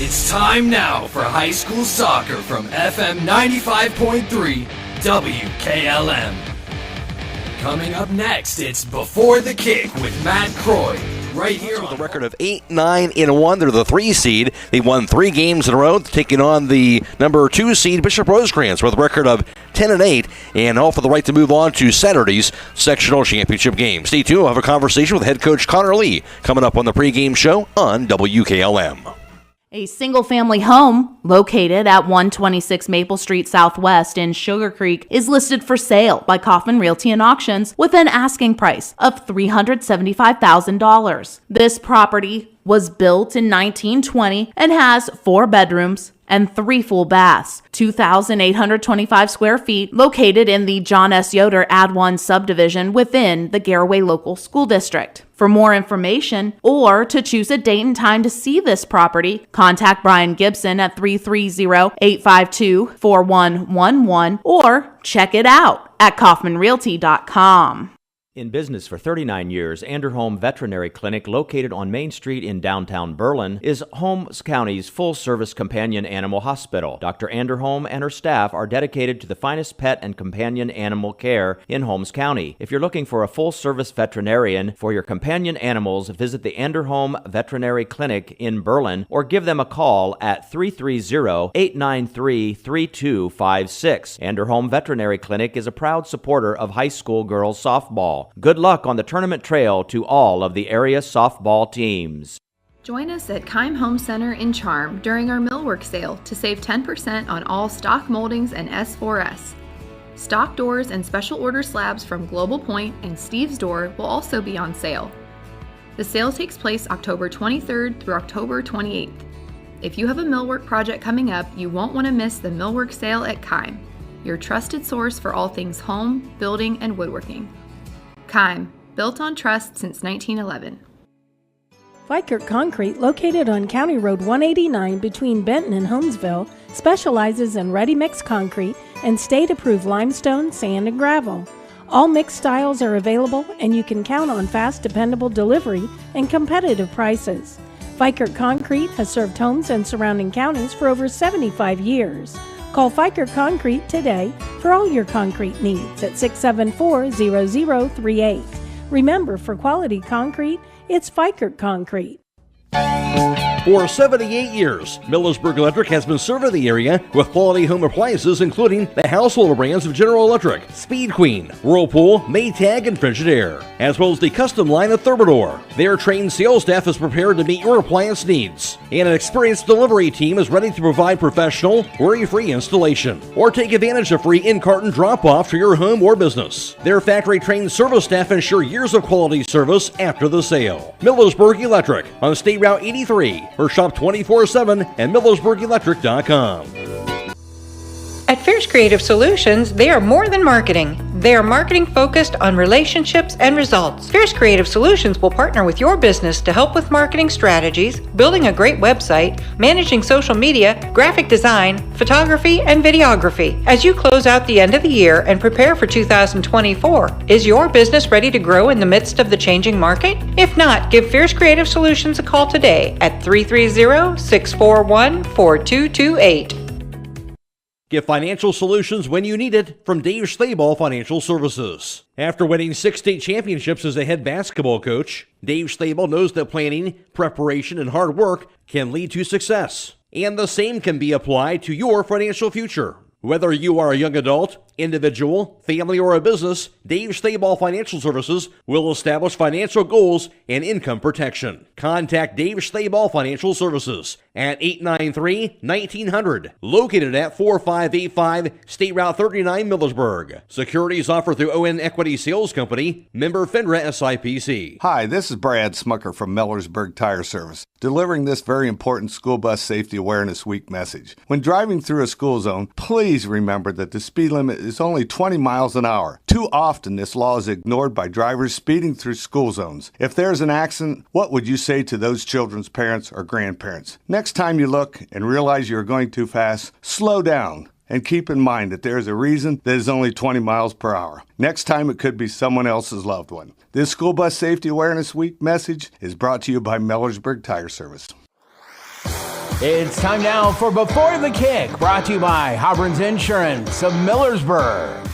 It's time now for high school soccer from FM 95.3 WKLM. Coming up next, it's Before the Kick with Matt Croy. Right here with a record of 8-9-1. They're the 3 seed. They won 3 games in a row, taking on the number 2 seed, Bishop Rosecrans, with a record of 10-8, and all for the right to move on to Saturday's sectional championship game. Stay tuned. We'll have a conversation with head coach Connor Lee coming up on the pregame show on WKLM. A single-family home located at 126 Maple Street Southwest in Sugar Creek is listed for sale by Kaufman Realty and Auctions with an asking price of $375,000. This property was built in 1920 and has 4 bedrooms and 3 full baths, 2,825 square feet, located in the John S. Yoder Ad 1 subdivision within the Garaway Local School District. For more information or to choose a date and time to see this property, contact Brian Gibson at 330-852-4111 or check it out at kaufmanrealty.com. In business for 39 years, Anderholm Veterinary Clinic, located on Main Street in downtown Berlin, is Holmes County's full-service companion animal hospital. Dr. Anderholm and her staff are dedicated to the finest pet and companion animal care in Holmes County. If you're looking for a full-service veterinarian for your companion animals, visit the Anderholm Veterinary Clinic in Berlin or give them a call at 330-893-3256. Anderholm Veterinary Clinic is a proud supporter of high school girls softball. Good luck on the tournament trail to all of the area softball teams. Join us at Keim Home Center in Charm during our millwork sale to save 10% on all stock moldings and S4S. Stock doors and special order slabs from Global Point and Steve's Door will also be on sale. The sale takes place October 23rd through October 28th. If you have a millwork project coming up, you won't want to miss the millwork sale at Keim, your trusted source for all things home, building, and woodworking. Keim, built on trust since 1911. Fikert Concrete, located on County Road 189 between Benton and Holmesville, specializes in ready-mix concrete and state-approved limestone, sand, and gravel. All mixed styles are available, and you can count on fast, dependable delivery and competitive prices. Fikert Concrete has served homes and surrounding counties for over 75 years. Call Fikert Concrete today for all your concrete needs at 674-0038. Remember, for quality concrete, it's Fikert Concrete. For 78 years, Millersburg Electric has been serving the area with quality home appliances, including the household brands of General Electric, Speed Queen, Whirlpool, Maytag, and Frigidaire, as well as the custom line of Thermador. Their trained sales staff is prepared to meet your appliance needs, and an experienced delivery team is ready to provide professional, worry-free installation, or take advantage of free in-carton drop-off for your home or business. Their factory-trained service staff ensure years of quality service after the sale. Millersburg Electric on State Route 83. Or shop 24/7 at millersburgelectric.com. At Fierce Creative Solutions, they are more than marketing. They are marketing focused on relationships and results. Fierce Creative Solutions will partner with your business to help with marketing strategies, building a great website, managing social media, graphic design, photography, and videography. As you close out the end of the year and prepare for 2024, is your business ready to grow in the midst of the changing market? If not, give Fierce Creative Solutions a call today at 330-641-4228. Get financial solutions when you need it from Dave Schlabel Financial Services. After winning 6 state championships as a head basketball coach, Dave Schlabel knows that planning, preparation, and hard work can lead to success. And the same can be applied to your financial future. Whether you are a young adult, individual, family, or a business, Dave Schlabel Financial Services will establish financial goals and income protection. Contact Dave Schlabel Financial Services at 893-1900, located at 4585 State Route 39, Millersburg. Securities offered through ON Equity Sales Company, member FINRA SIPC. Hi, this is Brad Smucker from Millersburg Tire Service, delivering this very important School Bus Safety Awareness Week message. When driving through a school zone, please remember that the speed limit is only 20 miles an hour. Too often, this law is ignored by drivers speeding through school zones. If there's an accident, what would you say to those children's parents or grandparents? Next time you look and realize you're going too fast, slow down and keep in mind that there is a reason that is only 20 miles per hour. Next time, it could be someone else's loved one. This School Bus Safety Awareness Week message is brought to you by Millersburg Tire Service. It's time now for Before the Kick, brought to you by Hobron's Insurance of Millersburg.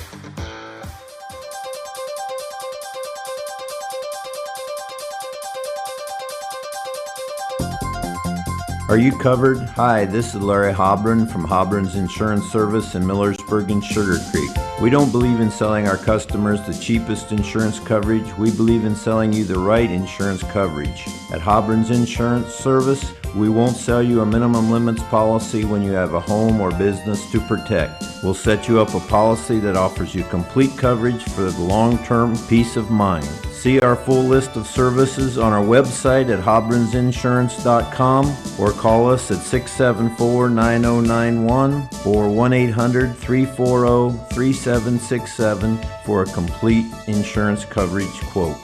Are you covered? Hi, this is Larry Hobron from Hobron's Insurance Service in Millersburg and Sugar Creek. We don't believe in selling our customers the cheapest insurance coverage. We believe in selling you the right insurance coverage. At Hobron's Insurance Service, we won't sell you a minimum limits policy when you have a home or business to protect. We'll set you up a policy that offers you complete coverage for the long-term peace of mind. See our full list of services on our website at hobronsinsurance.com or call us at 674-9091 or 1-800-340-3767 for a complete insurance coverage quote.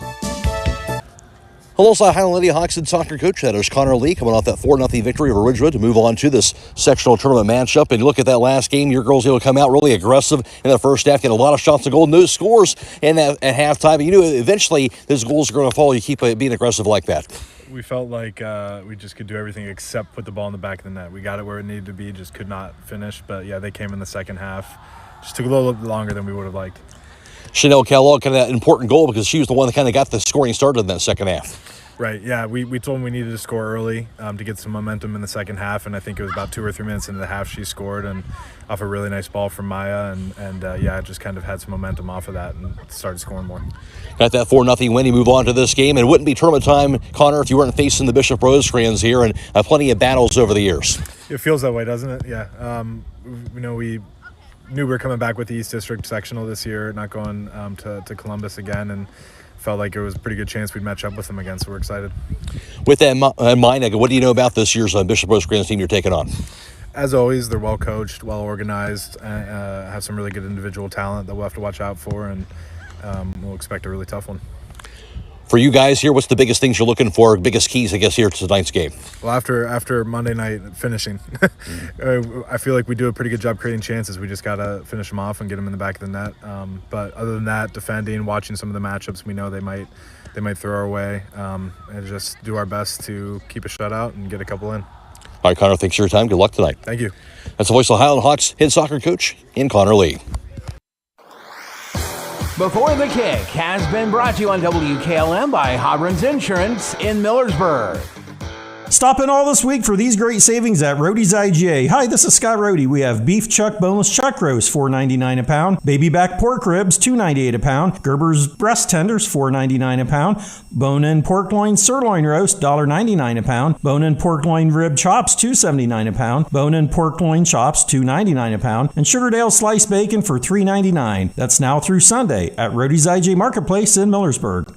Hello, Hiland Lady Hawks and soccer coach. That is Connor Lee coming off that 4-0 victory over Ridgewood to move on to this sectional tournament matchup. And you look at that last game, your girls able to come out really aggressive in the first half, get a lot of shots on goal, no scores and at halftime. You knew eventually those goals are going to fall. You keep being aggressive like that. We felt like we just could do everything except put the ball in the back of the net. We got it where it needed to be, just could not finish. But, yeah, they came in the second half. Just took a little bit longer than we would have liked. Chanel Kellogg kind of an important goal because she was the one that kind of got the scoring started in that second half. Right, yeah, we told them we needed to score early to get some momentum in the second half, and I think it was about 2 or 3 minutes into the half she scored, and off a really nice ball from Maya, and just kind of had some momentum off of that and started scoring more. Got that 4-0 win, you move on to this game, and it wouldn't be tournament time, Connor, if you weren't facing the Bishop Rosecrans here, and plenty of battles over the years. It feels that way, doesn't it? Yeah. We knew we were coming back with the East District Sectional this year, not going to Columbus again, and felt like it was a pretty good chance we'd match up with them again, so we're excited. With that in mind, what do you know about this year's Bishop Rosecrans team you're taking on? As always, they're well coached, well organized, have some really good individual talent that we'll have to watch out for, and we'll expect a really tough one. For you guys here, what's the biggest things you're looking for, biggest keys, I guess, here to tonight's game? Well, after Monday night finishing, I feel like we do a pretty good job creating chances. We just got to finish them off and get them in the back of the net. But other than that, defending, watching some of the matchups, we know they might throw our way, and just do our best to keep a shutout and get a couple in. All right, Connor, thanks for your time. Good luck tonight. Thank you. That's the voice of Hiland Hawks head soccer coach in Connor Lee. Before the Kick has been brought to you on WKLM by Hobron's Insurance in Millersburg. Stop in all this week for these great savings at Roadie's IGA. Hi, this is Scott Roadie. We have beef chuck boneless chuck roast, $4.99 a pound. Baby back pork ribs, $2.98 a pound. Gerber's breast tenders, $4.99 a pound. Bone-in pork loin sirloin roast, $1.99 a pound. Bone-in pork loin rib chops, $2.79 a pound. Bone-in pork loin chops, $2.99 a pound. And Sugardale sliced bacon for $3.99. That's now through Sunday at Roadie's IGA Marketplace in Millersburg.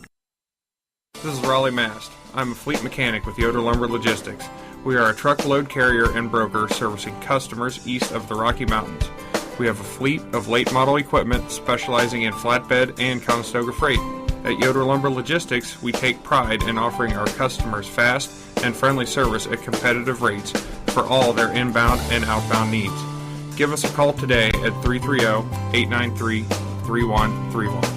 This is Raleigh Mast. I'm a fleet mechanic with Yoder Lumber Logistics. We are a truckload carrier and broker servicing customers east of the Rocky Mountains. We have a fleet of late model equipment specializing in flatbed and Conestoga freight. At Yoder Lumber Logistics, we take pride in offering our customers fast and friendly service at competitive rates for all their inbound and outbound needs. Give us a call today at 330-893-3131.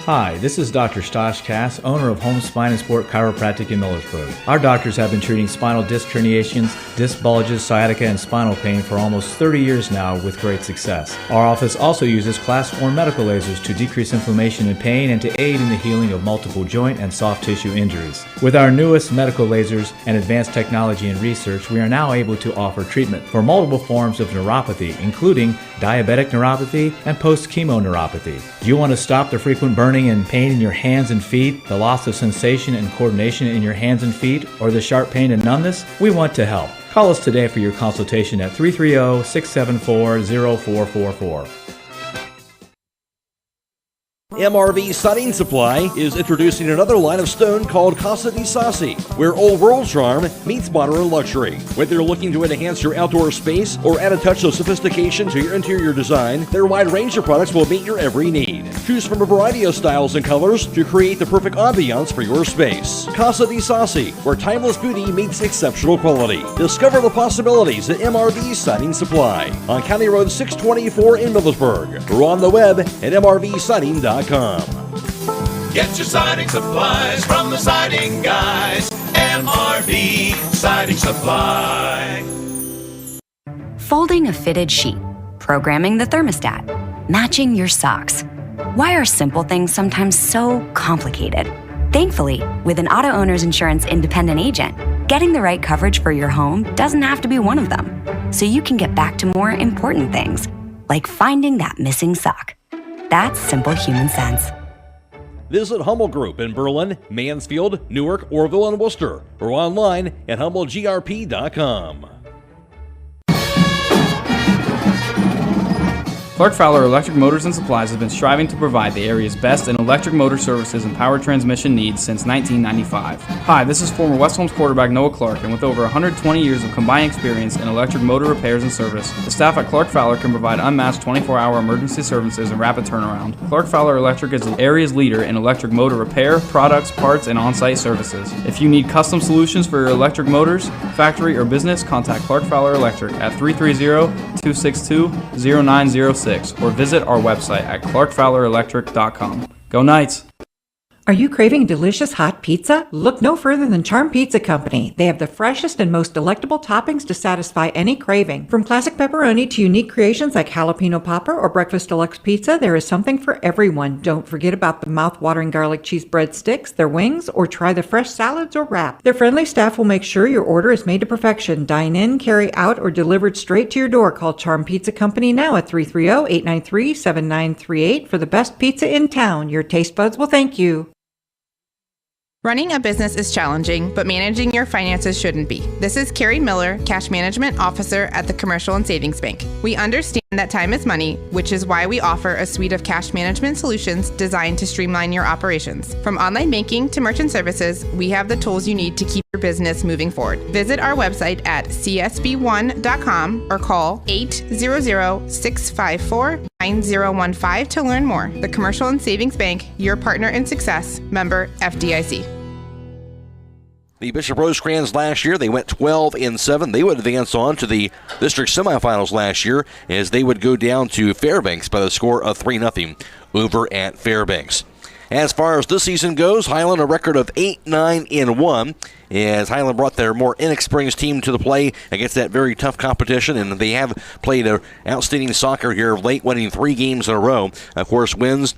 Hi, this is Dr. Stosh Cass, owner of Home Spine and Sport Chiropractic in Millersburg. Our doctors have been treating spinal disc herniations, disc bulges, sciatica, and spinal pain for almost 30 years now with great success. Our office also uses Class 4 medical lasers to decrease inflammation and pain and to aid in the healing of multiple joint and soft tissue injuries. With our newest medical lasers and advanced technology and research, we are now able to offer treatment for multiple forms of neuropathy, including diabetic neuropathy and post-chemo neuropathy. Do you want to stop the frequent burning and pain in your hands and feet, the loss of sensation and coordination in your hands and feet, or the sharp pain and numbness? We want to help. Call us today for your consultation at 330-674-0444. MRV Siding Supply is introducing another line of stone called Casa di Sassi, where old world charm meets modern luxury. Whether you're looking to enhance your outdoor space or add a touch of sophistication to your interior design, their wide range of products will meet your every need. Choose from a variety of styles and colors to create the perfect ambiance for your space. Casa di Sassi, where timeless beauty meets exceptional quality. Discover the possibilities at MRV Siding Supply on County Road 624 in Millersburg, or on the web at mrvsiding.com. Get your siding supplies from the siding guys. MRV Siding Supply. Folding a fitted sheet, programming the thermostat, matching your socks. Why are simple things sometimes so complicated? Thankfully, with an auto owner's insurance independent agent, getting the right coverage for your home doesn't have to be one of them. So you can get back to more important things, like finding that missing sock. That's simple human sense. Visit Hummel Group in Berlin, Mansfield, Newark, Orville, and Worcester, or online at HummelGRP.com. Clark Fowler Electric Motors and Supplies has been striving to provide the area's best in electric motor services and power transmission needs since 1995. Hi, this is former West Holmes quarterback Noah Clark, and with over 120 years of combined experience in electric motor repairs and service, the staff at Clark Fowler can provide unmatched 24-hour emergency services and rapid turnaround. Clark Fowler Electric is the area's leader in electric motor repair, products, parts, and on-site services. If you need custom solutions for your electric motors, factory, or business, contact Clark Fowler Electric at 330-262-0906. Or visit our website at clarkfowlerelectric.com. Go Knights! Are you craving delicious hot pizza? Look no further than Charm Pizza Company. They have the freshest and most delectable toppings to satisfy any craving. From classic pepperoni to unique creations like jalapeno popper or breakfast deluxe pizza, there is something for everyone. Don't forget about the mouth-watering garlic cheese breadsticks, their wings, or try the fresh salads or wrap. Their friendly staff will make sure your order is made to perfection. Dine in, carry out, or delivered straight to your door. Call Charm Pizza Company now at 330-893-7938 for the best pizza in town. Your taste buds will thank you. Running a business is challenging, but managing your finances shouldn't be. This is Carrie Miller, Cash Management Officer at the Commercial and Savings Bank. We understand that time is money, which is why we offer a suite of cash management solutions designed to streamline your operations. From online banking to merchant services, we have the tools you need to keep your business moving forward. Visit our website at csb1.com or call 800-654-9015 to learn more. The Commercial and Savings Bank, your partner in success, member FDIC. The Bishop Rosecrans last year, they went 12-7. They would advance on to the district semifinals last year as they would go down to Fairbanks by the score of 3-0 over at Fairbanks. As far as this season goes, Hiland a record of 8-9-1 as Hiland brought their more inexperienced team to the play against that very tough competition, and they have played outstanding soccer here of late, winning 3 games in a row. Of course, wins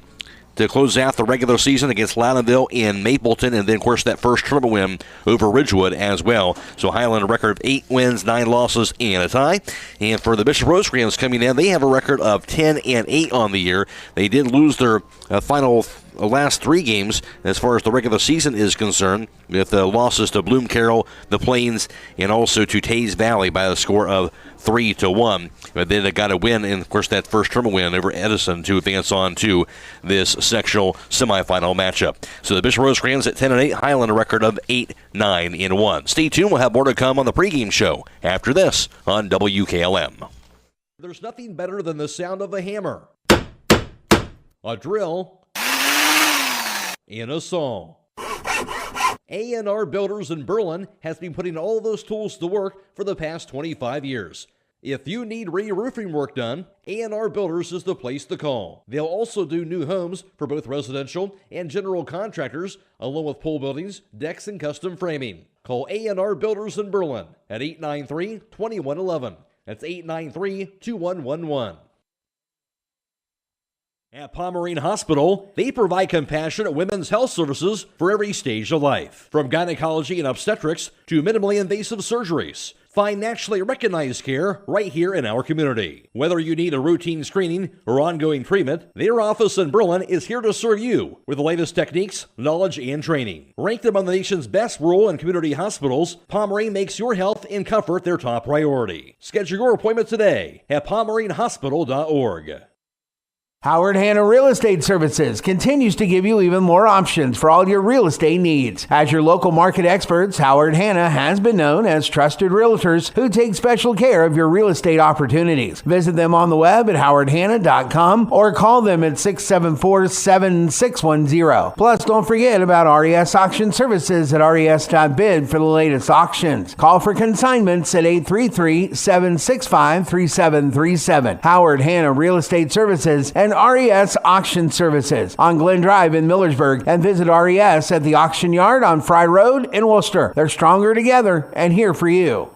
to close out the regular season against Loudonville and Mapleton, and then, of course, that first tournament win over Ridgewood as well. So Hiland a record of 8 wins, 9 losses, and a tie. And for the Bishop Rosecrans coming in, they have a record of 10-8 on the year. They did lose their final last 3 games as far as the regular season is concerned, with losses to Bloom Carroll, the Plains, and also to Taze Valley by a score of 3-1. But then they got a win, and of course that first tournament win over Edison to advance on to this sectional semifinal matchup. So the Bishop Rosecrans at 10-8, Hiland a record of 8-9-1. Stay tuned, we'll have more to come on the pregame show after this on WKLM. There's nothing better than the sound of a hammer, a drill, and a saw. A&R Builders in Berlin has been putting all those tools to work for the past 25 years. If you need re-roofing work done, A&R Builders is the place to call. They'll also do new homes for both residential and general contractors, along with pole buildings, decks, and custom framing. Call A&R Builders in Berlin at 893-2111. That's 893-2111. At Pomerene Hospital, they provide compassionate women's health services for every stage of life. From gynecology and obstetrics to minimally invasive surgeries. Find nationally recognized care right here in our community. Whether you need a routine screening or ongoing treatment, their office in Berlin is here to serve you with the latest techniques, knowledge, and training. Ranked among the nation's best rural and community hospitals, Pomerene makes your health and comfort their top priority. Schedule your appointment today at pomerenehospital.org. Howard Hanna Real Estate Services continues to give you even more options for all your real estate needs. As your local market experts, Howard Hanna has been known as trusted realtors who take special care of your real estate opportunities. Visit them on the web at howardhanna.com or call them at 674-7610. Plus, don't forget about RES Auction Services at res.bid for the latest auctions. Call for consignments at 833-765-3737. Howard Hanna Real Estate Services and and RES Auction Services on Glen Drive in Millersburg, and visit RES at the auction yard on Fry Road in Worcester. They're stronger together and here for you.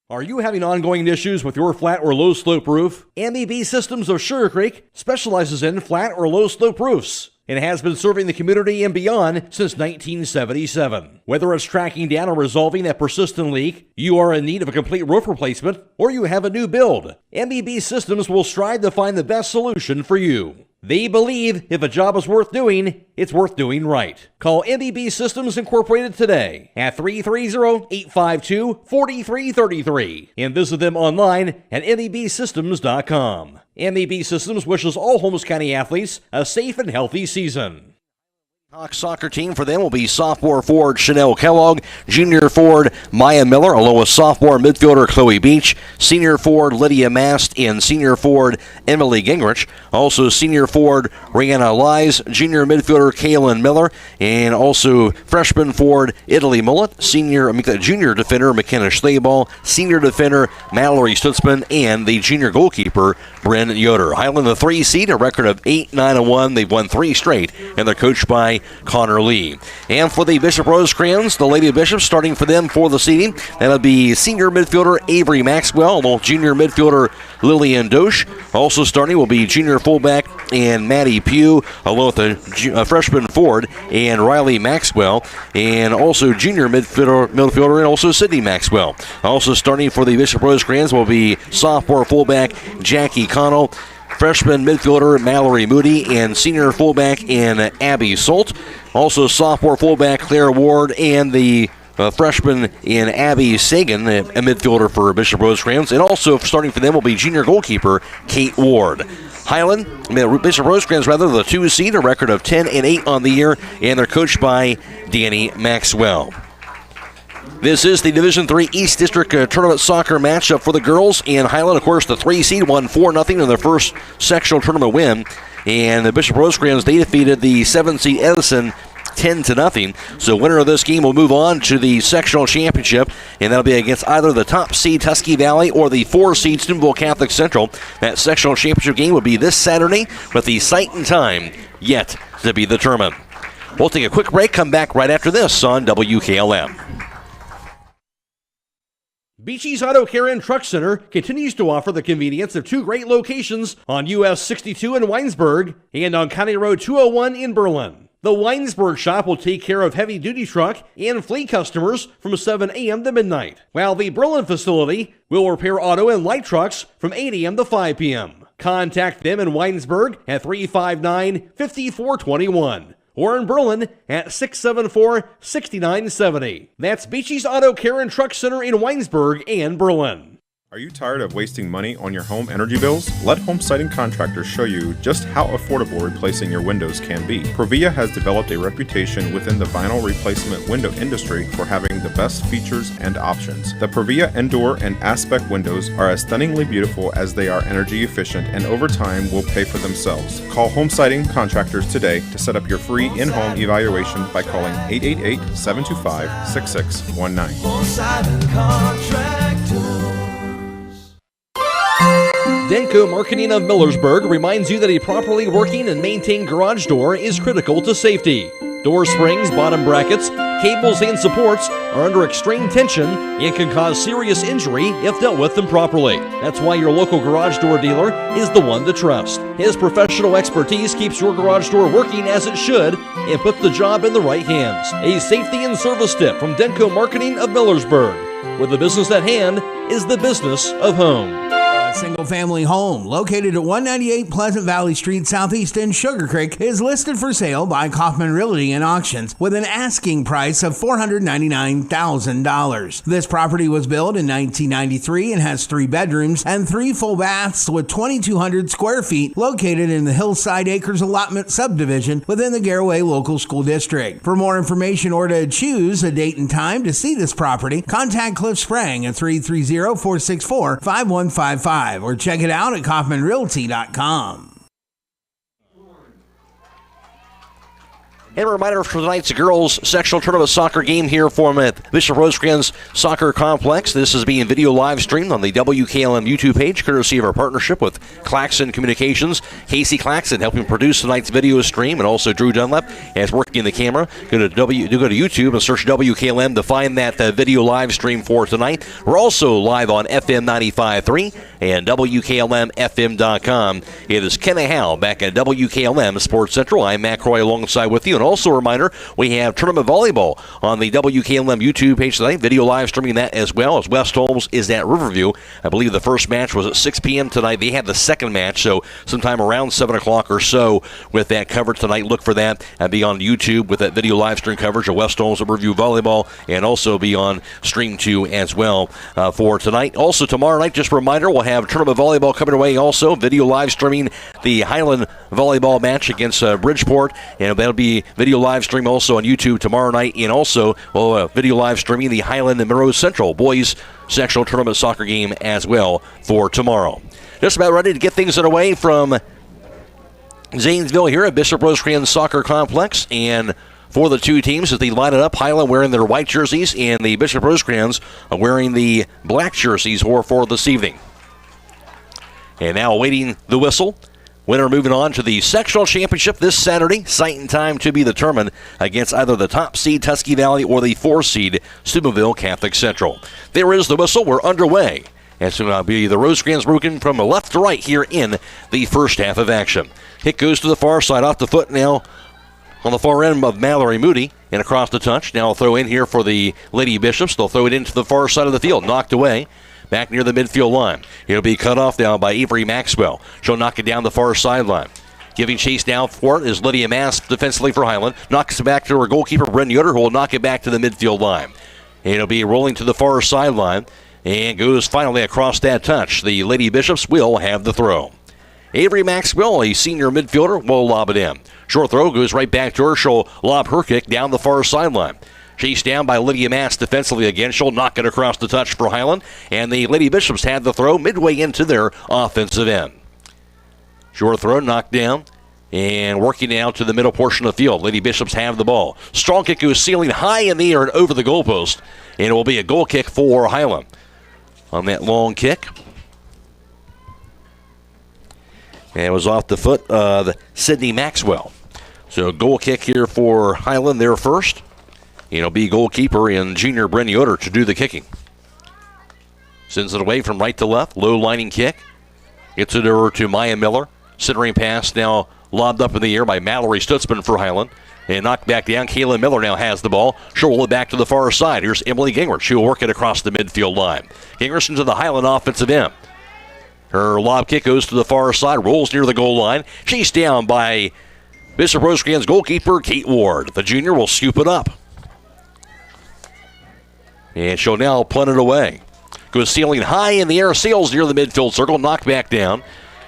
Are you having ongoing issues with your flat or low slope roof? MEB Systems of Sugar Creek specializes in flat or low slope roofs and has been serving the community and beyond since 1977. Whether it's tracking down or resolving a persistent leak, you are in need of a complete roof replacement, or you have a new build, MEB Systems will strive to find the best solution for you. They believe if a job is worth doing, it's worth doing right. Call MEB Systems Incorporated today at 330-852-4333 and visit them online at mebsystems.com. MEB Systems wishes all Holmes County athletes a safe and healthy season. Hawks soccer team for them will be sophomore forward Chanel Kellogg, junior forward Maya Miller, along with sophomore midfielder Chloe Beach, senior forward Lydia Mast, and senior forward Emily Gingrich. Also senior forward Rihanna Lies, junior midfielder Kaylin Miller, and also freshman forward Italy Mullet, junior defender McKenna Schleiball, senior defender Mallory Stutzman, and the junior goalkeeper Bryn Yoder. Hiland the 3 seed, a record of 8-9-1. They've won 3 straight, and they're coached by Connor Lee. And for the Bishop Rosecrans, the Lady Bishops, starting for them for the seeding, that'll be senior midfielder Avery Maxwell, along with junior midfielder Lillian Dosch. Also starting will be junior fullback and Maddie Pugh, along with a freshman forward and Riley Maxwell, and also junior midfielder and also Sydney Maxwell. Also starting for the Bishop Rosecrans will be sophomore fullback Jackie Connell, freshman midfielder Mallory Moody, and senior fullback in Abby Solt. Also sophomore fullback Claire Ward, and the freshman in Abby Sagan, a midfielder for Bishop Rosecrans. And also starting for them will be junior goalkeeper Kate Ward. Bishop Rosecrans, the 2 seed, a record of 10-8 on the year, and they're coached by Danny Maxwell. This is the Division III East District Tournament Soccer matchup for the girls. And Hiland, of course, the 3 seed, won 4-0 in their first sectional tournament win. And the Bishop Rosecrans, they defeated the 7 seed Edison 10-0. So winner of this game will move on to the sectional championship, and that'll be against either the top seed Tusky Valley or the 4 seed Steubenville Catholic Central. That sectional championship game will be this Saturday, with the site and time yet to be determined. We'll take a quick break, come back right after this on WKLM. Beachy's Auto Care and Truck Center continues to offer the convenience of 2 great locations on US 62 in Winesburg and on County Road 201 in Berlin. The Winesburg shop will take care of heavy-duty truck and fleet customers from 7 a.m. to midnight, while the Berlin facility will repair auto and light trucks from 8 a.m. to 5 p.m. Contact them in Winesburg at 359-5421. Or in Berlin at 674-6970. That's Beachy's Auto Care and Truck Center in Winesburg and Berlin. Are you tired of wasting money on your home energy bills? Let Home Siding Contractors show you just how affordable replacing your windows can be. Provia has developed a reputation within the vinyl replacement window industry for having the best features and options. The Provia Endure and Aspect windows are as stunningly beautiful as they are energy efficient, and over time will pay for themselves. Call Home Siding Contractors today to set up your free in-home evaluation by calling 888-725-6619. Home Siding Contractors. Denko Marketing of Millersburg reminds you that a properly working and maintained garage door is critical to safety. Door springs, bottom brackets, cables, and supports are under extreme tension and can cause serious injury if dealt with improperly. That's why your local garage door dealer is the one to trust. His professional expertise keeps your garage door working as it should and puts the job in the right hands. A safety and service tip from Denko Marketing of Millersburg. Where the business at hand is the business of home. Single-family home located at 198 Pleasant Valley Street Southeast in Sugar Creek is listed for sale by Kaufman Realty and Auctions with an asking price of $499,000. This property was built in 1993 and has 3 bedrooms and 3 full baths with 2,200 square feet located in the Hillside Acres Allotment Subdivision within the Garaway Local School District. For more information or to choose a date and time to see this property, contact Cliff Sprang at 330-464-5155. Or check it out at KaufmanRealty.com. And a reminder for tonight's girls sectional tournament soccer game here from Bishop Rosecrans Soccer Complex. This is being video live streamed on the WKLM YouTube page, courtesy of our partnership with Claxon Communications. Casey Claxon helping produce tonight's video stream, and also Drew Dunlap as working the camera. Go to YouTube and search WKLM to find that video live stream for tonight. We're also live on FM 95.3 and WKLM-FM.com. It is Kenny Howe back at WKLM Sports Central. I'm Matt Croy alongside with you. And also a reminder, we have tournament volleyball on the WKLM YouTube page tonight. Video live streaming that as well, as West Holmes is at Riverview. I believe the first match was at 6 p.m. tonight. They had the second match, so sometime around 7 o'clock or so with that coverage tonight. Look for that and be on YouTube with that video live stream coverage of West Holmes at Riverview Volleyball, and also be on Stream 2 as well for tonight. Also tomorrow night, just a reminder, we'll have tournament volleyball coming away also. Video live streaming the Hiland volleyball match against Bridgeport, and that'll be video live stream also on YouTube tomorrow night, and also video live streaming the Highland and Monroe Central boys sectional tournament soccer game as well for tomorrow. Just about ready to get things underway from Zanesville here at Bishop Rosecrans Soccer Complex, and for the two teams as they line it up, Highland wearing their white jerseys and the Bishop Rosecrans wearing the black jerseys for this evening. And now awaiting the whistle. Winner moving on to the sectional championship this Saturday. Site and time to be determined against either the top seed Tusky Valley or the 4 seed Steubenville Catholic Central. There is the whistle. We're underway. And so it'll be the Rosecrans working from left to right here in the first half of action. Hit goes to the far side, off the foot now on the far end of Mallory Moody, and across the touch. Now a throw in here for the Lady Bishops. They'll throw it into the far side of the field. Knocked away. Back near the midfield line. It'll be cut off now by Avery Maxwell. She'll knock it down the far sideline. Giving chase down for it is Lydia Mass defensively for Highland. Knocks it back to her goalkeeper, Bryn Yoder, who will knock it back to the midfield line. It'll be rolling to the far sideline and goes finally across that touch. The Lady Bishops will have the throw. Avery Maxwell, a senior midfielder, will lob it in. Short throw goes right back to her. She'll lob her kick down the far sideline. Chased down by Lydia Mass defensively again. She'll knock it across the touch for Highland. And the Lady Bishops had the throw midway into their offensive end. Short throw knocked down and working out to the middle portion of the field. Lady Bishops have the ball. Strong kick goes sailing high in the air and over the goalpost. And it will be a goal kick for Highland. On that long kick. And it was off the foot of Sydney Maxwell. So goal kick here for Highland there first. It'll be goalkeeper and junior Bryn Yoder to do the kicking. Sends it away from right to left. Low lining kick. Gets it over to Maya Miller. Centering pass now lobbed up in the air by Mallory Stutzman for Highland. And knocked back down. Kayla Miller now has the ball. She'll roll it back to the far side. Here's Emily Gingrich. She'll work it across the midfield line. Gingrich into the Highland offensive end. Her lob kick goes to the far side. Rolls near the goal line. Chased down by Bishop Rosecrans goalkeeper Kate Ward. The junior will scoop it up. And she'll now punt it away. Goes sailing high in the air, sails near the midfield circle, knocked back down.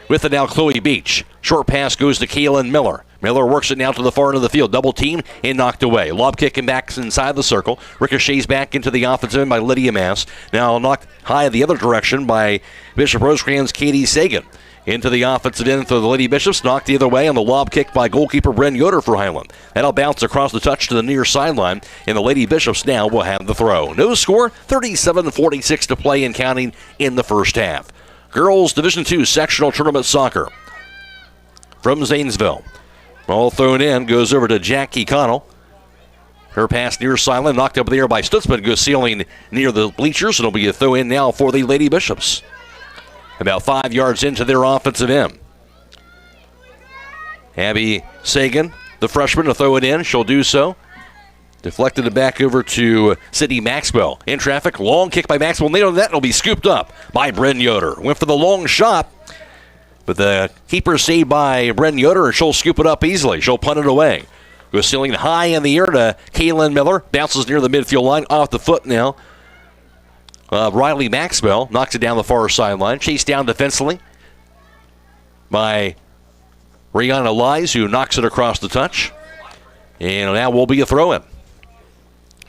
With it now, Chloe Beach. Short pass goes to Kaylin Miller. Miller works it now to the far end of the field. Double team and knocked away. Lob kicking back inside the circle. Ricochets back into the offensive end by Lydia Mass. Now knocked high the other direction by Bishop Rosecrans' Katie Sagan. Into the offensive end for the Lady Bishops. Knocked the other way on the lob kick by goalkeeper Bryn Yoder for Highland. That'll bounce across the touch to the near sideline. And the Lady Bishops now will have the throw. No score, 37-46 to play and counting in the first half. Girls Division II Sectional Tournament Soccer. From Zanesville. Ball thrown in, goes over to Jackie Connell. Her pass near sideline, knocked up in the air by Stutzman, goes sailing near the bleachers. It'll be a throw in now for the Lady Bishops. About 5 yards into their offensive end. Abby Sagan, the freshman, to throw it in. She'll do so. Deflected it back over to Sydney Maxwell. In traffic, long kick by Maxwell. Nailed on that, it'll be scooped up by Bryn Yoder. Went for the long shot, but the keeper saved by Bryn Yoder, and she'll scoop it up easily. She'll punt it away. Goes sailing high in the air to Kaylin Miller. Bounces near the midfield line, off the foot now. Riley Maxwell knocks it down the far sideline. Chased down defensively by Rihanna Lies, who knocks it across the touch. And now will be a throw-in.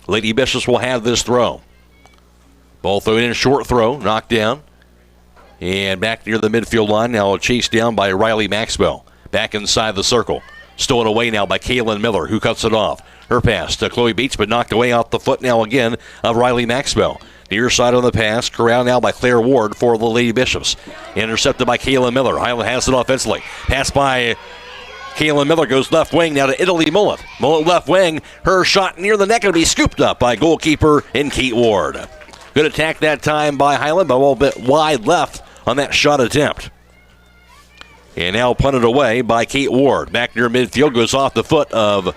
Lady Bishops will have this throw. Ball thrown in, short throw, knocked down. And back near the midfield line, now chased down by Riley Maxwell. Back inside the circle. Stolen away now by Kaylin Miller, who cuts it off. Her pass to Chloe Beach, but knocked away off the foot now again of Riley Maxwell. Near side on the pass, corralled now by Claire Ward for the Lady Bishops. Intercepted by Kaylin Miller. Hiland has it offensively. Pass by Kaylin Miller goes left wing now to Italy Mullet. Mullet left wing. Her shot near the net going to be scooped up by goalkeeper in Kate Ward. Good attack that time by Hiland, but a little bit wide left on that shot attempt. And now punted away by Kate Ward. Back near midfield, goes off the foot of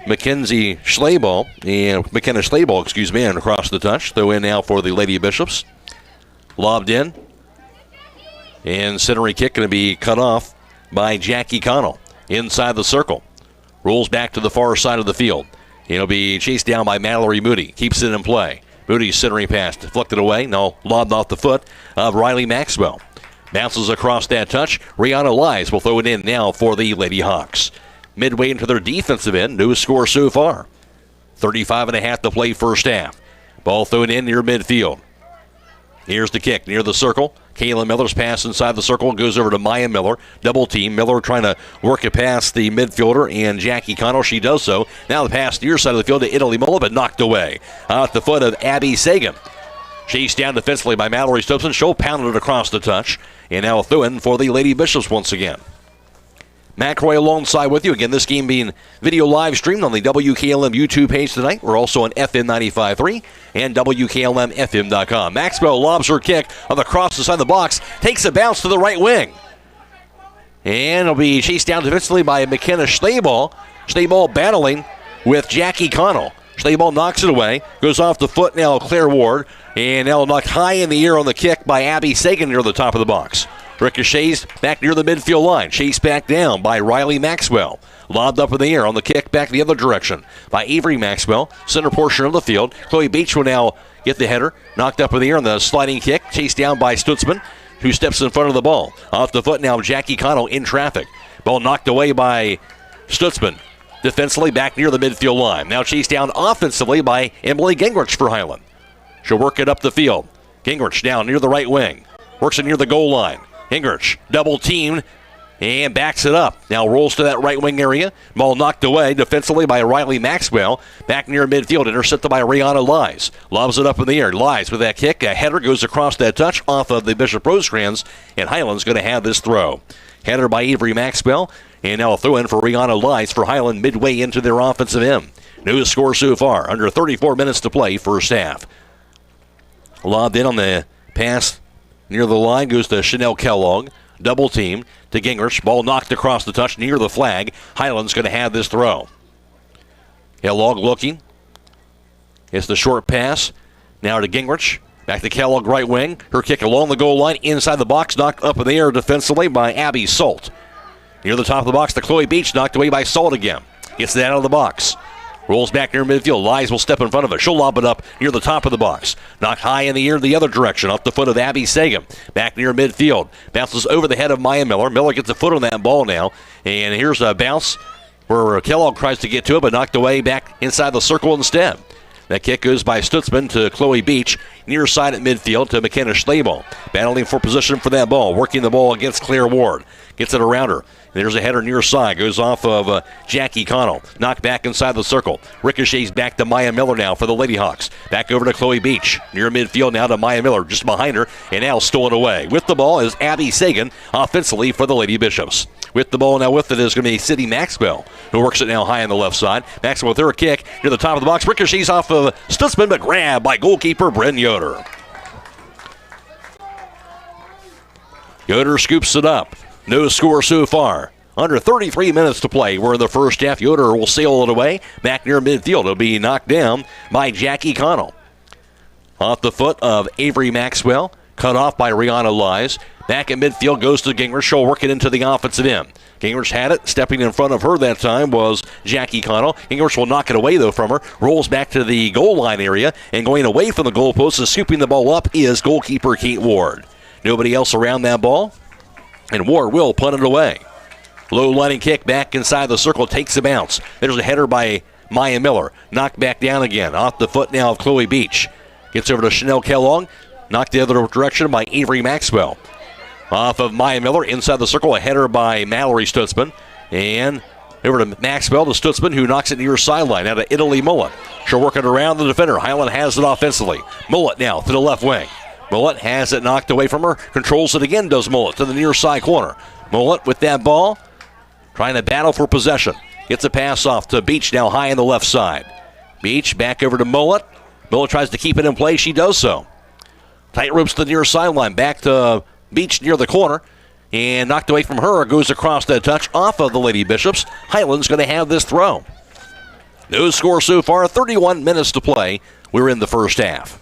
McKenna Schlabel, and across the touch. Throw in now for the Lady Bishops. Lobbed in. And centering kick going to be cut off by Jackie Connell. Inside the circle. Rolls back to the far side of the field. It'll be chased down by Mallory Moody. Keeps it in play. Moody's centering pass. Deflected away. No, lobbed off the foot of Riley Maxwell. Bounces across that touch. Rihanna Lies will throw it in now for the Lady Hawks. Midway into their defensive end. No score so far. 35.5 to play first half. Ball thrown in near midfield. Here's the kick near the circle. Kaylin Miller's pass inside the circle goes over to Maya Miller. Double team. Miller trying to work it past the midfielder and Jackie Connell. She does so. Now the pass near side of the field to Italy Muller, but knocked away. Off the foot of Abby Sagan. Chased down defensively by Mallory Stobson. She'll pound it across the touch. And now a throw-in for the Lady Bishops once again. Matt Croy alongside with you. Again, this game being video live streamed on the WKLM YouTube page tonight. We're also on FM 95.3 and WKLM-FM.com. Maxwell lobs her kick on the cross inside the box. Takes a bounce to the right wing. And it'll be chased down defensively by McKenna Schlabel. Schlabel battling with Jackie Connell. Schlabel knocks it away. Goes off the foot now Claire Ward. And now knocked high in the air on the kick by Abby Sagan near the top of the box. Ricochets back near the midfield line. Chased back down by Riley Maxwell. Lobbed up in the air on the kick back the other direction by Avery Maxwell. Center portion of the field. Chloe Beach will now get the header. Knocked up in the air on the sliding kick. Chased down by Stutzman, who steps in front of the ball. Off the foot now Jackie Connell in traffic. Ball knocked away by Stutzman. Defensively back near the midfield line. Now chased down offensively by Emily Gingrich for Hiland. She'll work it up the field. Gingrich down near the right wing. Works it near the goal line. Gingrich double teamed and backs it up. Now rolls to that right wing area. Ball knocked away defensively by Riley Maxwell. Back near midfield. Intercepted by Rihanna Lies. Lobs it up in the air. Lies with that kick. A header goes across that touch off of the Bishop Rosecrans. And Hiland's going to have this throw. Header by Avery Maxwell. And now a throw in for Rihanna Lies for Hiland midway into their offensive end. No score so far. Under 34 minutes to play first half. Lobbed in on the pass near the line goes to Chanel Kellogg. Double team to Gingrich. Ball knocked across the touch near the flag. Hiland's going to have this throw. Kellogg looking. It's the short pass. Now to Gingrich. Back to Kellogg right wing. Her kick along the goal line. Inside the box. Knocked up in the air defensively by Abby Salt. Near the top of the box to Chloe Beach. Knocked away by Salt again. Gets it out of the box. Rolls back near midfield. Lies will step in front of it. She'll lob it up near the top of the box. Knocked high in the air the other direction off the foot of Abby Sagan. Back near midfield. Bounces over the head of Maya Miller. Miller gets a foot on that ball now. And here's a bounce where Kellogg tries to get to it, but knocked away back inside the circle instead. That kick goes by Stutzman to Chloe Beach. Near side at midfield to McKenna Schlabel. Battling for position for that ball. Working the ball against Claire Ward. Gets it around her. There's a header near side. Goes off of Jackie Connell. Knocked back inside the circle. Ricochets back to Maya Miller now for the Lady Hawks. Back over to Chloe Beach. Near midfield now to Maya Miller. Just behind her. And now stolen away. With the ball is Abby Sagan offensively for the Lady Bishops. With the ball now with it is going to be Sydney Maxwell, who works it now high on the left side. Maxwell with her kick near the top of the box. Ricochets off of Stutzman, but grabbed by goalkeeper Bryn Yoder. Yoder scoops it up. No score so far. Under 33 minutes to play. We're in the first half. Yoder will sail it away. Back near midfield. It'll be knocked down by Jackie Connell. Off the foot of Avery Maxwell. Cut off by Rihanna Lies. Back in midfield goes to Gingrich. She'll work it into the offensive end. Gingrich had it. Stepping in front of her that time was Jackie Connell. Gingrich will knock it away, though, from her. Rolls back to the goal line area. And going away from the goalpost and scooping the ball up is goalkeeper Kate Ward. Nobody else around that ball. And Ward will punt it away. Low lining kick back inside the circle. Takes a bounce. There's a header by Maya Miller. Knocked back down again. Off the foot now of Chloe Beach. Gets over to Chanel Kellogg. Knocked the other direction by Avery Maxwell. Off of Maya Miller inside the circle. A header by Mallory Stutzman. And over to Maxwell to Stutzman, who knocks it near sideline out of Italy Mullet. She'll work it around the defender. Hiland has it offensively. Mullet now to the left wing. Mullet has it knocked away from her. Controls it again, does Mullet, to the near side corner. Mullet with that ball, trying to battle for possession. Gets a pass off to Beach now high on the left side. Beach back over to Mullet. Mullet tries to keep it in play. She does so. Tight ropes to the near sideline. Back to Beach near the corner. And knocked away from her. Goes across that touch off of the Lady Bishops. Hiland's going to have this throw. No score so far. 31 minutes to play. We're in the first half.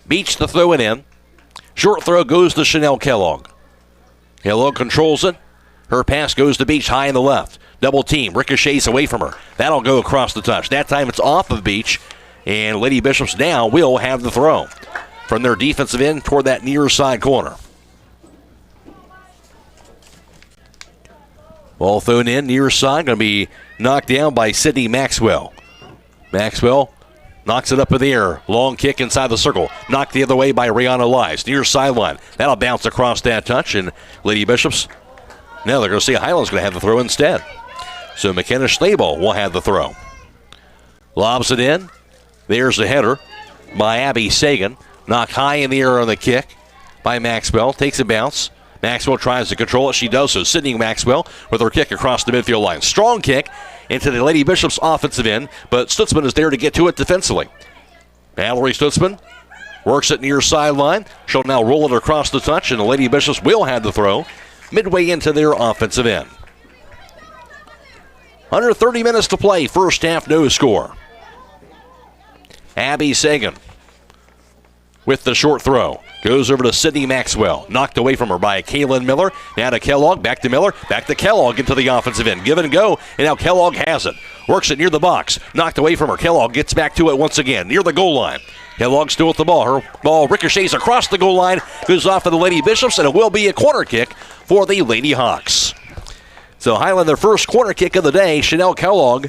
Beach to throw it in. Short throw goes to Chanel Kellogg. Kellogg controls it. Her pass goes to Beach high in the left. Double team. Ricochets away from her. That'll go across the touch. That time it's off of Beach. And Lady Bishops now will have the throw from their defensive end toward that near side corner. Ball thrown in near side. Going to be knocked down by Sydney Maxwell. Maxwell knocks it up in the air. Long kick inside the circle. Knocked the other way by Rihanna Lies. Near sideline. That'll bounce across that touch. And Lady Bishops, now they're going to see Hiland's going to have the throw instead. So McKenna Schnabel will have the throw. Lobs it in. There's the header by Abby Sagan. Knocked high in the air on the kick by Maxwell. Takes a bounce. Maxwell tries to control it. She does so. Sydney Maxwell with her kick across the midfield line. Strong kick into the Lady Bishops offensive end, but Stutzman is there to get to it defensively. Mallory Stutzman works it near sideline. She'll now roll it across the touch, and the Lady Bishops will have the throw midway into their offensive end. Under 30 minutes to play. First half, no score. Abby Sagan with the short throw. Goes over to Sydney Maxwell. Knocked away from her by Kaylin Miller. Now to Kellogg. Back to Miller. Back to Kellogg into the offensive end. Give and go. And now Kellogg has it. Works it near the box. Knocked away from her. Kellogg gets back to it once again. Near the goal line. Kellogg still with the ball. Her ball ricochets across the goal line. Goes off to the Lady Bishops. And it will be a corner kick for the Lady Hawks. So Hiland, their first corner kick of the day. Chanel Kellogg,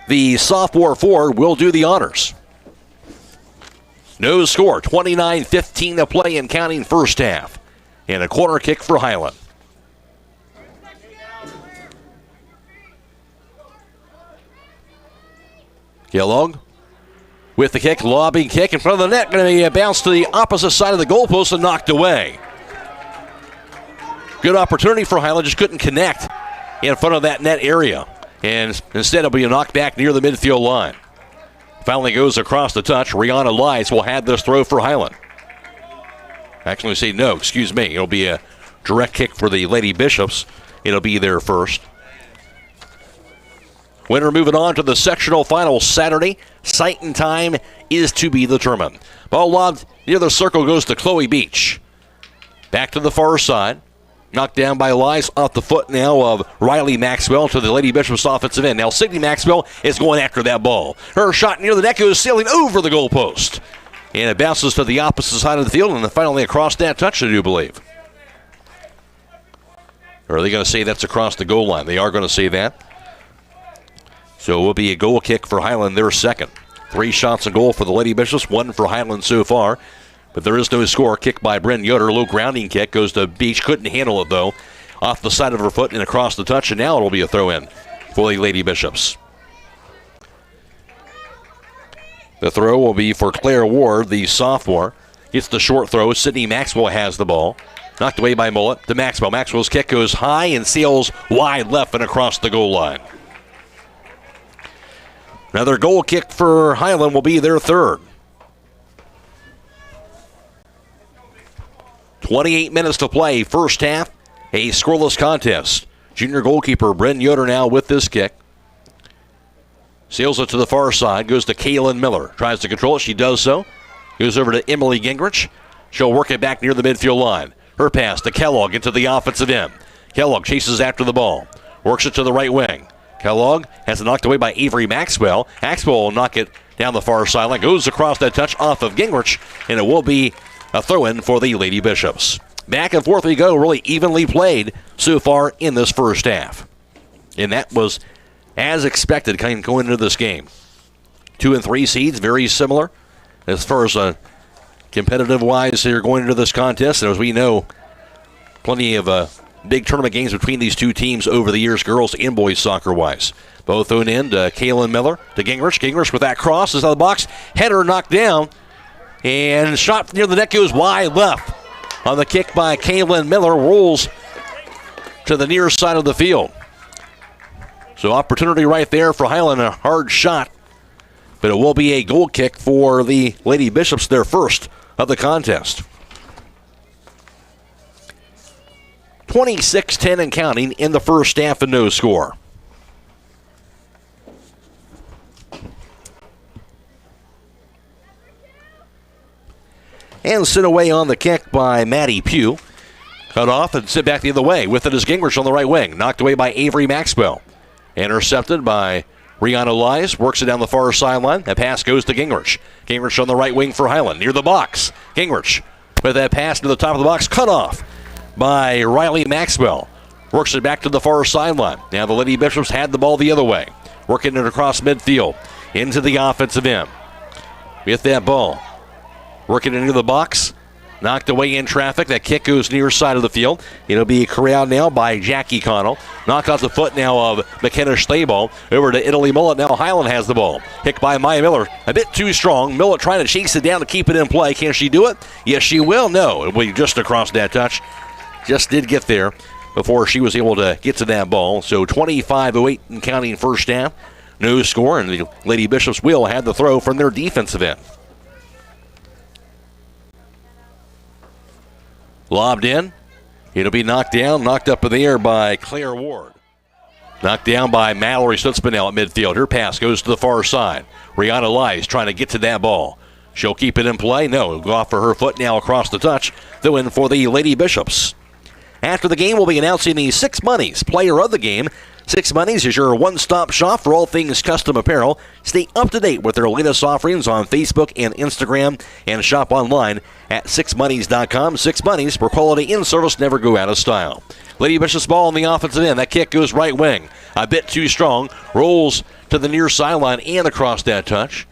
the sophomore forward, will do the honors. No score, 29-15 to play and counting first half. And a corner kick for Hiland. Kellogg with the kick, lobbing kick in front of the net. Going to be a bounce to the opposite side of the goalpost and knocked away. Good opportunity for Hiland, just couldn't connect in front of that net area. And instead it'll be a knock back near the midfield line. Finally goes across the touch. Rihanna Lies will have this throw for Hiland. Actually, say no, excuse me. It'll be a direct kick for the Lady Bishops. It'll be there first. Winner moving on to the sectional final Saturday. Site and time is to be determined. Ball lobbed near the circle goes to Chloe Beach. Back to the far side. Knocked down by Lies off the foot now of Riley Maxwell to the Lady Bishops offensive end. Now Sydney Maxwell is going after that ball. Her shot near the net goes sailing over the goalpost. And it bounces to the opposite side of the field and then finally across that touch, I do believe. Or are they going to say that's across the goal line? They are going to say that. So it will be a goal kick for Hiland, their second. 3 shots on goal for the Lady Bishops, 1 for Hiland so far. But there is no score. Kick by Bryn Yoder. Low grounding kick goes to Beach. Couldn't handle it, though. Off the side of her foot and across the touch. And now it will be a throw-in for the Lady Bishops. The throw will be for Claire Ward, the sophomore. Gets the short throw. Sydney Maxwell has the ball. Knocked away by Mullet to Maxwell. Maxwell's kick goes high and sails wide left and across the goal line. Another goal kick for Hiland will be their third. 28 minutes to play, first half, a scoreless contest. Junior goalkeeper Bryn Yoder now with this kick. Sails it to the far side, goes to Kaylin Miller. Tries to control it, she does so. Goes over to Emily Gingrich. She'll work it back near the midfield line. Her pass to Kellogg into the offensive end. Kellogg chases after the ball. Works it to the right wing. Kellogg has it knocked away by Avery Maxwell. Maxwell will knock it down the far sideline. Goes across that touch off of Gingrich, and it will be a throw-in for the Lady Bishops. Back and forth we go, really evenly played so far in this first half. And that was as expected kind of going into this game. 2 and 3 seeds, very similar as far as competitive-wise they're going into this contest. And as we know, plenty of big tournament games between these two teams over the years, girls and boys soccer-wise. Both thrown in to Kaylin Miller, to Gingrich. Gingrich with that cross is out of the box. Header knocked down, and shot near the net goes wide left. On the kick by Kaylin Miller, rolls to the near side of the field. So opportunity right there for Hiland, a hard shot. But it will be a goal kick for the Lady Bishops, their first of the contest. 26-10 and counting in the first half and no score. And sit away on the kick by Maddie Pugh. Cut off and sit back the other way. With it is Gingrich on the right wing. Knocked away by Avery Maxwell. Intercepted by Rihanna Lies. Works it down the far sideline. That pass goes to Gingrich. Gingrich on the right wing for Hiland. Near the box. Gingrich with that pass to the top of the box. Cut off by Riley Maxwell. Works it back to the far sideline. Now the Lady Bishops had the ball the other way. Working it across midfield. Into the offensive end. With that ball. Working it into the box. Knocked away in traffic. That kick goes near side of the field. It'll be corralled now by Jackie Connell. Knocked off the foot now of McKenna Schlabel. Over to Italy Mullet. Now Hiland has the ball. Kicked by Maya Miller. A bit too strong. Mullet trying to chase it down to keep it in play. Can she do it? Yes, she will. No. It'll be just across that touch. Just did get there before she was able to get to that ball. So 25-08 and counting first half. No score, and the Lady Bishops will have the throw from their defensive end. Lobbed in. It'll be knocked down, knocked up in the air by Claire Ward. Knocked down by Mallory Stutzmanel at midfield. Her pass goes to the far side. Rihanna Lies trying to get to that ball. She'll keep it in play. No, it'll go off for her foot now across the touch. The win for the Lady Bishops. After the game, we'll be announcing the Six Monies player of the game. Six Monies is your one-stop shop for all things custom apparel. Stay up to date with their latest offerings on Facebook and Instagram, and shop online at sixmonies.com. Six Monies, where quality in service never go out of style. Lady Bishops ball on the offensive end. That kick goes right wing. A bit too strong. Rolls to the near sideline and across that touch.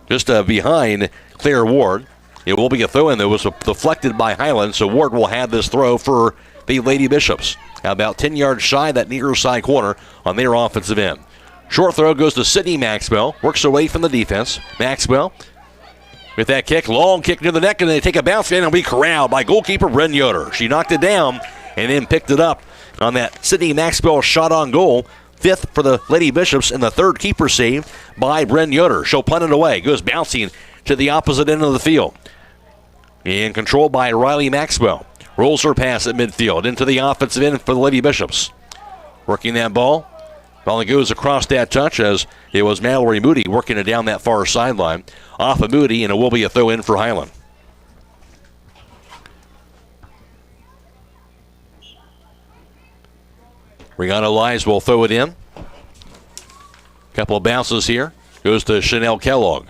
Just behind Claire Ward. It will be a throw-in that was deflected by Hiland, so Ward will have this throw for the Lady Bishops. About 10 yards shy that near side corner on their offensive end. Short throw goes to Sydney Maxwell. Works away from the defense. Maxwell with that kick. Long kick near the neck, and they take a bounce, and it'll be corralled by goalkeeper Bryn Yoder. She knocked it down and then picked it up on that Sydney Maxwell shot on goal. Fifth for the Lady Bishops, and the third keeper saved by Bryn Yoder. She'll punt it away. Goes bouncing to the opposite end of the field. And controlled by Riley Maxwell. Rolls her pass at midfield into the offensive end for the Lady Bishops. Working that ball. Ball goes across that touch as it was Mallory Moody working it down that far sideline. Off of Moody, and it will be a throw in for Hiland. Rihanna Lies will throw it in. Couple of bounces here. Goes to Chanel Kellogg.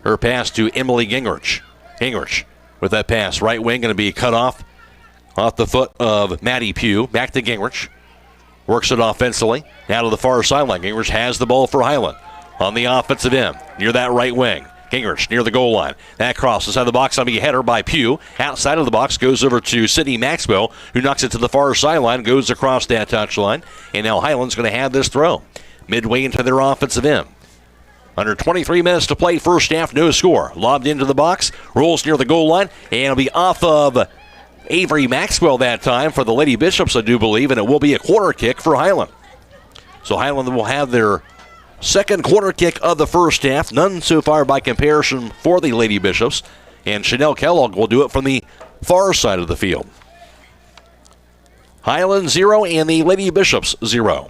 Her pass to Emily Gingrich. Gingrich with that pass. Right wing going to be cut off the foot of Maddie Pugh. Back to Gingrich. Works it offensively. Now to the far sideline. Gingrich has the ball for Hiland. On the offensive end. Near that right wing. Gingrich near the goal line. That cross inside the box on the header by Pugh. Outside of the box goes over to Sydney Maxwell, who knocks it to the far sideline, goes across that touchline. And now Hiland's going to have this throw. Midway into their offensive end. Under 23 minutes to play, first half, no score. Lobbed into the box, rolls near the goal line, and it'll be off of Avery Maxwell that time for the Lady Bishops, I do believe, and it will be a corner kick for Hiland. So Hiland will have their second corner kick of the first half, none so far by comparison for the Lady Bishops, and Chanel Kellogg will do it from the far side of the field. Hiland 0 and the Lady Bishops 0.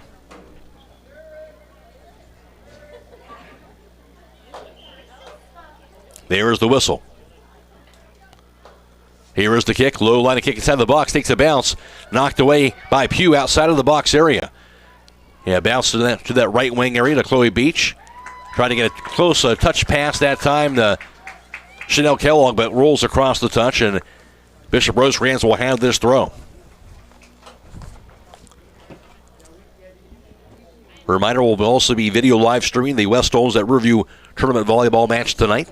There is the whistle. Here is the kick. Low line of kick inside the box. Takes a bounce. Knocked away by Pugh outside of the box area. Yeah, bounce to that right wing area to Chloe Beach. Trying to get a close touch pass that time to Chanel Kellogg, but rolls across the touch, and Bishop Rosecrans will have this throw. Reminder, we'll also be video live streaming the West Holmes at Riverview Tournament Volleyball match tonight.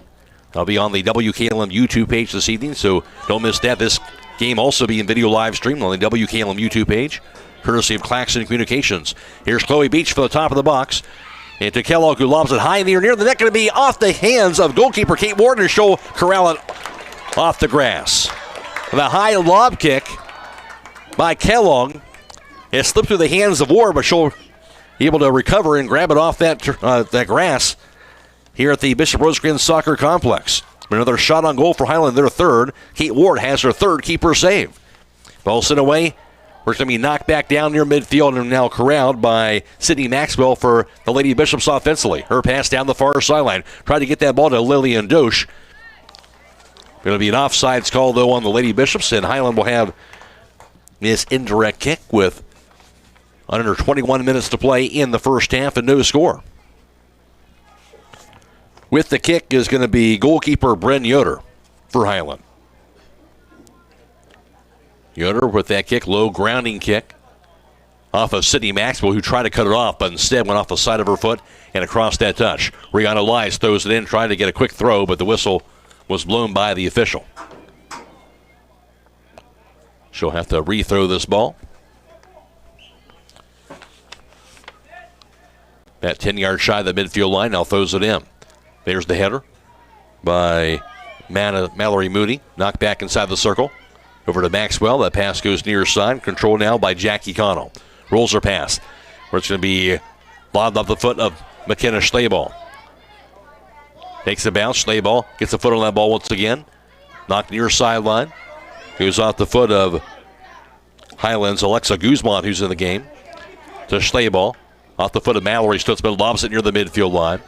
I'll be on the WKLM YouTube page this evening, so don't miss that. This Game also being video live streamed on the WKLM YouTube page, courtesy of Claxon Communications. Here's Chloe Beach for the top of the box. And to Kellogg, who lobs it high in the air near the net, going to be off the hands of goalkeeper Kate Warden, and she'll corral it off the grass. The high lob kick by Kellogg. It slipped through the hands of Ward, but she'll be able to recover and grab it off that grass here at the Bishop Rosecrans Soccer Complex. Another shot on goal for Hiland, their third. Kate Ward has her third keeper save. Ball sent away. We're going to be knocked back down near midfield and now corralled by Sydney Maxwell for the Lady Bishops offensively. Her pass down the far sideline. Tried to get that ball to Lillian Dosch. Going to be an offsides call, though, on the Lady Bishops, and Hiland will have this indirect kick with under 21 minutes to play in the first half and no score. With the kick is going to be goalkeeper Bren Yoder for Hiland. Yoder with that kick, low grounding kick off of Sydney Maxwell, who tried to cut it off, but instead went off the side of her foot and across that touch. Rihanna Lies throws it in, trying to get a quick throw, but the whistle was blown by the official. She'll have to rethrow this ball. That 10-yard shy of the midfield line, now throws it in. There's the header by Mallory Moody. Knocked back inside the circle. Over to Maxwell. That pass goes near side. Controlled now by Jackie Connell. Rolls her pass. Where it's going to be lobbed off the foot of McKenna Schleball. Takes a bounce. Schleball gets a foot on that ball once again. Knocked near sideline. Goes off the foot of Highlands' Alexa Guzman, who's in the game. To Schleball. Off the foot of Mallory Stutzman. Lobs it near the midfield line.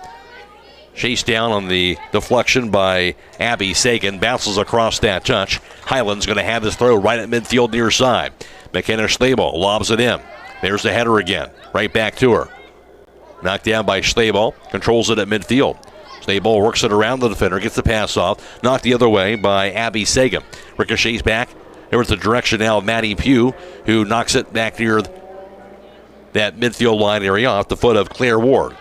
Chased down on the deflection by Abby Sagan. Bounces across that touch. Highland's going to have this throw right at midfield near side. McKenna Schleball lobs it in. There's the header again. Right back to her. Knocked down by Schleball. Controls it at midfield. Schleball works it around the defender. Gets the pass off. Knocked the other way by Abby Sagan. Ricochets back. There was the direction now of Maddie Pugh, who knocks it back near that midfield line area off the foot of Claire Ward.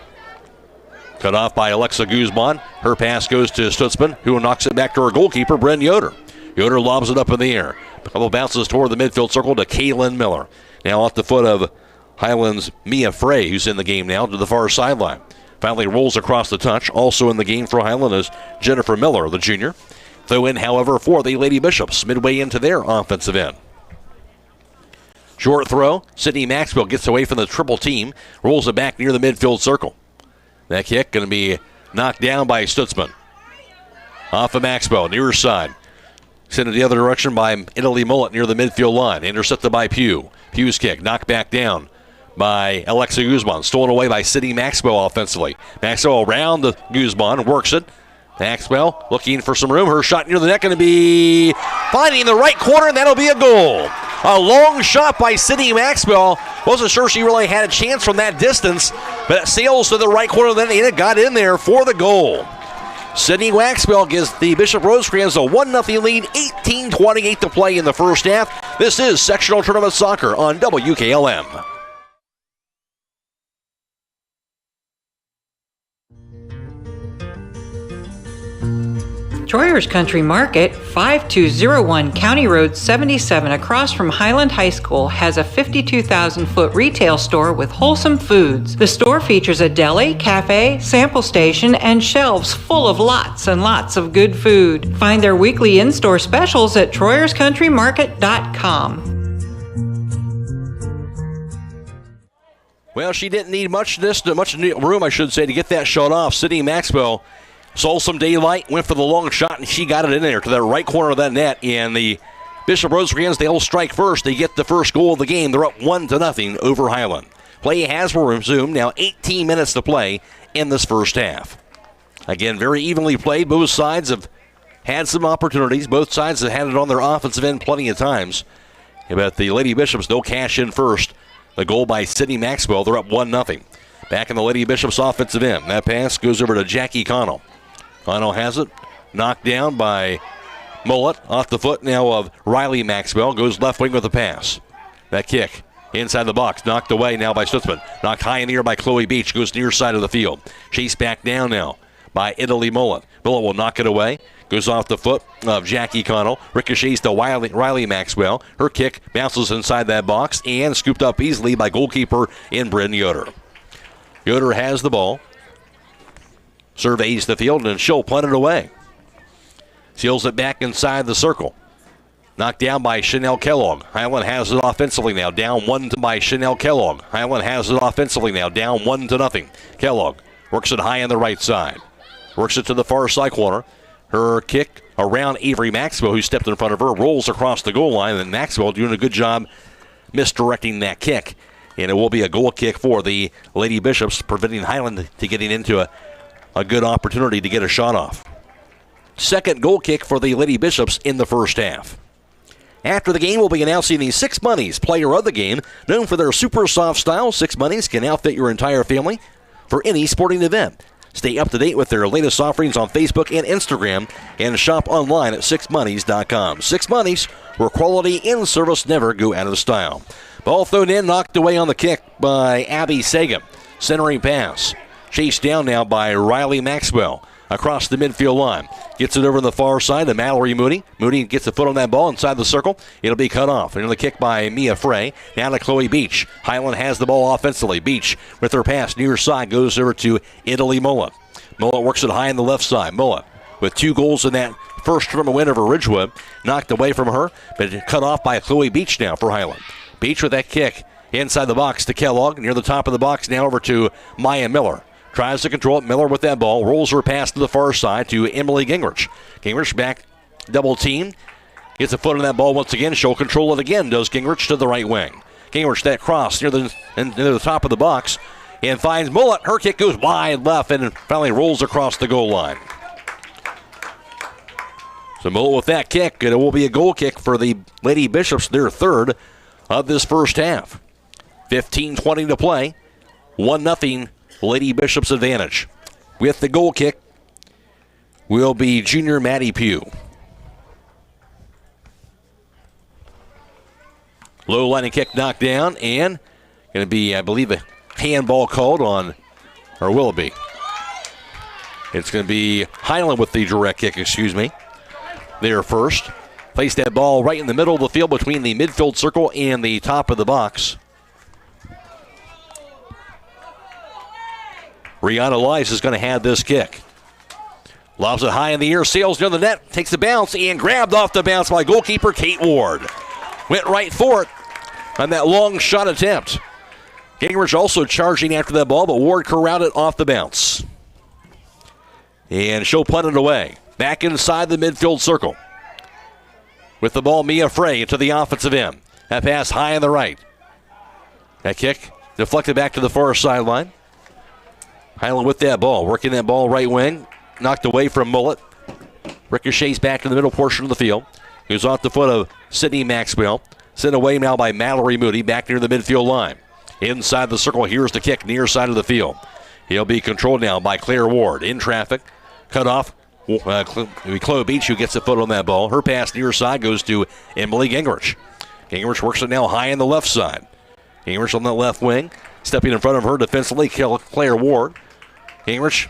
Cut off by Alexa Guzman. Her pass goes to Stutzman, who knocks it back to her goalkeeper, Bren Yoder. Yoder lobs it up in the air. A couple bounces toward the midfield circle to Kaylin Miller. Now off the foot of Highland's Mia Frey, who's in the game now, to the far sideline. Finally rolls across the touch. Also in the game for Highland is Jennifer Miller, the junior. Throw in, however, for the Lady Bishops, midway into their offensive end. Short throw. Sydney Maxwell gets away from the triple team. Rolls it back near the midfield circle. That kick going to be knocked down by Stutzman. Off of Maxwell, near her side. Sent in the other direction by Italy Mullet near the midfield line. Intercepted by Pugh. Pugh's kick knocked back down by Alexa Guzman. Stolen away by Sydney Maxwell offensively. Maxwell around the Guzman, works it. Maxwell looking for some room. Her shot near the net going to be finding the right corner, and that'll be a goal. A long shot by Sydney Maxwell. Wasn't sure she really had a chance from that distance, but it sails to the right corner, then it got in there for the goal. Sydney Maxwell gives the Bishop Rosecrans a 1-0 lead, 18:28 to play in the first half. This is Sectional Tournament Soccer on WKLM. Troyer's Country Market, 5201 County Road 77 across from Hiland High School, has a 52,000-foot retail store with wholesome foods. The store features a deli, cafe, sample station, and shelves full of lots and lots of good food. Find their weekly in-store specials at TroyersCountryMarket.com. Well, she didn't need much room, I should say, to get that shot off. Sydney Maxwell saw some daylight, went for the long shot, and she got it in there to the right corner of that net. And the Bishop Rosecrans, they'll strike first. They get the first goal of the game. They're up 1-0 over Hiland. Play has resumed. Now 18 minutes to play in this first half. Again, very evenly played. Both sides have had some opportunities. Both sides have had it on their offensive end plenty of times. But the Lady Bishops, they'll cash in first. The goal by Sydney Maxwell. They're up 1-0. Back in the Lady Bishops offensive end. That pass goes over to Jackie Connell. Connell has it. Knocked down by Mullet. Off the foot now of Riley Maxwell. Goes left wing with the pass. That kick inside the box. Knocked away now by Stutzman. Knocked high in the air by Chloe Beach. Goes near side of the field. Chased back down now by Italy Mullet. Miller will knock it away. Goes off the foot of Jackie Connell. Ricochets to Riley Maxwell. Her kick bounces inside that box and scooped up easily by goalkeeper in Bryn Yoder. Yoder has the ball. Surveys the field and she'll punt it away. Seals it back inside the circle. Knocked down by Chanel Kellogg. Hiland has it offensively now. Down 1 by Chanel Kellogg. Hiland has it offensively now. Down 1-0. Kellogg works it high on the right side. Works it to the far side corner. Her kick around Avery Maxwell, who stepped in front of her, rolls across the goal line, and Maxwell doing a good job misdirecting that kick. And it will be a goal kick for the Lady Bishops, preventing Hiland to getting into a good opportunity to get a shot off. Second goal kick for the Lady Bishops in the first half. After the game, we'll be announcing the Six Monies player of the game. Known for their super soft style, Six Monies can outfit your entire family for any sporting event. Stay up to date with their latest offerings on Facebook and Instagram and shop online at sixmonies.com. Six Monies, where quality and service never go out of style. Ball thrown in, knocked away on the kick by Abby Sagan. Centering pass. Chased down now by Riley Maxwell across the midfield line. Gets it over the far side to Mallory Mooney. Mooney gets a foot on that ball inside the circle. It'll be cut off. And the kick by Mia Frey. Now to Chloe Beach. Hiland has the ball offensively. Beach with her pass near side goes over to Italy Mullet. Mullet works it high on the left side. Mullet with 2 goals in that first tournament win over Ridgewood. Knocked away from her, but cut off by Chloe Beach now for Hiland. Beach with that kick inside the box to Kellogg. Near the top of the box now over to Maya Miller. Tries to control it. Miller with that ball. Rolls her pass to the far side to Emily Gingrich. Gingrich back double team. Gets a foot on that ball once again. She'll control it again, does Gingrich to the right wing. Gingrich that cross near the top of the box and finds Mullet. Her kick goes wide left and finally rolls across the goal line. So Mullet with that kick, and it will be a goal kick for the Lady Bishops, their third of this first half. 15:20 to play. 1-0 Lady Bishops advantage. With the goal kick will be junior Maddie Pugh. Low line kick knocked down and going to be, I believe, a handball called on, or will it be? It's going to be Hiland with the direct kick, there first. Placed that ball right in the middle of the field between the midfield circle and the top of the box. Rihanna Lice is going to have this kick. Lobs it high in the air, sails near the net, takes the bounce, and grabbed off the bounce by goalkeeper Kate Ward. Went right for it on that long shot attempt. Gingrich also charging after that ball, but Ward corralled it off the bounce. And she'll punt it away. Back inside the midfield circle. With the ball, Mia Frey to the offensive end. That pass high on the right. That kick deflected back to the far sideline. Hiland with that ball, working that ball right wing. Knocked away from Mullet. Ricochets back to the middle portion of the field. Goes off the foot of Sydney Maxwell. Sent away now by Mallory Moody back near the midfield line. Inside the circle, here's the kick near side of the field. He'll be controlled now by Claire Ward. In traffic, cut off. Chloe Beach, who gets a foot on that ball. Her pass near side goes to Emily Gingrich. Gingrich works it now high on the left side. Gingrich on the left wing. Stepping in front of her defensively, Claire Ward. Gingrich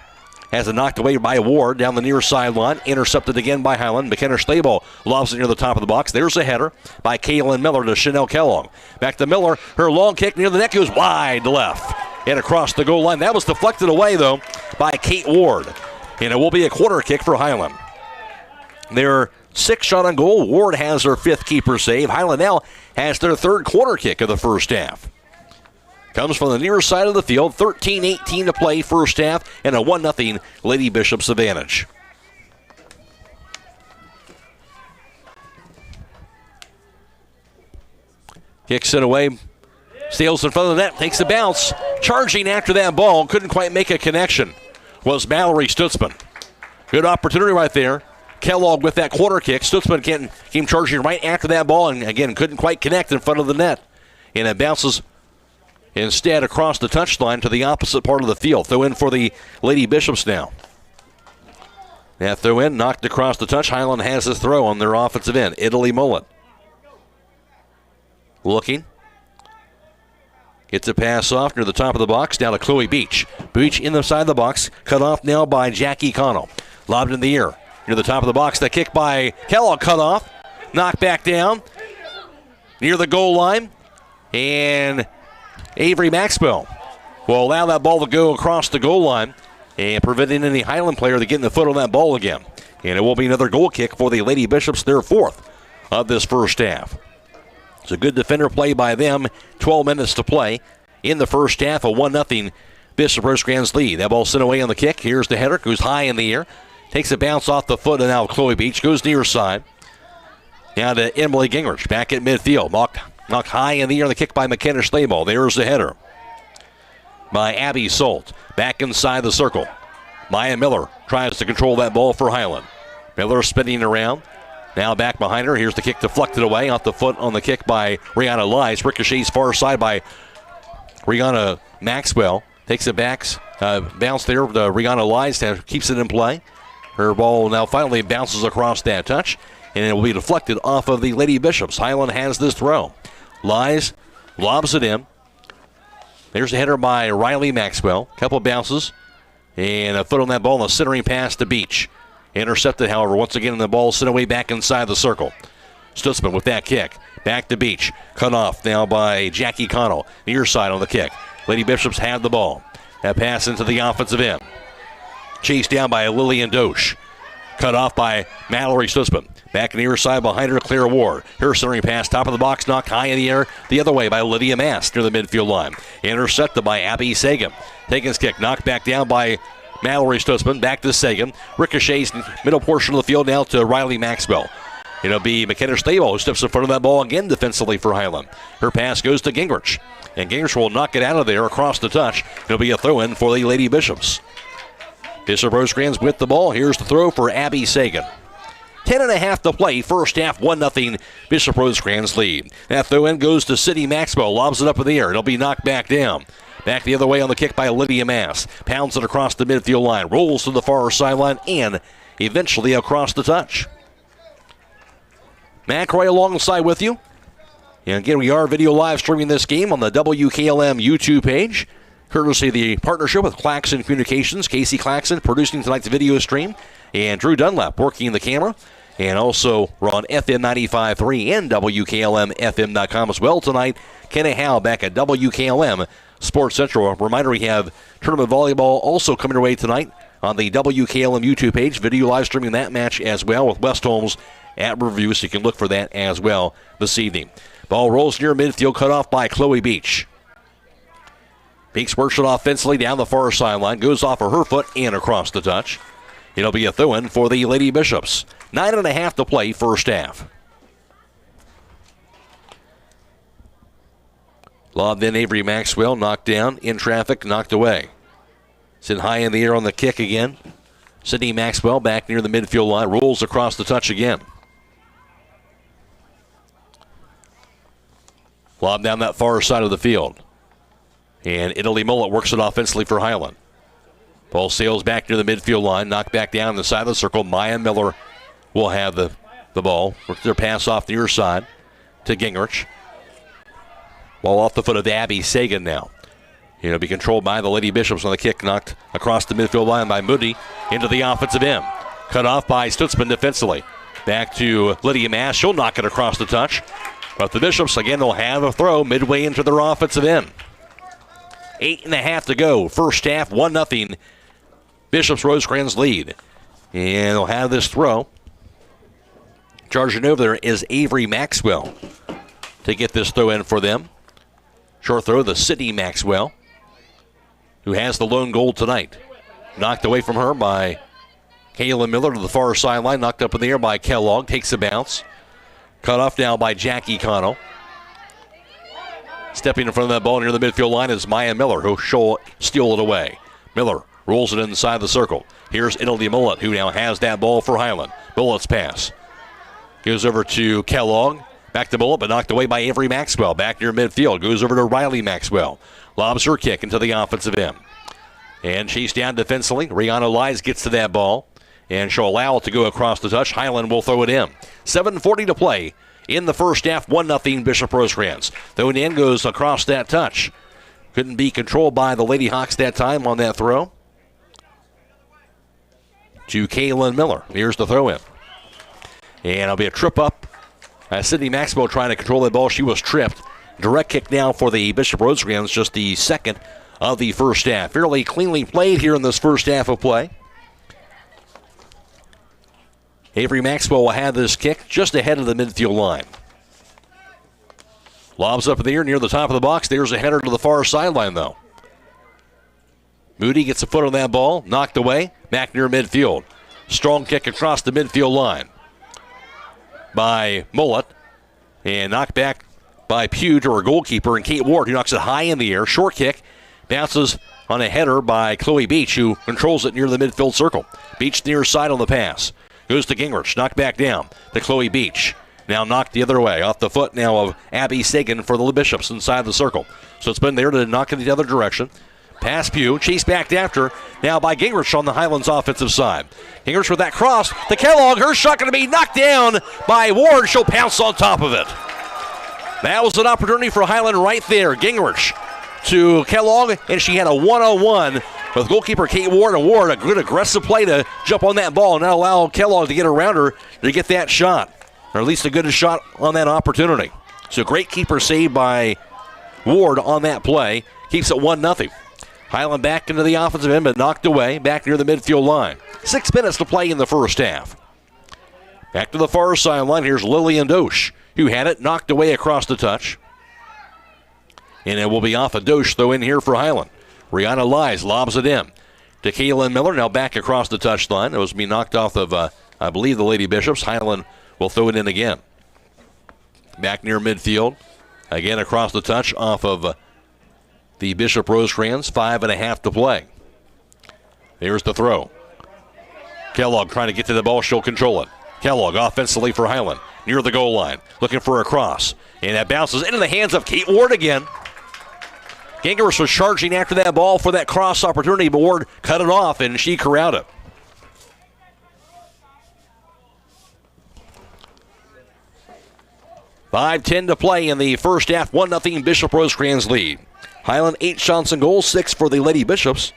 has it knocked away by Ward down the near sideline. Intercepted again by Hiland. McKenna Stabel lobs it near the top of the box. There's a header by Kaylin Miller to Chanel Kellogg. Back to Miller. Her long kick near the net goes wide left and across the goal line. That was deflected away, though, by Kate Ward. And it will be a corner kick for Hiland. Their 6th shot on goal. Ward has her 5th keeper save. Hiland now has their 3rd corner kick of the first half. Comes from the near side of the field. 13-18 to play first half and a 1-0 Lady Bishops advantage. Kicks it away. Sails in front of the net. Takes a bounce. Charging after that ball. Couldn't quite make a connection. Was Mallory Stutzman. Good opportunity right there. Kellogg with that corner kick. Stutzman came charging right after that ball and again couldn't quite connect in front of the net. And it bounces instead across the touchline to the opposite part of the field. Throw in for the Lady Bishops now. That throw in knocked across the touch. Hiland has his throw on their offensive end. Italy Mullet. Looking. Gets a pass off near the top of the box. Down to Chloe Beach. Beach in the side of the box. Cut off now by Jackie Connell. Lobbed in the air. Near the top of the box, the kick by Kellogg cut off. Knocked back down. Near the goal line. And Avery Maxwell will allow that ball to go across the goal line and preventing any Hiland player to get in the foot on that ball again. And it will be another goal kick for the Lady Bishops, their fourth of this first half. It's a good defender play by them. 12 minutes to play in the first half. A 1-0 Bishop Rosecrans lead. That ball sent away on the kick. Here's the header. Goes high in the air. Takes a bounce off the foot and now Chloe Beach. Goes near side. Now to Emily Gingrich. Back at midfield. Knocked high in the air on the kick by McKenna Schlabel. There's the header by Abby Solt. Back inside the circle. Maya Miller tries to control that ball for Hiland. Miller spinning around. Now back behind her. Here's the kick deflected away off the foot on the kick by Rihanna Lies. Ricochets far side by Rihanna Maxwell. Takes it back. Bounce there. Rihanna Lies keeps it in play. Her ball now finally bounces across that touch. And it will be deflected off of the Lady Bishops. Hiland has this throw. Lies lobs it in. There's a header by Riley Maxwell. Couple bounces. And a foot on that ball and a centering pass to Beach. Intercepted, however, once again, and the ball sent away back inside the circle. Stutzman with that kick. Back to Beach. Cut off now by Jackie Connell. Near side on the kick. Lady Bishops have the ball. That pass into the offensive end. Chased down by Lillian Dosch. Cut off by Mallory Stutzman. Back near side behind her, Claire Ward. Her centering pass, top of the box, knocked high in the air. The other way by Lydia Mast near the midfield line. Intercepted by Abby Sagan. Taking his kick, knocked back down by Mallory Stutzman. Back to Sagan. Ricochets middle portion of the field now to Riley Maxwell. It'll be McKenna Stable who steps in front of that ball again defensively for Hiland. Her pass goes to Gingrich. And Gingrich will knock it out of there across the touch. It'll be a throw-in for the Lady Bishops. Bishop Rosecrans with the ball. Here's the throw for Abby Sagan. 10.5 to play. First half, 1-0 Bishop Rosecrans lead. That throw-in goes to Sydney Maxwell. Lobs it up in the air. It'll be knocked back down. Back the other way on the kick by Lydia Mass. Pounds it across the midfield line. Rolls to the far sideline and eventually across the touch. Matt Croy alongside with you. And again, we are video live streaming this game on the WKLM YouTube page. Courtesy of the partnership with Claxon Communications. Casey Claxon producing tonight's video stream. And Drew Dunlap working the camera. And also, we're on FM 95.3 and WKLM-FM.com as well tonight. Kenny Howe back at WKLM Sports Central. A reminder, we have tournament volleyball also coming your way tonight on the WKLM YouTube page. Video live streaming that match as well with West Holmes at review, so you can look for that as well this evening. Ball rolls near midfield, cut off by Chloe Beach. Beach works it offensively down the far sideline, goes off of her foot and across the touch. It'll be a throw-in for the Lady Bishops. 9.5 to play, first half. Lobbed in Avery Maxwell, knocked down, in traffic, knocked away. Sent high in the air on the kick again. Sydney Maxwell back near the midfield line, rolls across the touch again. Lob down that far side of the field. And Italy Mullet works it offensively for Hiland. Ball sails back near the midfield line, knocked back down the side of the circle. Maya Miller will have the ball. Works their pass off the near side to Gingrich. Ball off the foot of Abby Sagan now. It'll be controlled by the Lady Bishops on the kick, knocked across the midfield line by Moody into the offensive end. Cut off by Stutzman defensively. Back to Lydia Mass. She'll knock it across the touch. But the Bishops, again, will have a throw midway into their offensive end. 8.5 to go. First half, 1-0. Bishops Rosecrans lead. And they'll have this throw. Charging over there is Avery Maxwell to get this throw in for them. Short throw to Sydney Maxwell, who has the lone goal tonight. Knocked away from her by Kayla Miller to the far sideline. Knocked up in the air by Kellogg. Takes a bounce. Cut off now by Jackie Connell. Stepping in front of that ball near the midfield line is Maya Miller, who'll steal it away. Miller rolls it inside the circle. Here's Italy Mullet, who now has that ball for Hiland. Mullet's pass goes over to Kellogg. Back to Mullet, but knocked away by Avery Maxwell. Back near midfield. Goes over to Riley Maxwell. Lobs her kick into the offensive end. And chased down defensively. Rihanna Lies gets to that ball. And she'll allow it to go across the touch. Hiland will throw it in. 7:40 to play in the first half. 1-0 Bishop Rosecrans. Throwing in goes across that touch. Couldn't be controlled by the Lady Hawks that time on that throw. to Kaylin Miller. Here's the throw in. And it'll be a trip up. Sydney Maxwell trying to control that ball. She was tripped. Direct kick now for the Bishop Rosecrans, just the second of the first half. Fairly cleanly played here in this first half of play. Avery Maxwell will have this kick just ahead of the midfield line. Lobs up in the air near the top of the box. There's a header to the far sideline, though. Moody gets a foot on that ball, knocked away, back near midfield. Strong kick across the midfield line by Mullet, and knocked back by Pugh to her goalkeeper, and Kate Ward, who knocks it high in the air. Short kick, bounces on a header by Chloe Beach, who controls it near the midfield circle. Beach near side on the pass. Goes to Gingrich, knocked back down to Chloe Beach. Now knocked the other way, off the foot now of Abby Sagan for the Bishops inside the circle. So it's been there to knock in the other direction. Pass Pugh, chased back after, now by Gingrich on the Highlands offensive side. Gingrich with that cross to Kellogg. Her shot going to be knocked down by Ward. She'll pounce on top of it. That was an opportunity for Highland right there. Gingrich to Kellogg, and she had a one-on-one with goalkeeper Kate Ward. And Ward, a good aggressive play to jump on that ball and not allow Kellogg to get around her to get that shot, or at least a good shot on that opportunity. So great keeper save by Ward on that play. Keeps it 1-0. Highland back into the offensive end, but knocked away, back near the midfield line. 6 minutes to play in the first half. Back to the far sideline. Here's Lillian Dosch, who had it, knocked away across the touch. And it will be off of Dosch, though, in here for Highland. Rihanna Lies lobs it in to Kaylin Miller, now back across the touchline. It was being knocked off of, I believe, the Lady Bishops. Highland will throw it in again. Back near midfield. Again across the touch off of the Bishop Rosecrans. 5.5 to play. There's the throw. Kellogg trying to get to the ball. She'll control it. Kellogg offensively for Highland. Near the goal line. Looking for a cross. And that bounces into the hands of Kate Ward again. Gingrich was charging after that ball for that cross opportunity, but Ward cut it off and she corralled it. $5:10 to play in the first half. 1-0 Bishop Rosecrans lead. Highland 8 shots on goal, 6 for the Lady Bishops.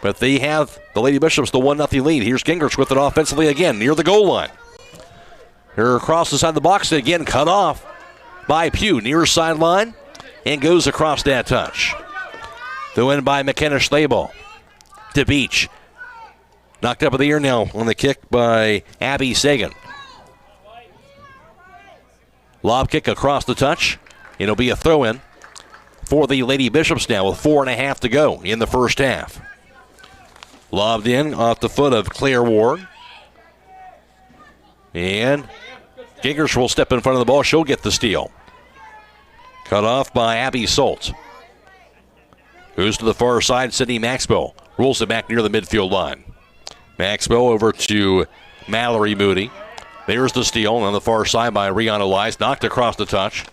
But they have the Lady Bishops the 1-0 lead. Here's Gingrich with it offensively again near the goal line. Her cross inside the box again, cut off by Pugh near sideline and goes across that touch. The win by McKenna Schlabel to Beach. Knocked up in the air now on the kick by Abby Sagan. Lob kick across the touch. It'll be a throw-in for the Lady Bishops now with 4.5 to go in the first half. Lobbed in off the foot of Claire Ward. And Gingrich will step in front of the ball. She'll get the steal. Cut off by Abby Solt. Goes to the far side. Sydney Maxwell rolls it back near the midfield line. Maxwell over to Mallory Moody. There's the steal on the far side by Rihanna Lies. Knocked across the touch.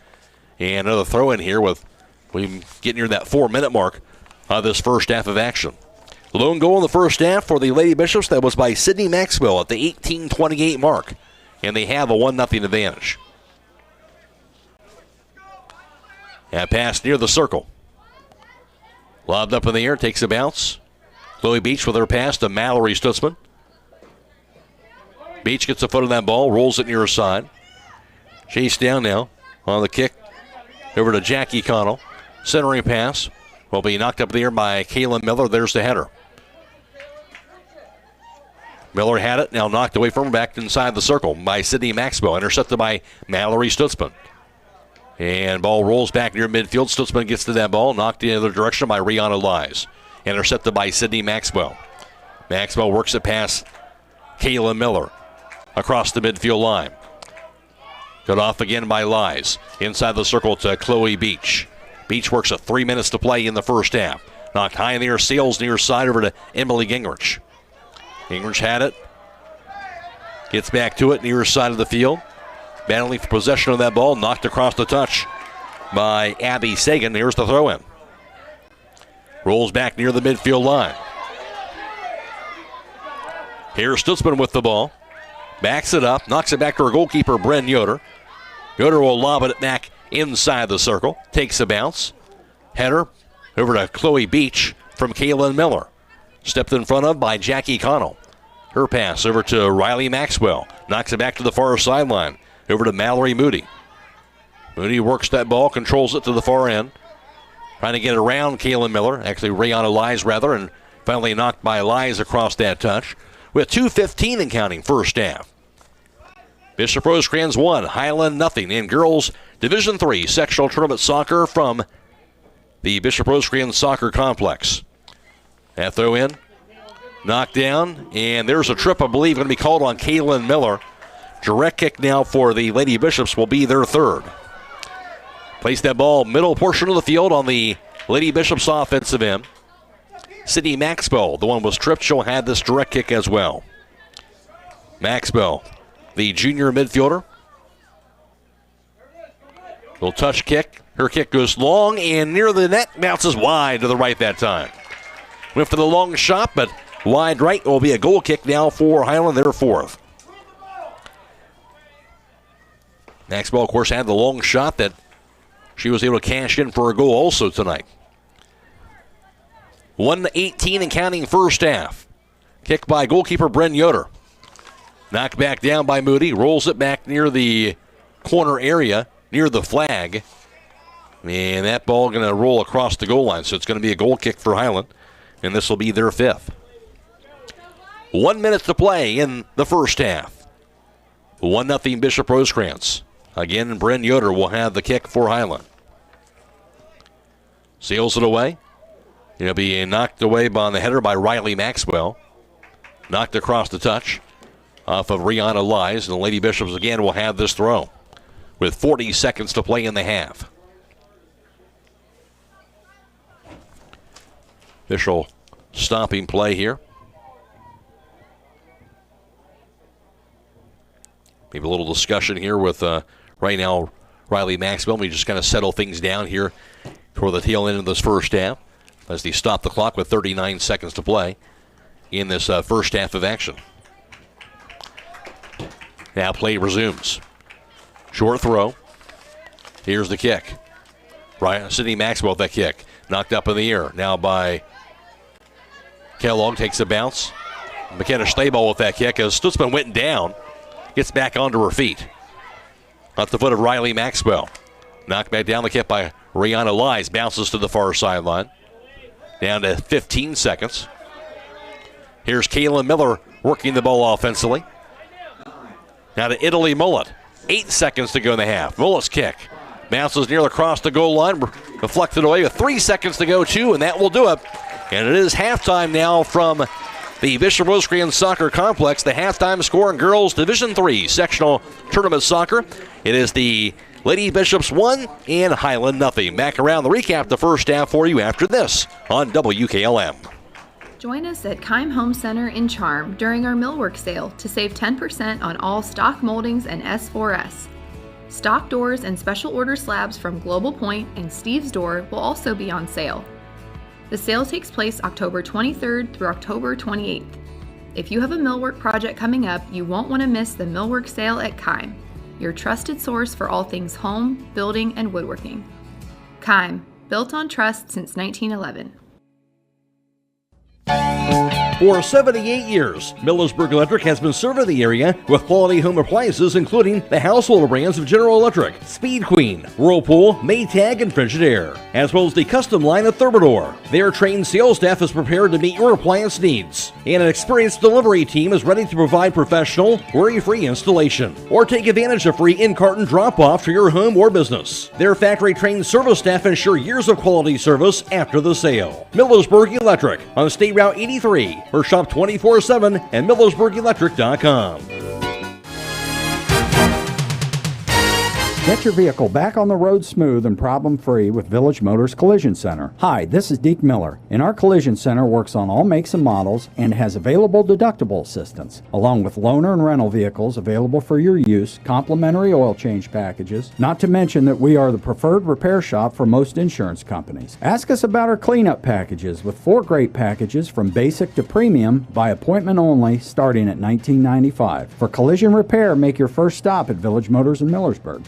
And another throw in here with we get near that 4-minute mark of this first half of action. Lone goal in the first half for the Lady Bishops. That was by Sydney Maxwell at the 18:28 mark. And they have a 1-0 advantage. And pass near the circle. Lobbed up in the air, takes a bounce. Chloe Beach with her pass to Mallory Stutzman. Beach gets a foot on that ball, rolls it near her side. Chased down now on the kick over to Jackie Connell. Centering pass will be knocked up in the air by Kaylin Miller. There's the header. Miller had it, now knocked away from her, back inside the circle by Sydney Maxwell. Intercepted by Mallory Stutzman. And ball rolls back near midfield. Stutzman gets to that ball, knocked in the other direction by Rihanna Lies. Intercepted by Sydney Maxwell. Maxwell works it past Kaylin Miller across the midfield line. Cut off again by Lies. Inside the circle to Chloe Beach. Beach works at 3 minutes to play in the first half. Knocked high in the air, sails near side over to Emily Gingrich. Gingrich had it. Gets back to it near side of the field. Battling for possession of that ball. Knocked across the touch by Abby Sagan. Here's the throw-in. Rolls back near the midfield line. Here's Stutzman with the ball. Backs it up. Knocks it back to her goalkeeper, Bren Yoder. Yoder will lob it back inside the circle. Takes a bounce. Header over to Chloe Beach from Kaylin Miller. Stepped in front of by Jackie Connell. Her pass over to Riley Maxwell. Knocks it back to the far sideline. Over to Mallory Moody. Moody works that ball, controls it to the far end. Trying to get around Kaylin Miller. Actually, Rayanna Lies, rather, and finally knocked by Lies across that touch. With 2:15 and counting first half. Bishop Rosecrans 1, Hiland nothing in girls Division III sectional tournament soccer from the Bishop Rosecrans Soccer Complex. That throw in, knocked down, and there's a trip, I believe, going to be called on Kaylin Miller. Direct kick now for the Lady Bishops will be their third. Place that ball middle portion of the field on the Lady Bishops offensive end. Sydney Maxwell, the one was tripped, she'll have this direct kick as well. Maxwell, the junior midfielder. Little touch kick. Her kick goes long and near the net, bounces wide to the right that time. Went for the long shot, but wide right will be a goal kick now for Hiland, their fourth. Maxwell, of course, had the long shot that she was able to cash in for a goal also tonight. 1:18 and counting first half. Kick by goalkeeper Bren Yoder. Knocked back down by Moody. Rolls it back near the corner area, near the flag. And that ball going to roll across the goal line. So it's going to be a goal kick for Hiland. And this will be their fifth. 1 minute to play in the first half. 1-0 Bishop Rosecrans. Again, Bren Yoder will have the kick for Hiland. Seals it away. It'll be knocked away by the header by Riley Maxwell. Knocked across the touch off of Rihanna Lies. And the Lady Bishops again will have this throw with 40 seconds to play in the half. Official stopping play here. Maybe a little discussion here with right now Riley Maxwell. We just kind of settle things down here toward the tail end of this first half as they stop the clock with 39 seconds to play in this first half of action. Now play resumes. Short throw. Here's the kick. Sydney Maxwell with that kick. Knocked up in the air. Now by Kellogg, takes a bounce. McKenna Stayball with that kick as Stutzman went down. Gets back onto her feet. Off the foot of Riley Maxwell. Knocked back down, the kick by Rihanna Lies. Bounces to the far sideline. Down to 15 seconds. Here's Kaylin Miller working the ball offensively. Now to Italy Mullet. 8 seconds to go in the half. Mullet's kick. Bounces nearly across the goal line. Deflected away with 3 seconds to go too, and that will do it. And it is halftime now from the Bishop Rosecrans Soccer Complex. The halftime score in girls Division III sectional tournament soccer. It is the Lady Bishops 1 and Hiland nothing. Back around the recap the first half for you after this on WKLM. Join us at Keim Home Center in Charm during our millwork sale to save 10% on all stock moldings and S4S. Stock doors and special order slabs from Global Point and Steve's Door will also be on sale. The sale takes place October 23rd through October 28th. If you have a millwork project coming up, you won't want to miss the millwork sale at Keim, your trusted source for all things home, building, and woodworking. Keim, built on trust since 1911. For 78 years, Millersburg Electric has been serving the area with quality home appliances, including the household brands of General Electric, Speed Queen, Whirlpool, Maytag, and Frigidaire, as well as the custom line of Thermador. Their trained sales staff is prepared to meet your appliance needs, and an experienced delivery team is ready to provide professional, worry-free installation, or take advantage of free in-carton drop-off to your home or business. Their factory-trained service staff ensure years of quality service after the sale. Millersburg Electric on State Route 83. Or shop 24/7 at MillersburgElectric.com. Get your vehicle back on the road smooth and problem-free with Village Motors Collision Center. Hi, this is Deke Miller, and our Collision Center works on all makes and models and has available deductible assistance, along with loaner and rental vehicles available for your use, complimentary oil change packages, not to mention that we are the preferred repair shop for most insurance companies. Ask us about our cleanup packages with 4 great packages from basic to premium by appointment only starting at $19.95. For collision repair, make your first stop at Village Motors in Millersburg.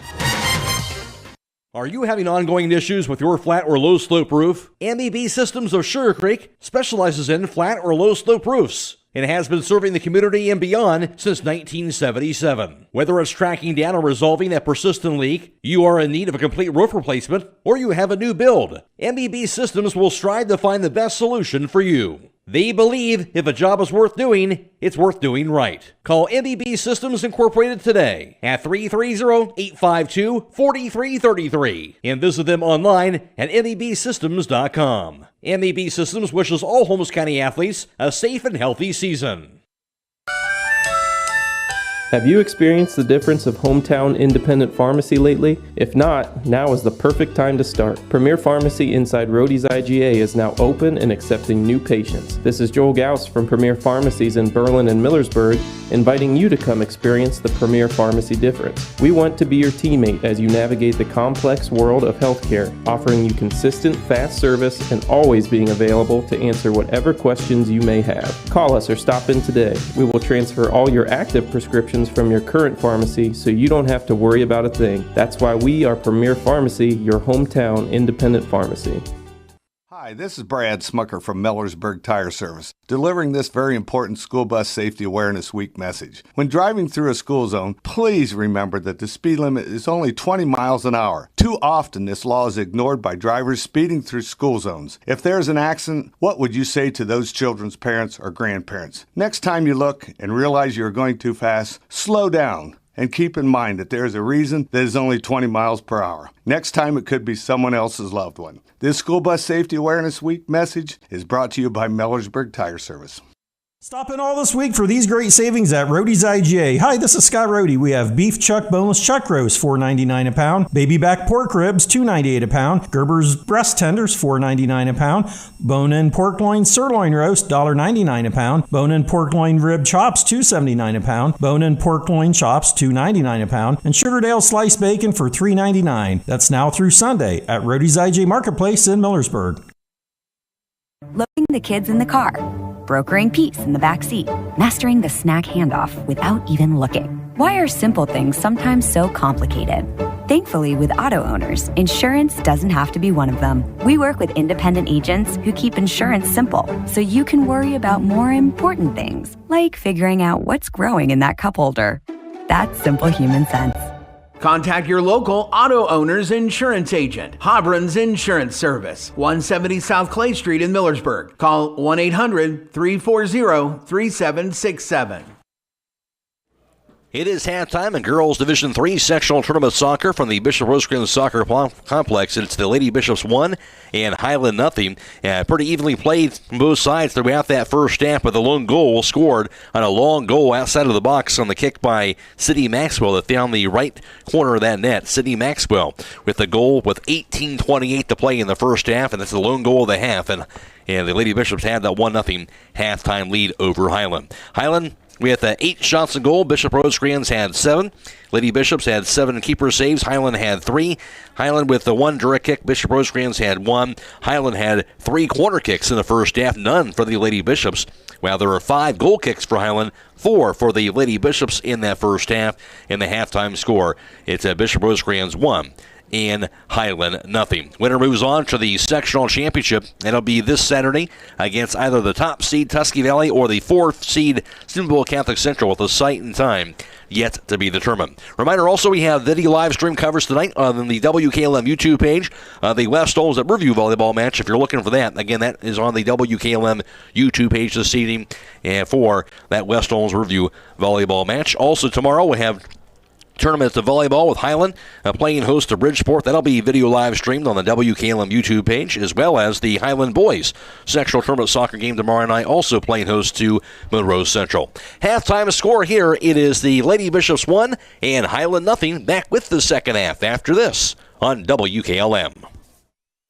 Are you having ongoing issues with your flat or low slope roof? MEB Systems of Sugar Creek specializes in flat or low slope roofs. and has been serving the community and beyond since 1977. Whether it's tracking down or resolving that persistent leak, you are in need of a complete roof replacement, or you have a new build, MEB Systems will strive to find the best solution for you. They believe if a job is worth doing, it's worth doing right. Call MEB Systems Incorporated today at 330-852-4333 and visit them online at mebsystems.com. MEB Systems wishes all Holmes County athletes a safe and healthy season. Have you experienced the difference of hometown independent pharmacy lately? If not, now is the perfect time to start. Premier Pharmacy inside Rhodey's IGA is now open and accepting new patients. This is Joel Gauss from Premier Pharmacies in Berlin and Millersburg, inviting you to come experience the Premier Pharmacy difference. We want to be your teammate as you navigate the complex world of healthcare, offering you consistent, fast service and always being available to answer whatever questions you may have. Call us or stop in today. We will transfer all your active prescriptions from your current pharmacy so you don't have to worry about a thing. That's why we are Premier Pharmacy, your hometown independent pharmacy. Hi, this is Brad Smucker from Millersburg Tire Service, delivering this very important School Bus Safety Awareness Week message. When driving through a school zone, please remember that the speed limit is only 20 miles an hour. Too often, this law is ignored by drivers speeding through school zones. If there's an accident, what would you say to those children's parents or grandparents? Next time you look and realize you're going too fast, slow down. And keep in mind that there is a reason that is only 20 miles per hour. Next time it could be someone else's loved one. This School Bus Safety Awareness Week message is brought to you by Millersburg Tire Service. Stop in all this week for these great savings at Rhodey's IGA. Hi, this is Scott Rhodey. We have beef chuck boneless chuck roast, $4.99 a pound. Baby back pork ribs, $2.98 a pound. Gerber's breast tenders, $4.99 a pound. Bone-in pork loin sirloin roast, $1.99 a pound. Bone-in pork loin rib chops, $2.79 a pound. Bone-in pork loin chops, $2.99 a pound. And Sugardale sliced bacon for $3.99. That's now through Sunday at Rhodey's IGA Marketplace in Millersburg. Loading the kids in the car, brokering peace in the back seat, mastering the snack handoff without even looking. Why are simple things sometimes so complicated? Thankfully, with auto owners, insurance doesn't have to be one of them. We work with independent agents who keep insurance simple, so you can worry about more important things, like figuring out what's growing in that cup holder. That's simple human sense. Contact your local auto owner's insurance agent, Hobron's Insurance Service, 170 South Clay Street in Millersburg. Call 1-800-340-3767. It is halftime in Girls Division III Sectional Tournament Soccer from the Bishop Rosecrans Soccer Complex. It's the Lady Bishops 1 and Hiland nothing. Pretty evenly played from both sides throughout that first half, but the lone goal scored on a long goal outside of the box on the kick by Sydney Maxwell that found the right corner of that net. Sydney Maxwell with the goal with 18:28 to play in the first half, and that's the lone goal of the half. And the Lady Bishops had that 1-0 halftime lead over Hiland. Hiland with 8 shots on goal. Bishop Rosecrans had 7. Lady Bishops had 7 keeper saves. Hiland had 3. Hiland with the 1 direct kick. Bishop Rosecrans had 1. Hiland had 3 corner kicks in the first half. None for the Lady Bishops. While there were 5 goal kicks for Hiland, 4 for the Lady Bishops in that first half. In the halftime score, it's Bishop Rosecrans 1 and Hiland nothing. Winner moves on to the sectional championship. That'll be this Saturday against either the top seed Tusky Valley or the 4th seed Steubenville Catholic Central, with a site and time yet to be determined. Reminder also, we have video live stream coverage tonight on the WKLM YouTube page. The West Holmes at Riverview volleyball match, if you're looking for that. Again, that is on the WKLM YouTube page this evening, and for that West Holmes Riverview volleyball match. Also tomorrow we have tournament of volleyball with Hiland playing host to Bridgeport. That'll be video live streamed on the WKLM YouTube page, as well as the Hiland boys sectional tournament soccer game tomorrow night, also playing host to Monroe Central. Halftime score here, it is the Lady Bishops 1 and Hiland nothing. Back with the second half after this on WKLM.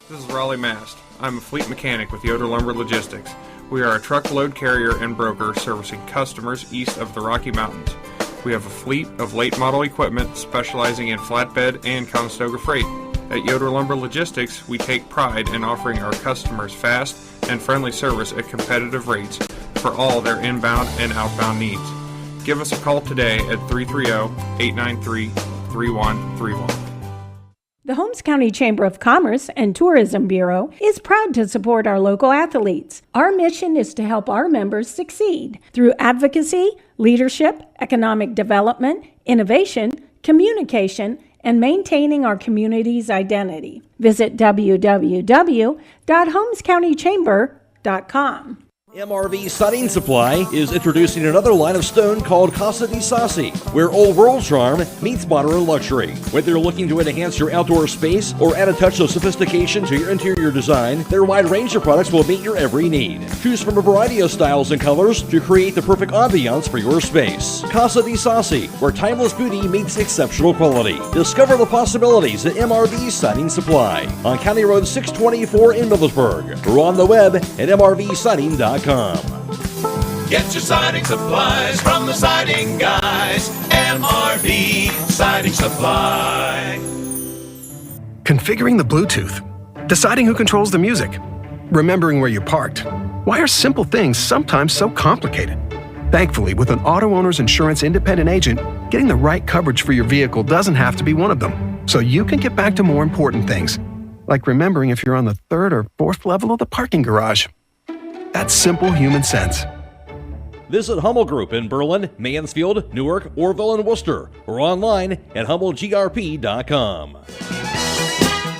This is Raleigh Mast. I'm a fleet mechanic with Yoder Lumber Logistics. We are a truckload carrier and broker servicing customers east of the Rocky Mountains. We have a fleet of late model equipment specializing in flatbed and Conestoga freight. At Yoder Lumber Logistics, we take pride in offering our customers fast and friendly service at competitive rates for all their inbound and outbound needs. Give us a call today at 330-893-3131. The Holmes County Chamber of Commerce and Tourism Bureau is proud to support our local athletes. Our mission is to help our members succeed through advocacy, leadership, economic development, innovation, communication, and maintaining our community's identity. Visit www.holmescountychamber.com. MRV Siding Supply is introducing another line of stone called Casa di Sassi, where old world charm meets modern luxury. Whether you're looking to enhance your outdoor space or add a touch of sophistication to your interior design, their wide range of products will meet your every need. Choose from a variety of styles and colors to create the perfect ambiance for your space. Casa di Sassi, where timeless beauty meets exceptional quality. Discover the possibilities at MRV Siding Supply on County Road 624 in Millersburg, or on the web at mrvsiding.com. Get your siding supplies from the siding guys. MRV Siding Supply. Configuring the Bluetooth. Deciding who controls the music. Remembering where you parked. Why are simple things sometimes so complicated? Thankfully, with an auto owner's insurance independent agent, getting the right coverage for your vehicle doesn't have to be one of them. So you can get back to more important things, like remembering if you're on the 3rd or 4th level of the parking garage. That's simple human sense. Visit Hummel Group in Berlin, Mansfield, Newark, Orville, and Worcester, or online at HummelGRP.com.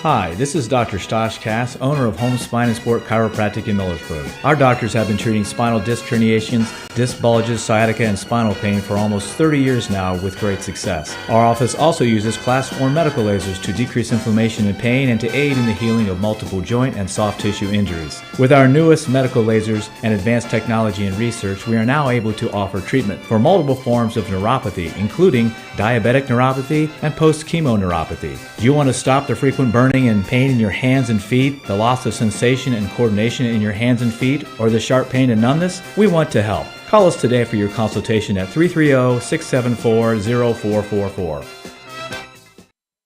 Hi, this is Dr. Stosh Cass, owner of Home Spine and Sport Chiropractic in Millersburg. Our doctors have been treating spinal disc herniations, disc bulges, sciatica, and spinal pain for almost 30 years now with great success. Our office also uses Class 4 medical lasers to decrease inflammation and pain and to aid in the healing of multiple joint and soft tissue injuries. With our newest medical lasers and advanced technology and research, we are now able to offer treatment for multiple forms of neuropathy, including diabetic neuropathy and post-chemo neuropathy. Do you want to stop the frequent burning and pain in your hands and feet, the loss of sensation and coordination in your hands and feet, or the sharp pain and numbness? We want to help. Call us today for your consultation at 330-674-0444.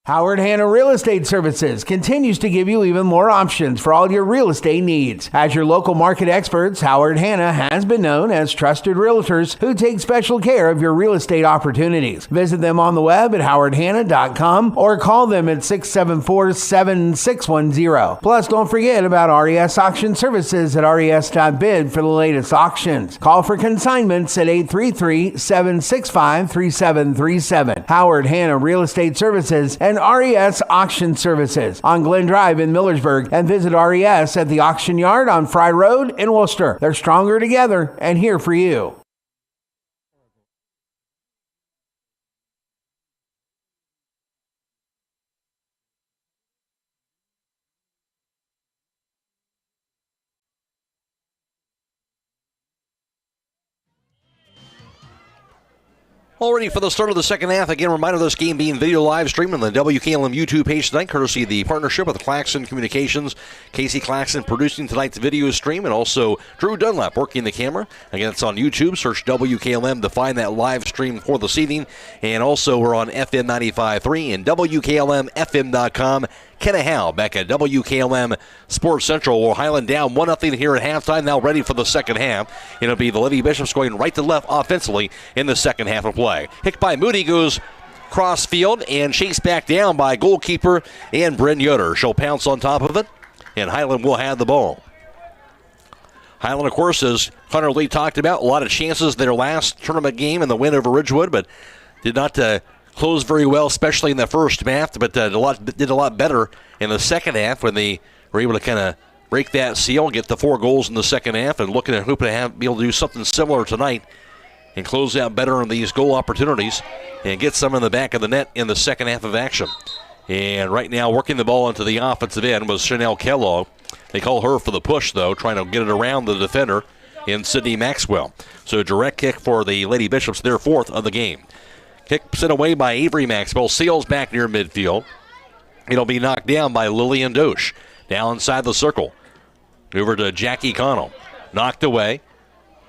Howard Hanna Real Estate Services continues to give you even more options for all your real estate needs. As your local market experts, Howard Hanna has been known as trusted realtors who take special care of your real estate opportunities. Visit them on the web at howardhanna.com or call them at 674-7610. Plus, don't forget about RES Auction Services at res.bid for the latest auctions. Call for consignments at 833-765-3737. Howard Hanna Real Estate Services and RES Auction Services on Glen Drive in Millersburg, and visit RES at the Auction Yard on Fry Road in Worcester. They're stronger together and here for you. All ready for the start of the second half. Again, reminder of this game being video live streamed on the WKLM YouTube page tonight, courtesy of the partnership with Claxon Communications. Casey Claxon producing tonight's video stream, and also Drew Dunlap working the camera. Again, it's on YouTube. Search WKLM to find that live stream for this evening. And also, we're on FM 95.3 and WKLM-FM.com. Kenna Howe back at WKLM Sports Central. Well, Hiland down 1-0 here at halftime, now ready for the second half. It'll be the Lady Bishops going right to left offensively in the second half of play. Hit by Moody goes cross field and chased back down by goalkeeper and Bryn Yoder. She'll pounce on top of it, and Hiland will have the ball. Hiland, of course, as Hunter Lee talked about, a lot of chances their last tournament game in the win over Ridgewood, but did not closed very well, especially in the first half, but did a lot better in the second half when they were able to kind of break that seal, get the 4 goals in the second half, and looking at hoping to be able to do something similar tonight and close out better on these goal opportunities and get some in the back of the net in the second half of action. And right now, working the ball into the offensive end was Chanel Kellogg. They call her for the push, though, trying to get it around the defender in Sydney Maxwell. So a direct kick for the Lady Bishops, their 4th of the game. Kick sent away by Avery Maxwell. Seals back near midfield. It'll be knocked down by Lillian Dosch. Now inside the circle. Over to Jackie Connell. Knocked away.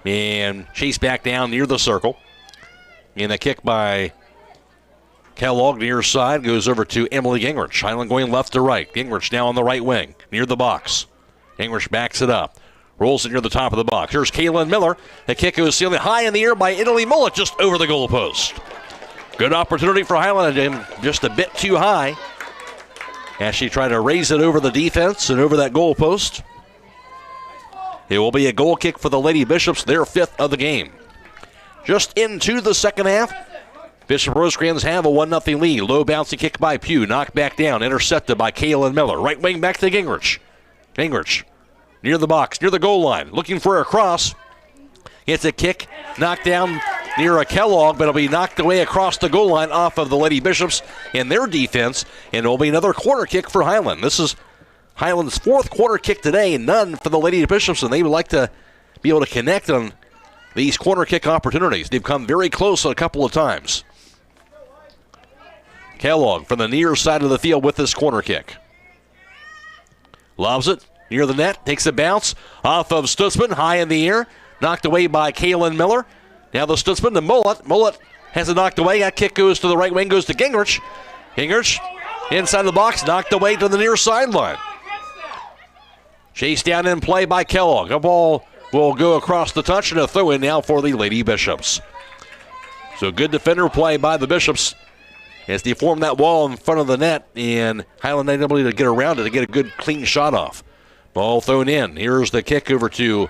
And chased back down near the circle. And a kick by Kellogg near side goes over to Emily Gingrich. Hiland going left to right. Gingrich now on the right wing near the box. Gingrich backs it up. Rolls it near the top of the box. Here's Kaylin Miller. The kick goes sailing high in the air by Italy Mullet just over the goalpost. Good opportunity for Hiland, and just a bit too high. as she tried to raise it over the defense and over that goal post. It will be a goal kick for the Lady Bishops, their 5th of the game. Just into the second half, Bishop Rosecrans have a 1-0 lead. Low bouncing kick by Pugh, knocked back down, intercepted by Kaylin Miller. Right wing back to Gingrich. Gingrich near the box, near the goal line, looking for a cross. Gets a kick, knocked down near a Kellogg, but it'll be knocked away across the goal line off of the Lady Bishops in their defense, and it will be another corner kick for Hiland. This is Hiland's 4th corner kick today, none for the Lady Bishops, and they would like to be able to connect on these corner kick opportunities. They've come very close a couple of times. Kellogg from the near side of the field with this corner kick. Lobs it near the net, takes a bounce off of Stutzman, high in the air, knocked away by Kaylin Miller. Now the Stutzman to Mullet. Mullet has it knocked away. That kick goes to the right wing, goes to Gingrich. Gingrich inside the box, knocked away to the near sideline. Chased down in play by Kellogg. A ball will go across the touch and a throw in now for the Lady Bishops. So good defender play by the Bishops as they form that wall in front of the net, and Hiland ain't able to get around it to get a good clean shot off. Ball thrown in. Here's the kick over to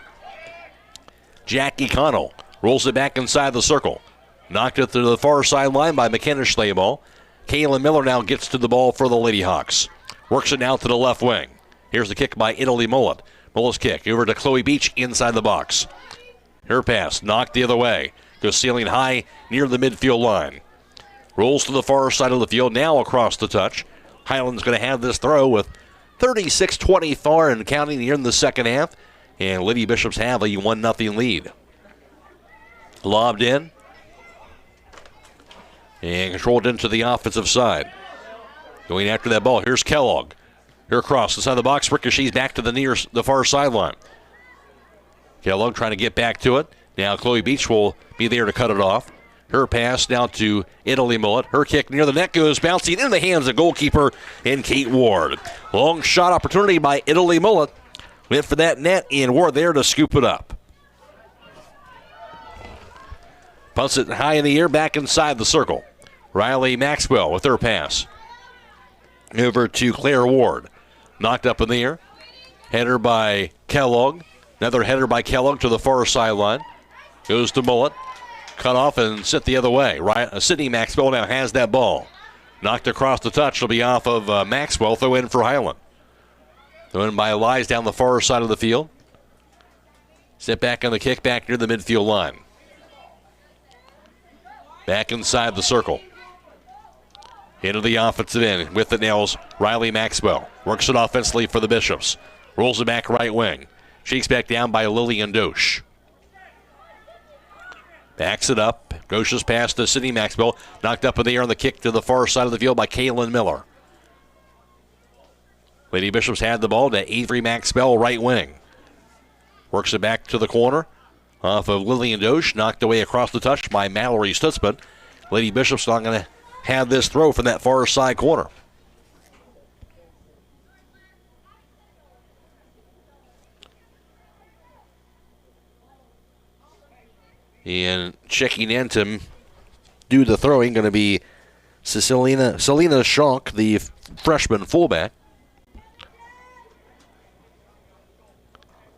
Jackie Connell. Rolls it back inside the circle. Knocked it to the far sideline by McKenna Schleball. Kaylin Miller now gets to the ball for the Lady Hawks. Works it now to the left wing. Here's the kick by Italy Mullet. Mullet's kick over to Chloe Beach inside the box. Her pass knocked the other way. Goes sailing high near the midfield line. Rolls to the far side of the field, now across the touch. Hiland's going to have this throw with 36-20 far and counting here in the second half. And Lady Bishops have a 1-0 lead. Lobbed in. And controlled into the offensive side. Going after that ball. Here's Kellogg. Here across inside the box. Ricochets back to the far sideline. Kellogg trying to get back to it. Now Chloe Beach will be there to cut it off. Her pass down to Italy Mullet. Her kick near the net goes bouncing in the hands of goalkeeper and Kate Ward. Long shot opportunity by Italy Mullet. Went for that net and Ward there to scoop it up. Punts it high in the air back inside the circle. Riley Maxwell with her pass. Over to Claire Ward. Knocked up in the air. Header by Kellogg. Another header by Kellogg to the far sideline. Goes to Mullet. Cut off and sit the other way. Sydney Maxwell now has that ball. Knocked across the touch. It'll be off of Maxwell. Throw in for Hiland. Throw in by Elias down the far side of the field. Sit back on the kick back near the midfield line. Back inside the circle. Into the offensive end. With it now is Riley Maxwell. Works it offensively for the Bishops. Rolls it back right wing. Shakes back down by Lillian Dosch. Backs it up. Dosch's pass to Sydney Maxwell. Knocked up in the air on the kick to the far side of the field by Kaylin Miller. Lady Bishops had the ball to Avery Maxwell, right wing. Works it back to the corner. Off of Lillian Dosch. Knocked away across the touch by Mallory Stutzman. Lady Bishops not going to have this throw from that far side corner. And checking in to do the throwing going to be Selena Schonk, the freshman fullback.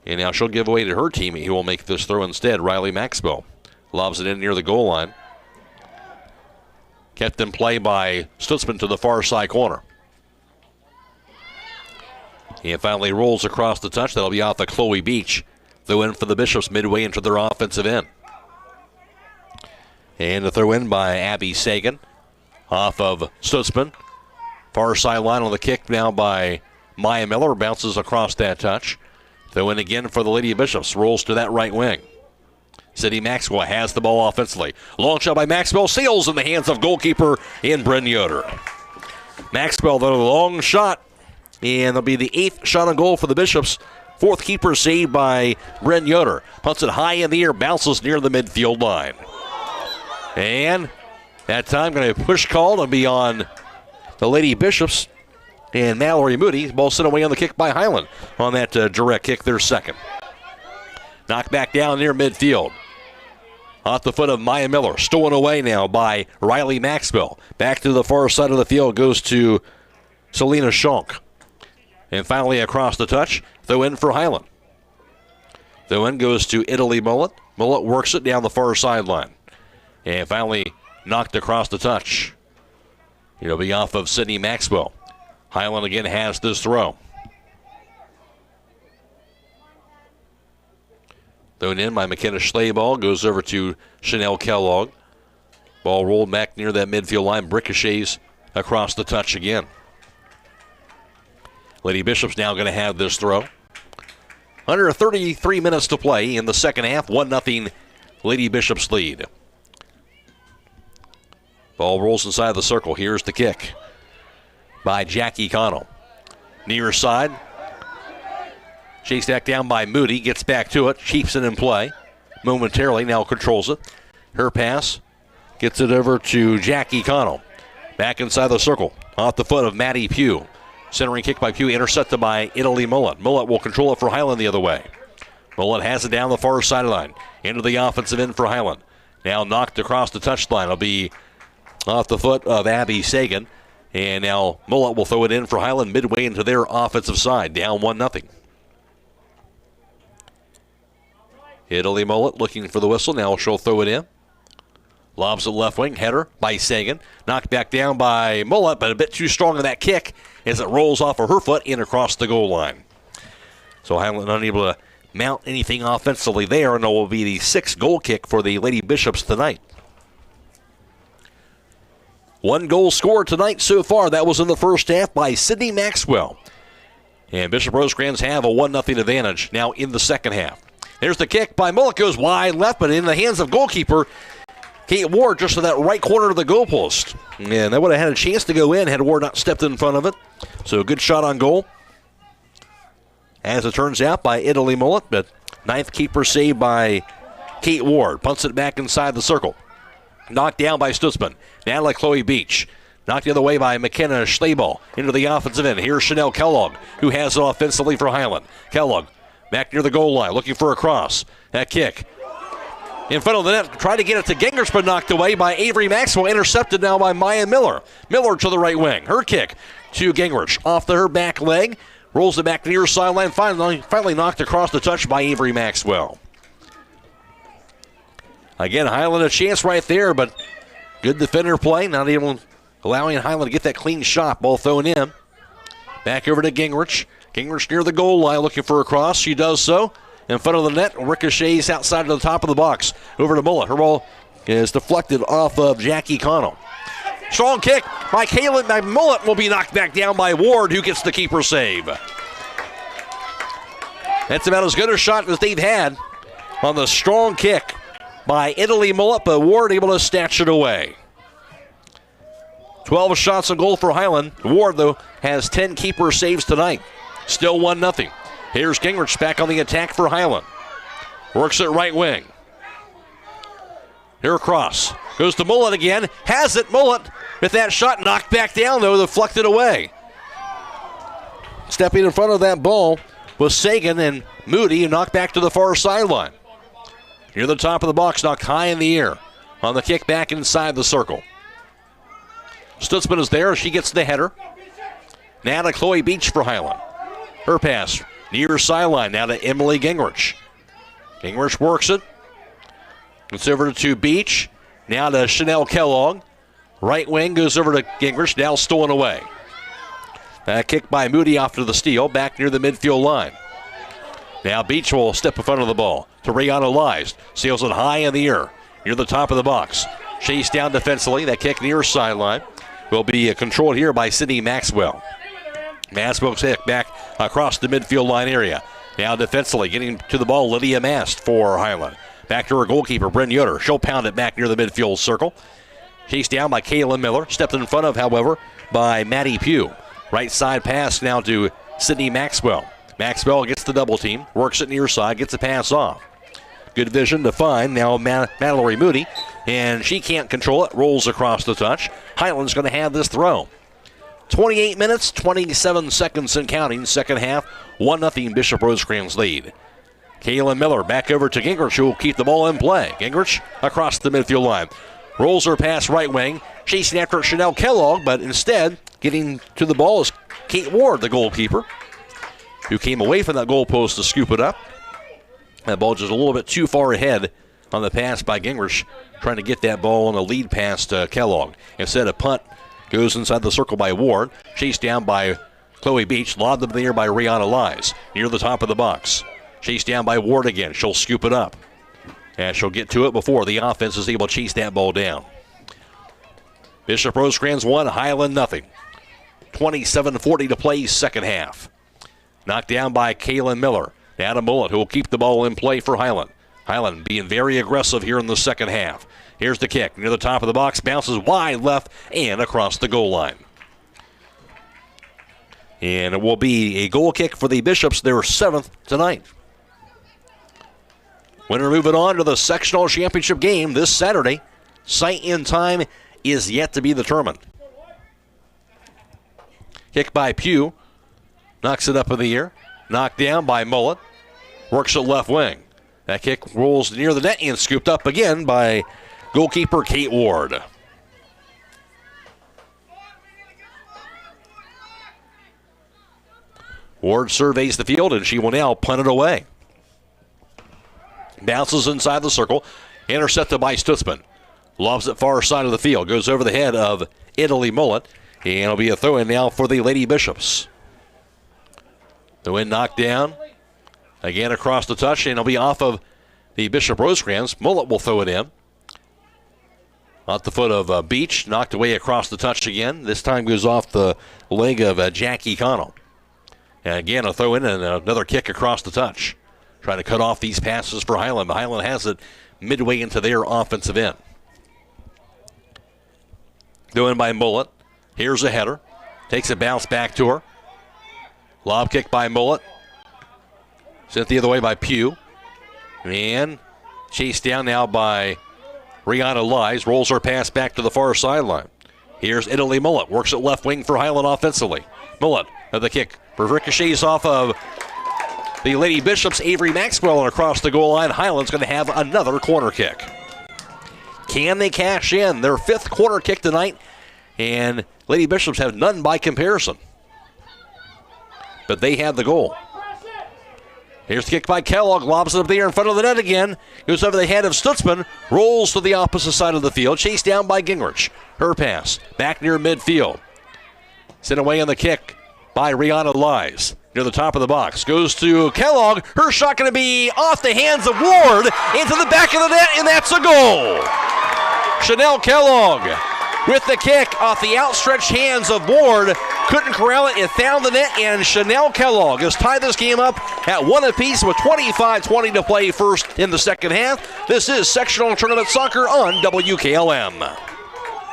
And now she'll give away to her teammate who will make this throw instead, Riley Maxwell. Lobs it in near the goal line. Kept in play by Stutzman to the far side corner. And finally rolls across the touch. That'll be off of Chloe Beach. Throw in for the Bishops midway into their offensive end. And the throw in by Abby Sagan off of Stutzman. Far sideline on the kick now by Maya Miller. Bounces across that touch. Throw in again for the Lady Bishops. Rolls to that right wing. Sydney Maxwell has the ball offensively. Long shot by Maxwell. Sails in the hands of goalkeeper in Bryn Yoder. Maxwell, though, long shot. And it'll be the 8th shot on goal for the Bishops. 4th keeper saved by Bryn Yoder. Punts it high in the air. Bounces near the midfield line. And that time going to push call and be on the Lady Bishops and Mallory Moody. Ball sent away on the kick by Hiland on that direct kick, their second. Knocked back down near midfield. Off the foot of Maya Miller. Stolen away now by Riley Maxwell. Back to the far side of the field goes to Selena Schonk. And finally across the touch, throw in for Hiland. Throw in goes to Italy Mullet. Mullet works it down the far sideline. And finally knocked across the touch. It'll be off of Sydney Maxwell. Hiland again has this throw. Thrown in by McKenna Schleball. Goes over to Chanel Kellogg. Ball rolled back near that midfield line. Ricochets across the touch again. Lady Bishop's now going to have this throw. Under 33 minutes to play in the second half. 1-0 Lady Bishop's lead. Ball rolls inside the circle. Here's the kick by Jackie Connell. Near side. Chased back down by Moody. Gets back to it. Keeps it in play. Momentarily now controls it. Her pass. Gets it over to Jackie Connell. Back inside the circle. Off the foot of Maddie Pugh. Centering kick by Pugh. Intercepted by Italy Mullet. Mullet will control it for Hiland the other way. Mullet has it down the far sideline. Into the offensive end for Hiland. Now knocked across the touchline. It'll be off the foot of Abby Sagan. And now Mullet will throw it in for Hiland midway into their offensive side. Down 1-0. Italy Mullet looking for the whistle. Now she'll throw it in. Lobs it left wing. Header by Sagan. Knocked back down by Mullet, but a bit too strong in that kick as it rolls off of her foot in across the goal line. So Hiland unable to mount anything offensively there, and it will be the sixth goal kick for the Lady Bishops tonight. One goal scored tonight so far. That was in the first half by Sydney Maxwell. And Bishop Rosecrans have a 1-0 advantage now in the second half. There's the kick by Mullet. Goes wide left, but in the hands of goalkeeper Kate Ward just to that right corner of the goalpost. And that would have had a chance to go in had Ward not stepped in front of it. So a good shot on goal. As it turns out by Italy Mullet, but ninth keeper saved by Kate Ward. Punts it back inside the circle. Knocked down by Stutzman. Now like Chloe Beach. Knocked the other way by McKenna Schleball into the offensive end. Here's Chanel Kellogg, who has it offensively for Hiland. Kellogg back near the goal line, looking for a cross. That kick in front of the net. Tried to get it to Gingrich, but knocked away by Avery Maxwell. Intercepted now by Maya Miller. Miller to the right wing. Her kick to Gingrich. Off her back leg. Rolls it back near sideline. Finally knocked across the touch by Avery Maxwell. Again, Hiland a chance right there, but good defender play. Not even allowing Hiland to get that clean shot. Ball thrown in. Back over to Gingrich. Gingrich near the goal line looking for a cross. She does so. In front of the net, ricochets outside of the top of the box. Over to Mullet. Her ball is deflected off of Jackie Connell. Strong kick by Kaylin. By Mullet will be knocked back down by Ward, who gets the keeper save. That's about as good a shot as they've had on the strong kick by Italy Mullet, but Ward able to snatch it away. 12 shots on goal for Hiland. Ward, though, has 10 keeper saves tonight. Still 1-0. Here's Gingrich back on the attack for Hiland. Works it right wing. Here across. Goes to Mullet again. Has it. Mullet with that shot knocked back down, though, deflected away. Stepping in front of that ball was Sagan and Moody, who knocked back to the far sideline. Near the top of the box, knocked high in the air on the kick back inside the circle. Stutzman is there. She gets the header. Now to Chloe Beach for Hiland. Her pass near sideline. Now to Emily Gingrich. Gingrich works it. It's over to Beach. Now to Chanel Kellogg. Right wing goes over to Gingrich. Now stolen away. That kick by Moody off to the steal. Back near the midfield line. Now Beach will step in front of the ball to Rihanna Lies. Sails it high in the air near the top of the box. Chased down defensively. That kick near sideline will be controlled here by Sydney Maxwell. Maxwell's kick back across the midfield line area. Now defensively getting to the ball, Lydia Mast for Hiland. Back to her goalkeeper, Bryn Yoder. She'll pound it back near the midfield circle. Chased down by Kaylin Miller. Stepped in front of, however, by Maddie Pugh. Right side pass now to Sydney Maxwell. Maxwell gets the double team, works it near side, gets the pass off. Good vision to find now Mallory Moody, and she can't control it. Rolls across the touch. Hiland's going to have this throw. 28 minutes, 27 seconds and counting. Second half, 1-0 Bishop Rosecrans lead. Kaylin Miller back over to Gingrich, who will keep the ball in play. Gingrich across the midfield line. Rolls her pass right wing. Chasing after Chanel Kellogg, but instead getting to the ball is Kate Ward, the goalkeeper, who came away from that goalpost to scoop it up. That ball just a little bit too far ahead on the pass by Gingrich, trying to get that ball on a lead pass to Kellogg. Instead, a punt goes inside the circle by Ward, chased down by Chloe Beach, lobbed up in the air by Rihanna Lies, near the top of the box. Chased down by Ward again. She'll scoop it up. And she'll get to it before the offense is able to chase that ball down. Bishop Rosecrans 1, Hiland nothing. 27:40 to play, second half. Knocked down by Kaylin Miller. Adam Mullet, who will keep the ball in play for Hiland. Hiland being very aggressive here in the second half. Here's the kick. Near the top of the box, bounces wide left and across the goal line. And it will be a goal kick for the Bishops, their 7th tonight. Winner moving on to the sectional championship game this Saturday. Site and time is yet to be determined. Kick by Pugh. Knocks it up in the air. Knocked down by Mullet. Works it left wing. That kick rolls near the net and scooped up again by goalkeeper Kate Ward. Ward surveys the field and she will now punt it away. Bounces inside the circle. Intercepted by Stutzman. Lobs it far side of the field. Goes over the head of Italy Mullet. And it'll be a throw-in now for the Lady Bishops. Throw-in knocked down. Again across the touch. And it'll be off of the Bishop Rosecrans. Mullet will throw it in. Off the foot of Beach. Knocked away across the touch again. This time goes off the leg of Jackie Connell. And again a throw-in and another kick across the touch. Trying to cut off these passes for Hiland. Hiland has it midway into their offensive end. Throw-in by Mullet. Here's a header. Takes a bounce back to her. Lob kick by Mullet. Sent the other way by Pugh. And chased down now by Rihanna Lies. Rolls her pass back to the far sideline. Here's Italy Mullet. Works it left wing for Hiland offensively. Mullet of the kick. Ricochets off of the Lady Bishops, Avery Maxwell, and across the goal line. Hiland's going to have another corner kick. Can they cash in their 5th corner kick tonight? And Lady Bishops have none by comparison. But they had the goal. Here's the kick by Kellogg. Lobs it up there in front of the net again. Goes over the head of Stutzman. Rolls to the opposite side of the field. Chased down by Gingrich. Her pass. Back near midfield. Sent away on the kick by Rihanna Lies. Near the top of the box. Goes to Kellogg. Her shot going to be off the hands of Ward. Into the back of the net, and that's a goal. Chanel Kellogg with the kick off the outstretched hands of Ward. Couldn't corral it. It found the net, and Chanel Kellogg has tied this game up at 1 apiece with 25:20 to play first in the second half. This is Sectional Tournament Soccer on WKLM.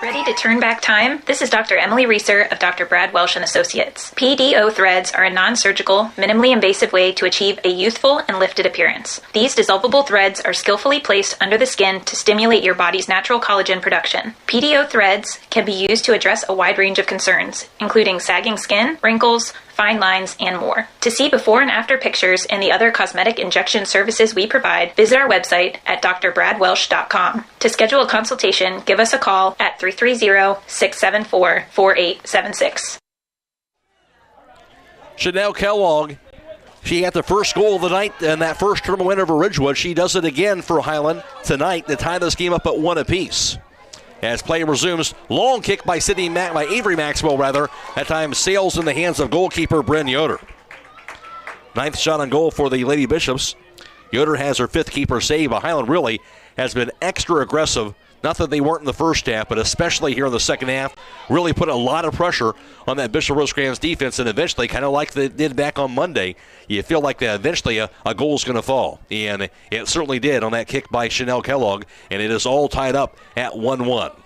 Ready to turn back time? This is Dr. Emily Reeser of Dr. Brad Welsh & Associates. PDO threads are a non-surgical, minimally invasive way to achieve a youthful and lifted appearance. These dissolvable threads are skillfully placed under the skin to stimulate your body's natural collagen production. PDO threads can be used to address a wide range of concerns, including sagging skin, wrinkles, fine lines, and more. To see before and after pictures and the other cosmetic injection services we provide, visit our website at drbradwelsh.com. To schedule a consultation, give us a call at 330-674-4876. Chanel Kellogg, she got the first goal of the night in that first tournament win over Ridgewood. She does it again for Hiland tonight to tie this game up at 1 apiece. As play resumes, long kick by Avery Maxwell, That time sails in the hands of goalkeeper Bryn Yoder. 9th shot on goal for the Lady Bishops. Yoder has her 5th keeper save, but Hiland really has been extra aggressive. Not that they weren't in the first half, but especially here in the second half, really put a lot of pressure on that Bishop Rosecrans defense, and eventually, kind of like they did back on Monday, you feel like that eventually a goal is going to fall. And it certainly did on that kick by Chanel Kellogg, and it is all tied up at 1-1.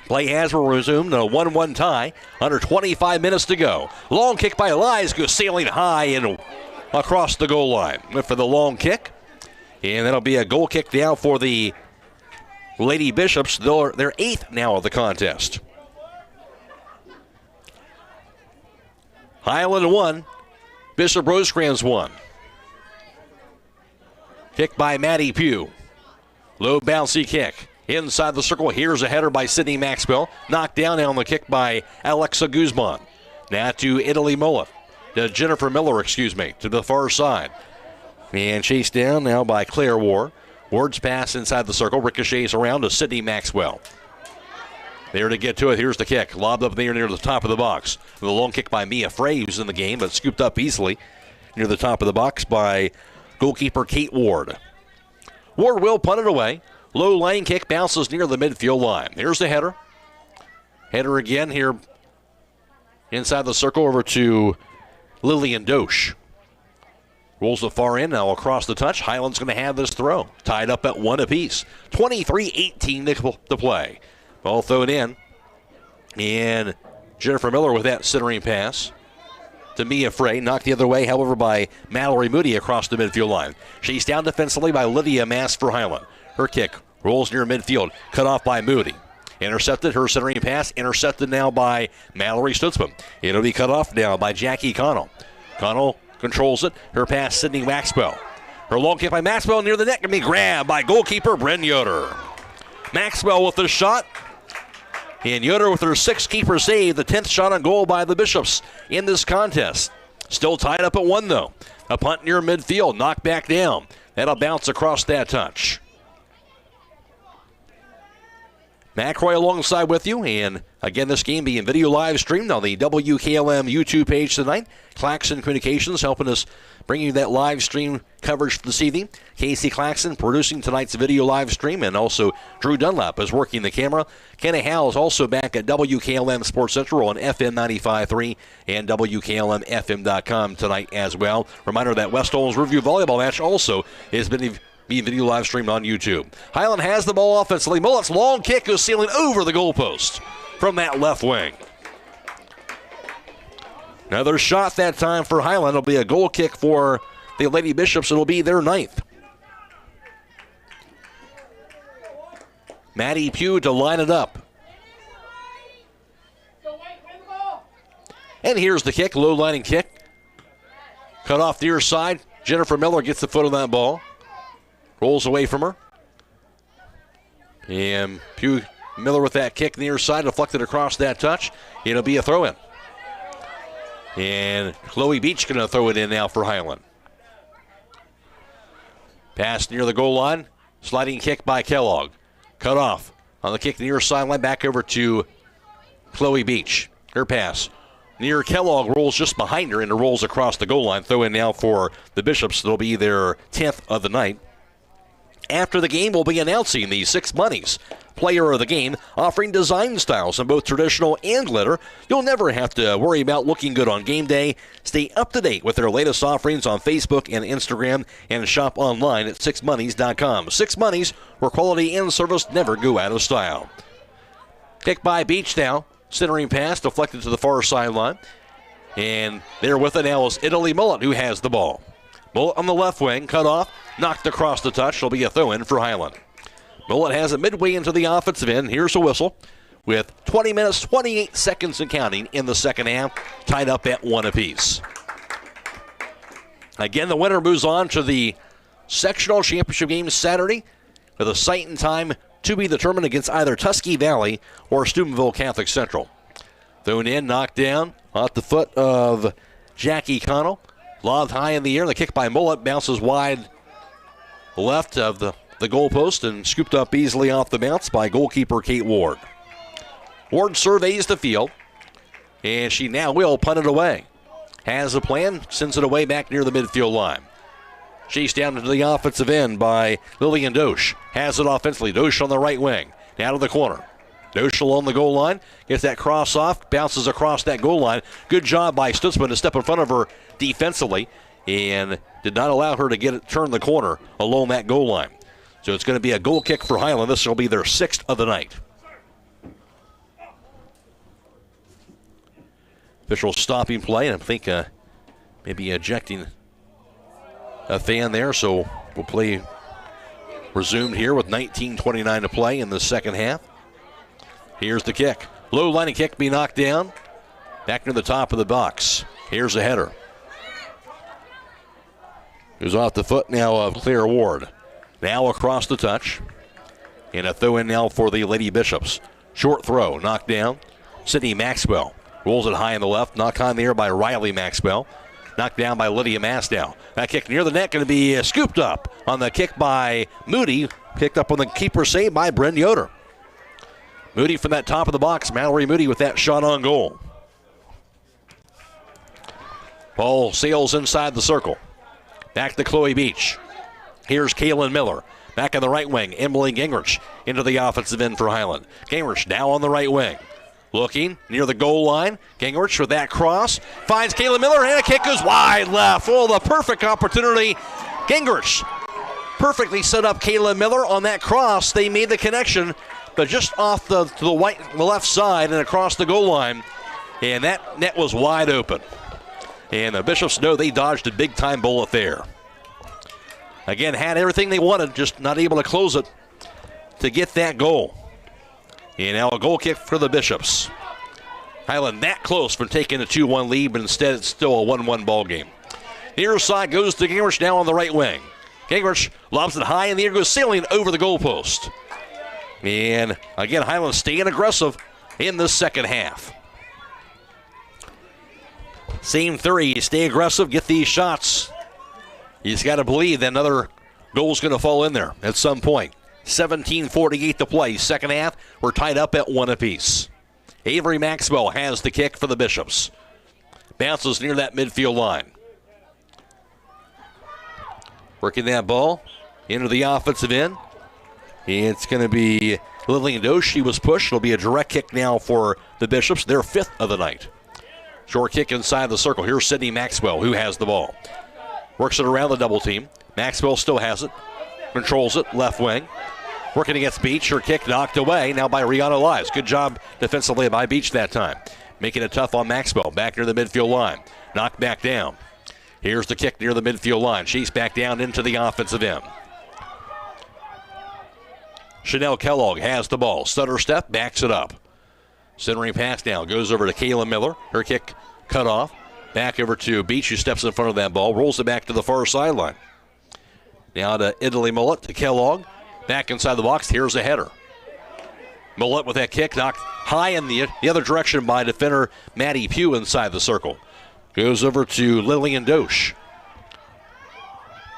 Play has resumed, a 1-1 tie, under 25 minutes to go. Long kick by Elias goes sailing high and across the goal line. Went for the long kick, and that'll be a goal kick now for the Lady Bishops. They're 8th now of the contest. Hiland 1, Bishop Rosecrans 1. Kick by Maddie Pugh. Low bouncy kick. Inside the circle, here's a header by Sydney Maxwell. Knocked down on the kick by Alexa Guzman. Now to Italy Mullet. To Jennifer Miller, to the far side. And chased down now by Claire Ward. Ward's pass inside the circle, ricochets around to Sydney Maxwell. There to get to it, here's the kick. Lobbed up there near the top of the box. The long kick by Mia Frey, who's in the game, but scooped up easily near the top of the box by goalkeeper Kate Ward. Ward will punt it away. Low line kick bounces near the midfield line. Here's the header. Header again here inside the circle over to Lillian Dosch. Rolls the far end now across the touch. Hiland's going to have this throw. Tied up at 1 apiece. 23-18 to play. Ball thrown in. And Jennifer Miller with that centering pass to Mia Frey. Knocked the other way, however, by Mallory Moody across the midfield line. She's down defensively by Lydia Mass for Hiland. Her kick rolls near midfield. Cut off by Moody. Intercepted, her centering pass. Intercepted now by Mallory Stutzman. It'll be cut off now by Jackie Connell. Connell controls it. Her pass, Sydney Maxwell. Her long kick by Maxwell near the net can be grabbed by goalkeeper Bryn Yoder. Maxwell with the shot. And Yoder with her 6th keeper save, the 10th shot on goal by the Bishops in this contest. Still tied up at 1 though. A punt near midfield, knocked back down. That'll bounce across that touch. Matt Croy alongside with you, and again, this game being video live streamed on the WKLM YouTube page tonight. Claxon Communications helping us bring you that live stream coverage this evening. Casey Claxon producing tonight's video live stream, and also Drew Dunlap is working the camera. Kenny Howe is also back at WKLM Sports Central on FM 95.3 and WKLM-FM.com tonight as well. Reminder that West Holmes Review Volleyball match also has been being video live streamed on YouTube. Hiland has the ball offensively. Mullet's long kick goes sailing over the goalpost from that left wing. Another shot that time for Hiland. It'll be a goal kick for the Lady Bishops. It'll be their 9th. Maddie Pugh to line it up. And here's the kick, low lining kick. Cut off the near side. Jennifer Miller gets the foot on that ball. Rolls away from her. And Pugh Miller with that kick near side, deflected across that touch. It'll be a throw-in. And Chloe Beach going to throw it in now for Hiland. Pass near the goal line. Sliding kick by Kellogg. Cut off on the kick near sideline, back over to Chloe Beach. Her pass near Kellogg, rolls just behind her and it rolls across the goal line. Throw in now for the Bishops. It'll be their 10th of the night. After the game, we'll be announcing the Six Monies Player of the Game, offering design styles in both traditional and glitter. You'll never have to worry about looking good on game day. Stay up to date with their latest offerings on Facebook and Instagram, and shop online at sixmonies.com. Six Monies, where quality and service never go out of style. Kick by Beach now. Centering pass, deflected to the far sideline. And there with it now is Italy Mullet, who has the ball. Mullet on the left wing, cut off, knocked across the touch. It'll be a throw-in for Hiland. Mullet has it midway into the offensive end. Here's a whistle with 20 minutes, 28 seconds and counting in the second half, tied up at 1 apiece. Again, the winner moves on to the sectional championship game Saturday with a site and time to be determined against either Tusky Valley or Steubenville Catholic Central. Thrown in, knocked down off the foot of Jackie Connell. Lobbed high in the air. The kick by Mullet bounces wide left of the goalpost and scooped up easily off the bounce by goalkeeper Kate Ward. Ward surveys the field, and she now will punt it away. Has a plan, sends it away back near the midfield line. Chased down into the offensive end by Lillian Dosch. Has it offensively. Dosch on the right wing. Now to the corner. Dosch along the goal line. Gets that cross off. Bounces across that goal line. Good job by Stutzman to step in front of her defensively and did not allow her to get it turn the corner along that goal line. So it's going to be a goal kick for Hiland. This will be their 6th of the night. Official stopping play, and I think maybe ejecting a fan there. So we'll play resumed here with 19:29 to play in the second half. Here's the kick. Low line kick be knocked down. Back near the top of the box. Here's a header. Goes off the foot now of Claire Ward. Now across the touch. And a throw in now for the Lady Bishops. Short throw, knocked down. Sydney Maxwell rolls it high in the left. Knocked high in the air by Riley Maxwell. Knocked down by Lydia Masdow. That kick near the net going to be scooped up on the kick by Moody. Picked up on the keeper save by Bryn Yoder. Moody from that top of the box. Mallory Moody with that shot on goal. Ball sails inside the circle. Back to Chloe Beach. Here's Kaylin Miller. Back on the right wing. Emily Gingrich into the offensive end for Hiland. Gingrich now on the right wing. Looking near the goal line. Gingrich with that cross. Finds Kaylin Miller and a kick goes wide left. Oh, the perfect opportunity. Gingrich perfectly set up Kaylin Miller on that cross. They made the connection, but just off the left side and across the goal line. And that net was wide open. And the Bishops know they dodged a big-time bullet there. Again, had everything they wanted, just not able to close it to get that goal. And now a goal kick for the Bishops. Hiland that close from taking a 2-1 lead, but instead it's still a 1-1 ball game. Near side goes to Gingrich now on the right wing. Gingrich lobs it high in the air, goes sailing over the goalpost. And again, Hiland staying aggressive in the second half. Same theory, stay aggressive, get these shots. You just got to believe that another goal's going to fall in there at some point. 17:48 to play. Second half, we're tied up at 1 apiece. Avery Maxwell has the kick for the Bishops. Bounces near that midfield line. Working that ball into the offensive end. It's going to be Lillian Doe. She was pushed. It'll be a direct kick now for the Bishops. Their 5th of the night. Short kick inside the circle. Here's Sydney Maxwell, who has the ball. Works it around the double team. Maxwell still has it. Controls it, left wing. Working against Beach. Her kick knocked away now by Rihanna Lives. Good job defensively by Beach that time. Making it tough on Maxwell. Back near the midfield line. Knocked back down. Here's the kick near the midfield line. She's back down into the offensive end. Chanel Kellogg has the ball. Stutter step, backs it up. Centering pass now. Goes over to Kayla Miller. Her kick cut off. Back over to Beach, who steps in front of that ball. Rolls it back to the far sideline. Now to Italy Mullet to Kellogg. Back inside the box. Here's a header. Mullet with that kick knocked high in the other direction by defender Maddie Pugh inside the circle. Goes over to Lillian Dosch.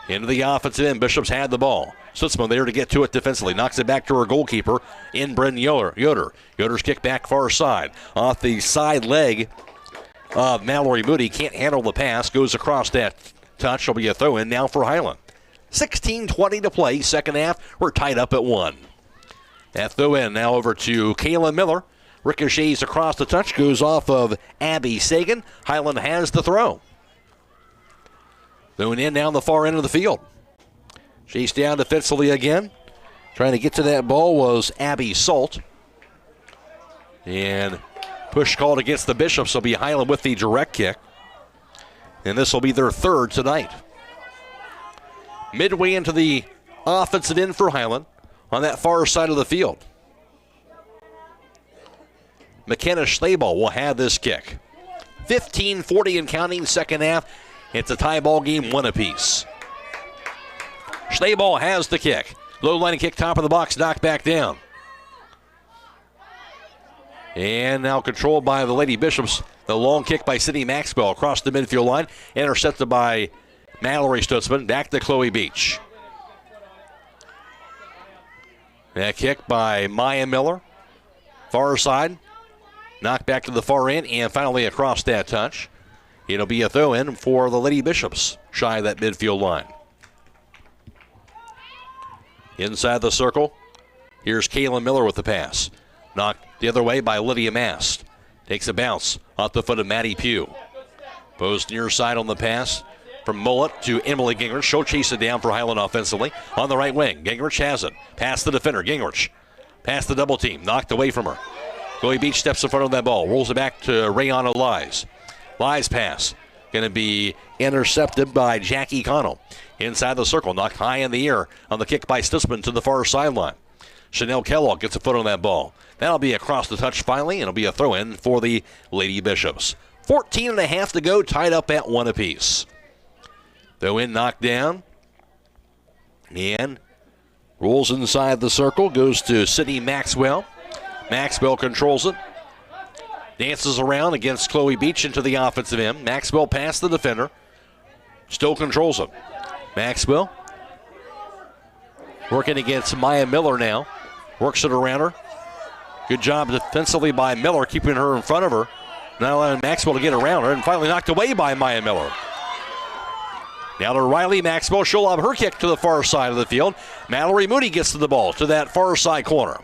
Into the offensive end. Bishops had the ball. Stutzman there to get to it defensively. Knocks it back to her goalkeeper in Bryn Yoder. Yoder's kick back far side. Off the side leg of Mallory Moody. Can't handle the pass. Goes across that touch. Will be a throw in now for Hiland. 16:20 to play. Second half. We're tied up at 1. That throw in now over to Kayla Miller. Ricochets across the touch. Goes off of Abby Sagan. Hiland has the throw. Throwing in down the far end of the field. Chased down defensively again. Trying to get to that ball was Abby Salt. And push called against the Bishops. Will be Hiland with the direct kick. And this will be their 3rd tonight. Midway into the offensive end for Hiland on that far side of the field. McKenna Schlabel will have this kick. 15:40 and counting, second half. It's a tie ball game, 1 apiece. Schlabel has the kick. Low line kick, top of the box, knocked back down. And now controlled by the Lady Bishops. The long kick by Sydney Maxwell across the midfield line. Intercepted by Mallory Stutzman. Back to Chloe Beach. That kick by Maya Miller. Far side. Knocked back to the far end. And finally across that touch. It'll be a throw in for the Lady Bishops. Shy of that midfield line. Inside the circle. Here's Kaylin Miller with the pass. Knocked the other way by Lydia Mast. Takes a bounce off the foot of Maddie Pugh. Posed near side on the pass from Mullet to Emily Gingrich. She'll chase it down for Hiland offensively. On the right wing, Gingrich has it. Past the defender, Gingrich. Past the double team, knocked away from her. Chloe Beach steps in front of that ball. Rolls it back to Rayana Lies. Lies pass. Going to be intercepted by Jackie Connell. Inside the circle, knocked high in the air on the kick by Stutzman to the far sideline. Chanel Kellogg gets a foot on that ball. That'll be across the touch finally, and it'll be a throw-in for the Lady Bishops. 14.5 to go, tied up at 1 apiece. Throw in, knocked down. And Rolls inside the circle, goes to Sydney Maxwell. Maxwell controls it. Dances around against Chloe Beach into the offensive end. Maxwell past the defender. Still controls it. Maxwell working against Maya Miller now. Works it around her. Good job defensively by Miller, keeping her in front of her. Not allowing Maxwell to get around her, and finally knocked away by Maya Miller. Now to Riley Maxwell. She'll lob her kick to the far side of the field. Mallory Moody gets to the ball to that far side corner.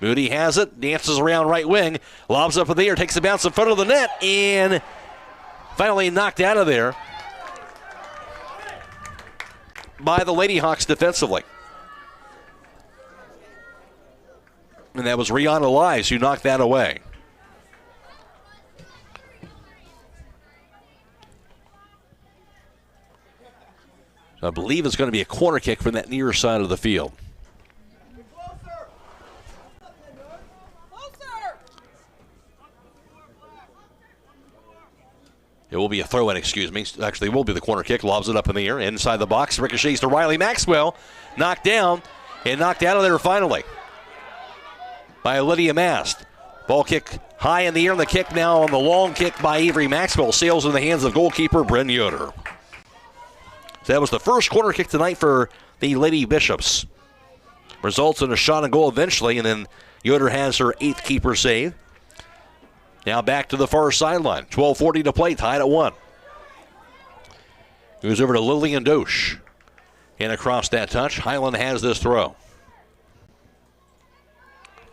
Moody has it, dances around right wing, lobs up in the air, takes a bounce in front of the net, and finally knocked out of there by the Lady Hawks defensively. And that was Rihanna Lies who knocked that away. I believe it's going to be a corner kick from that near side of the field. It will be a throw-in, excuse me. Actually, it will be the corner kick. Lobs it up in the air. Inside the box. Ricochets to Riley Maxwell. Knocked down and knocked out of there finally by Lydia Mast. Ball kick high in the air. And the kick now on the long kick by Avery Maxwell. Sails in the hands of goalkeeper Bryn Yoder. So that was the first corner kick tonight for the Lady Bishops. Results in a shot and goal eventually, and then Yoder has her 8th keeper save. Now back to the far sideline. 12:40 to play, tied at 1. Goes over to Lillian Dosh. And across that touch, Hiland has this throw.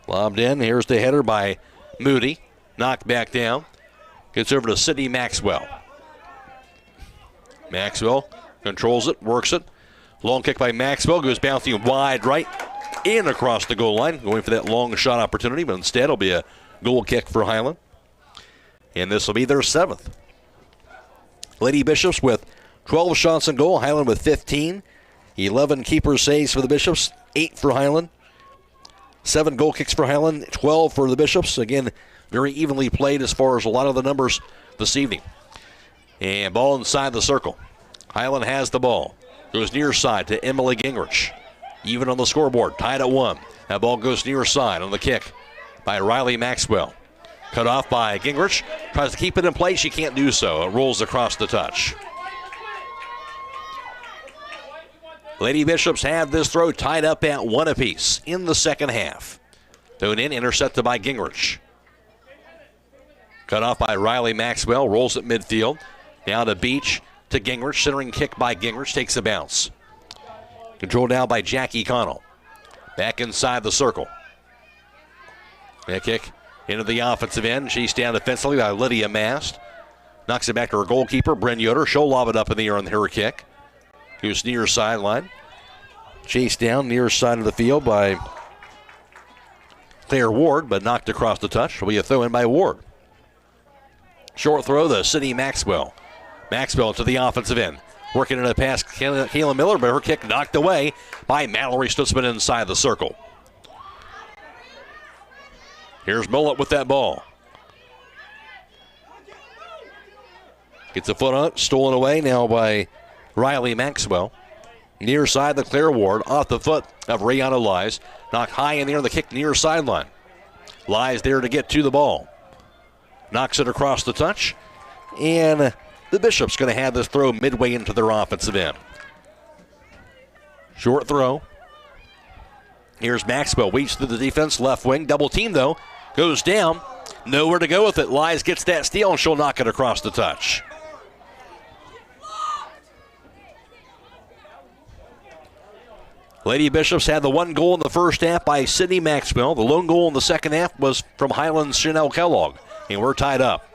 Lobbed in. Here's the header by Moody. Knocked back down. Gets over to Sydney Maxwell. Maxwell controls it, works it. Long kick by Maxwell goes bouncing wide right and across the goal line. Going for that long shot opportunity, but instead it'll be a goal kick for Hiland. And this will be their 7th. Lady Bishops with 12 shots on goal. Hiland with 15. 11 keeper saves for the Bishops. 8 for Hiland. 7 goal kicks for Hiland. 12 for the Bishops. Again, very evenly played as far as a lot of the numbers this evening. And ball inside the circle. Hiland has the ball. Goes near side to Emily Gingrich. Even on the scoreboard. Tied at 1. That ball goes near side on the kick by Riley Maxwell. Cut off by Gingrich. Tries to keep it in play. She can't do so. It rolls across the touch. Lady Bishops have this throw tied up at 1 apiece in the second half. Thrown in, intercepted by Gingrich. Cut off by Riley Maxwell. Rolls at midfield. Now to Beach to Gingrich. Centering kick by Gingrich. Takes a bounce. Controlled now by Jackie Connell. Back inside the circle. That kick into the offensive end. She's down defensively by Lydia Mast. Knocks it back to her goalkeeper, Bryn Yoder. She'll lob it up in the air on her kick. Goes near sideline. Chased down near side of the field by Claire Ward, but knocked across the touch. Will be a throw in by Ward. Short throw to Sydney Maxwell. Maxwell to the offensive end. Working in a pass, Kayla Miller, but her kick knocked away by Mallory Stutzman inside the circle. Here's Mullet with that ball. Gets a foot on it, stolen away now by Riley Maxwell. Near side, the Claire Ward, off the foot of Rihanna Lies. Knocked high in the air, the kick near sideline. Lies there to get to the ball. Knocks it across the touch. And the Bishop's going to have this throw midway into their offensive end. Short throw. Here's Maxwell, weaves through the defense, left wing, double team though. Goes down, nowhere to go with it. Lies gets that steal and she'll knock it across the touch. Lady Bishops had the 1 goal in the first half by Sydney Maxwell. The lone goal in the second half was from Hiland's Chanel Kellogg. And we're tied up.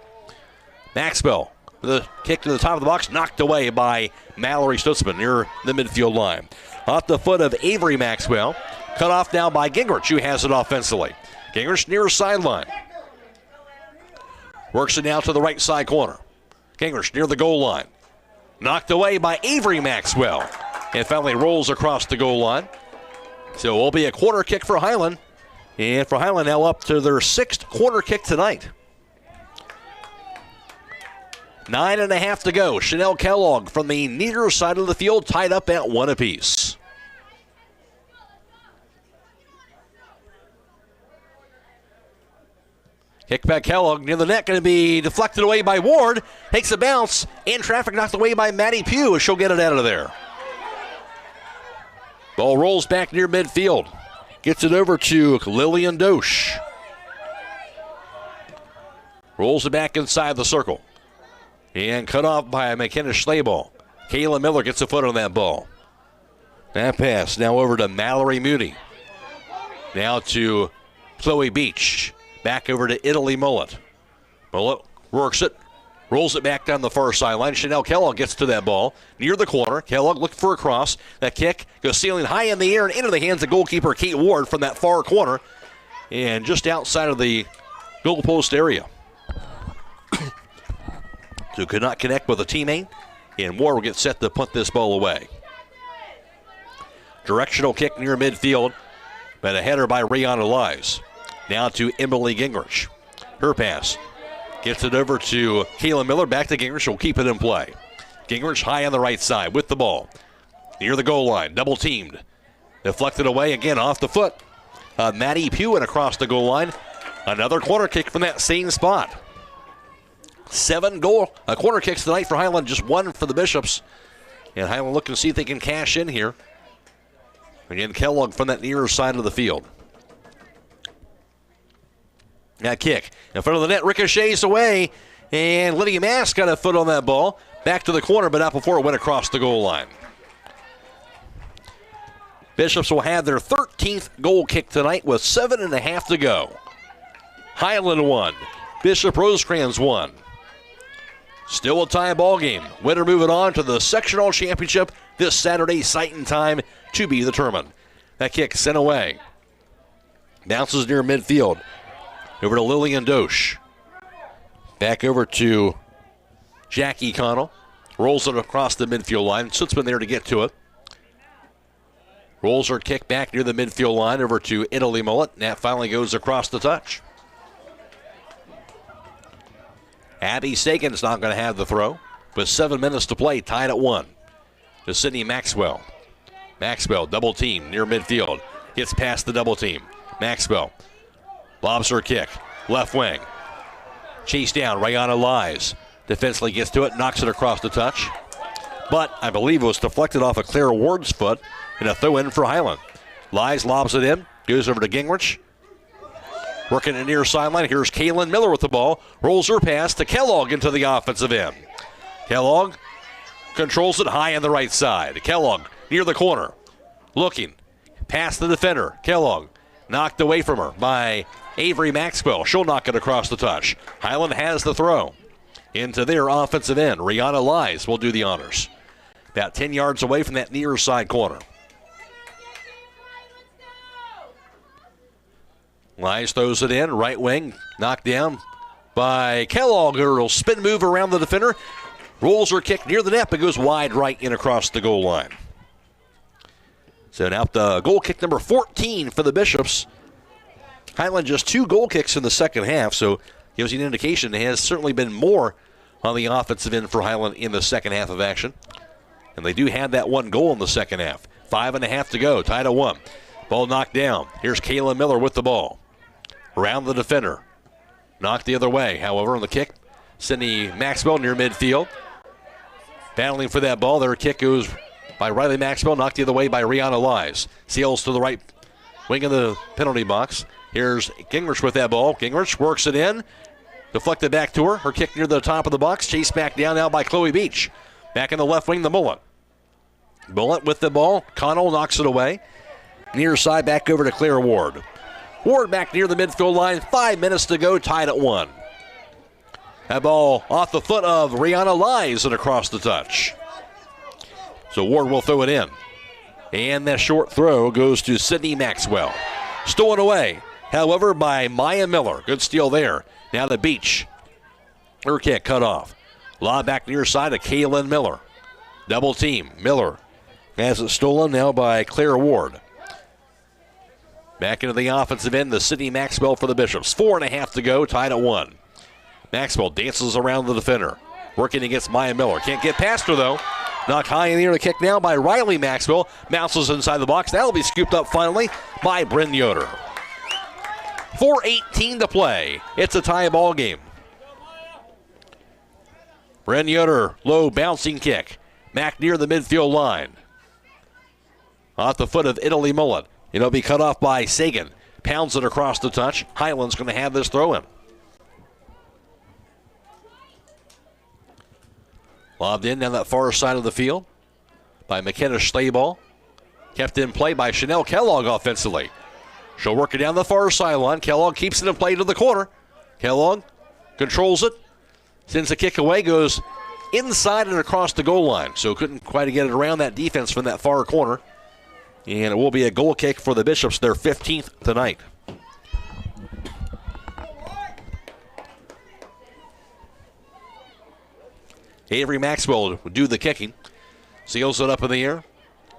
Maxwell, the kick to the top of the box, knocked away by Mallory Stutzman near the midfield line. Off the foot of Avery Maxwell. Cut off now by Gingrich, who has it offensively. Gingrich near sideline. Works it now to the right side corner. Gingrich near the goal line. Knocked away by Avery Maxwell. And finally rolls across the goal line. So it will be a corner kick for Hiland. And for Hiland now up to their 6th corner kick tonight. 9.5 to go. Chanel Kellogg from the near side of the field tied up at 1 apiece. Kick back Kellogg near the net, going to be deflected away by Ward. Takes a bounce, and traffic knocked away by Maddie Pugh as she'll get it out of there. Ball rolls back near midfield. Gets it over to Lillian Dosch. Rolls it back inside the circle. And cut off by McKenna Schlebel. Kayla Miller gets a foot on that ball. That pass now over to Mallory Moody. Now to Chloe Beach. Back over to Italy Mullet. Mullet works it. Rolls it back down the far sideline. Chanel Kellogg gets to that ball near the corner. Kellogg looking for a cross. That kick goes sailing high in the air and into the hands of goalkeeper Kate Ward from that far corner. And just outside of the goalpost area. So could not connect with a teammate. And Ward will get set to punt this ball away. Directional kick near midfield. But a header by Rihanna Lies. Now to Emily Gingrich. Her pass. Gets it over to Kayla Miller. Back to Gingrich. She'll keep it in play. Gingrich high on the right side with the ball. Near the goal line. Double teamed. Deflected away again off the foot. Maddie Pugh and across the goal line. Another corner kick from that same spot. 7 corner kicks tonight for Hiland. Just 1 for the Bishops. And Hiland looking to see if they can cash in here. Again, Kellogg from that near side of the field. That kick in front of the net, ricochets away, and Lydia Mass got a foot on that ball. Back to the corner, but not before it went across the goal line. Bishops will have their 13th goal kick tonight with 7.5 to go. Hiland 1, Bishop Rosecrans 1. Still a tie ball game. Winner moving on to the sectional championship this Saturday, sight and time to be determined. That kick sent away. Bounces near midfield. Over to Lillian Dosch. Back over to Jackie Connell. Rolls it across the midfield line. Sutsman there to get to it. Rolls her kick back near the midfield line over to Italy Mullet. And that finally goes across the touch. Abby Sagan's not going to have the throw. With 7 minutes to play, tied at 1. To Sydney Maxwell. Maxwell double team near midfield. Gets past the double team. Maxwell. Lobs her kick. Left wing. Chase down. Rihanna Lies. Defensively gets to it. Knocks it across the touch. But I believe it was deflected off of Claire Ward's foot. And a throw in for Hiland. Lies lobs it in. Goes over to Gingrich. Working the near sideline. Here's Kaylin Miller with the ball. Rolls her pass to Kellogg into the offensive end. Kellogg controls it high on the right side. Kellogg near the corner. Looking. Past the defender. Kellogg knocked away from her by Avery Maxwell. She'll knock it across the touch. Hiland has the throw into their offensive end. Rihanna Lies will do the honors. About 10 yards away from that near side corner. Lies throws it in. Right wing. Knocked down by Kellogg. Her spin move around the defender. Rolls her kick near the net, but goes wide right in across the goal line. So now the goal kick number 14 for the Bishops. Hiland just 2 goal kicks in the second half, so gives you an indication it has certainly been more on the offensive end for Hiland in the second half of action. And they do have that 1 goal in the second half. 5.5 to go, tied at 1. Ball knocked down. Here's Kayla Miller with the ball. Around the defender. Knocked the other way, however, on the kick. Sydney Maxwell near midfield. Battling for that ball. Their kick goes by Riley Maxwell, knocked the other way by Rihanna Lies. Seals to the right wing of the penalty box. Here's Gingrich with that ball. Gingrich works it in. Deflected back to her. Her kick near the top of the box. Chased back down now by Chloe Beach. Back in the left wing, the Mullet. Mullet with the ball. Connell knocks it away. Near side back over to Claire Ward. Ward back near the midfield line. 5 minutes to go, tied at 1. That ball off the foot of Rihanna Lies and across the touch. So Ward will throw it in. And that short throw goes to Sydney Maxwell. Stolen away, however, by Maya Miller. Good steal there. Now to Beach. Her kick cut off. Lob back near side to Kaylin Miller. Double team. Miller has it stolen now by Claire Ward. Back into the offensive end, the Sydney Maxwell for the Bishops. 4.5 to go, tied at 1. Maxwell dances around the defender. Working against Maya Miller. Can't get past her, though. Knocked high in the air, the kick now by Riley Maxwell. Bounces inside the box. That'll be scooped up finally by Bryn Yoder. 4:18 to play. It's a tie ball game. Bren Yoder, low bouncing kick. Back near the midfield line. Off the foot of Italy Mullet. It'll be cut off by Sagan. Pounds it across the touch. Hiland's going to have this throw in. Lobbed in down that far side of the field by McKenna Schleball. Kept in play by Chanel Kellogg offensively. She'll work it down the far sideline. Kellogg keeps it in play to the corner. Kellogg controls it. Sends a kick away, goes inside and across the goal line. So couldn't quite get it around that defense from that far corner. And it will be a goal kick for the Bishops, their 15th tonight. Avery Maxwell will do the kicking. Seals it up in the air.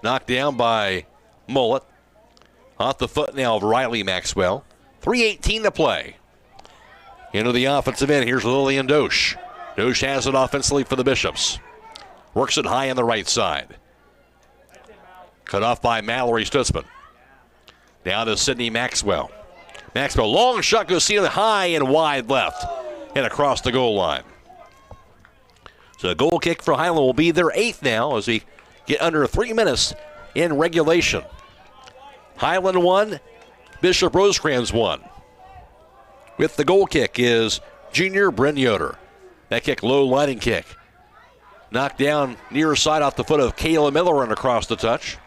Knocked down by Mullet. Off the foot now of Riley Maxwell. 3:18 to play. Into the offensive end. Here's Lillian Dosch. Dosch has it offensively for the Bishops. Works it high on the right side. Cut off by Mallory Stutzman. Down to Sydney Maxwell. Maxwell, long shot, goes ceiling high and wide left. And across the goal line. So a goal kick for Hiland will be their 8th now as we get under 3 minutes in regulation. Hiland 1, Bishop Rosecrans 1. With the goal kick is junior Bren Yoder. That kick, low lining kick. Knocked down near side off the foot of Kayla Miller and across the touch.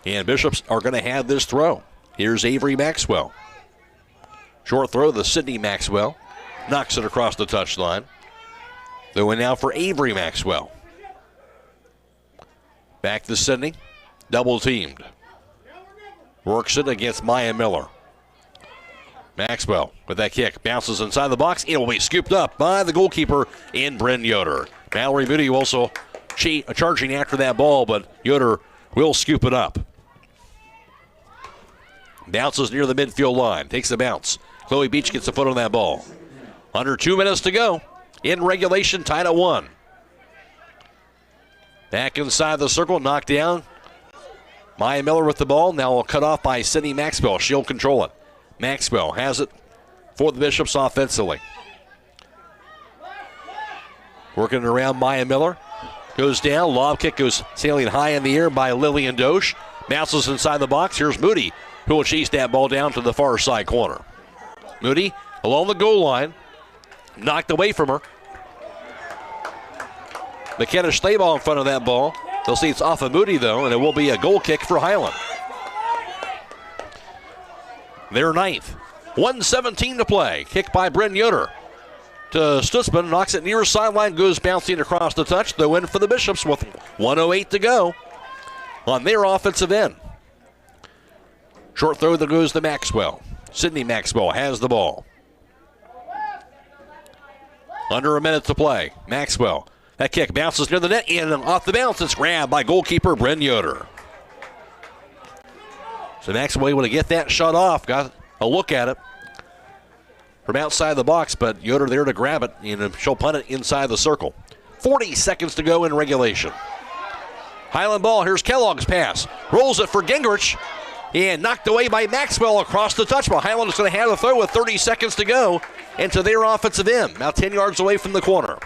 And Bishops are going to have this throw. Here's Avery Maxwell. Short throw to Sydney Maxwell. Knocks it across the touchline. Throwing now for Avery Maxwell. Back to Sydney. Double teamed. Works it against Maya Miller. Maxwell with that kick. Bounces inside the box. It will be scooped up by the goalkeeper in Bren Yoder. Mallory Moody also charging after that ball, but Yoder will scoop it up. Bounces near the midfield line. Takes the bounce. Chloe Beach gets a foot on that ball. Under 2 minutes to go. In regulation, tied at 1. Back inside the circle, knocked down. Maya Miller with the ball. Now cut off by Sydney Maxwell. She'll control it. Maxwell has it for the Bishops offensively. Working around Maya Miller. Goes down. Lob kick goes sailing high in the air by Lillian Dosch. Bounces inside the box. Here's Moody, who will chase that ball down to the far side corner. Moody along the goal line. Knocked away from her. McKenna Schleball in front of that ball. They'll see it's off of Moody, though, and it will be a goal kick for Hiland. Their 9th. 1:17 to play. Kick by Bren Yoder to Stutzman. Knocks it near sideline. Goes bouncing across the touch. The win for the Bishops with 1:08 to go on their offensive end. Short throw that goes to Maxwell. Sydney Maxwell has the ball. Under a minute to play. Maxwell. That kick bounces near the net and off the bounce. It's grabbed by goalkeeper Bren Yoder. So Maxwell able to get that shot off. Got a look at it from outside the box, but Yoder there to grab it, and she'll punt it inside the circle. 40 seconds to go in regulation. Hiland ball. Here's Kellogg's pass. Rolls it for Gingrich. And knocked away by Maxwell across the touch. But Hiland is going to have a throw with 30 seconds to go into their offensive end. Now 10 yards away from the corner.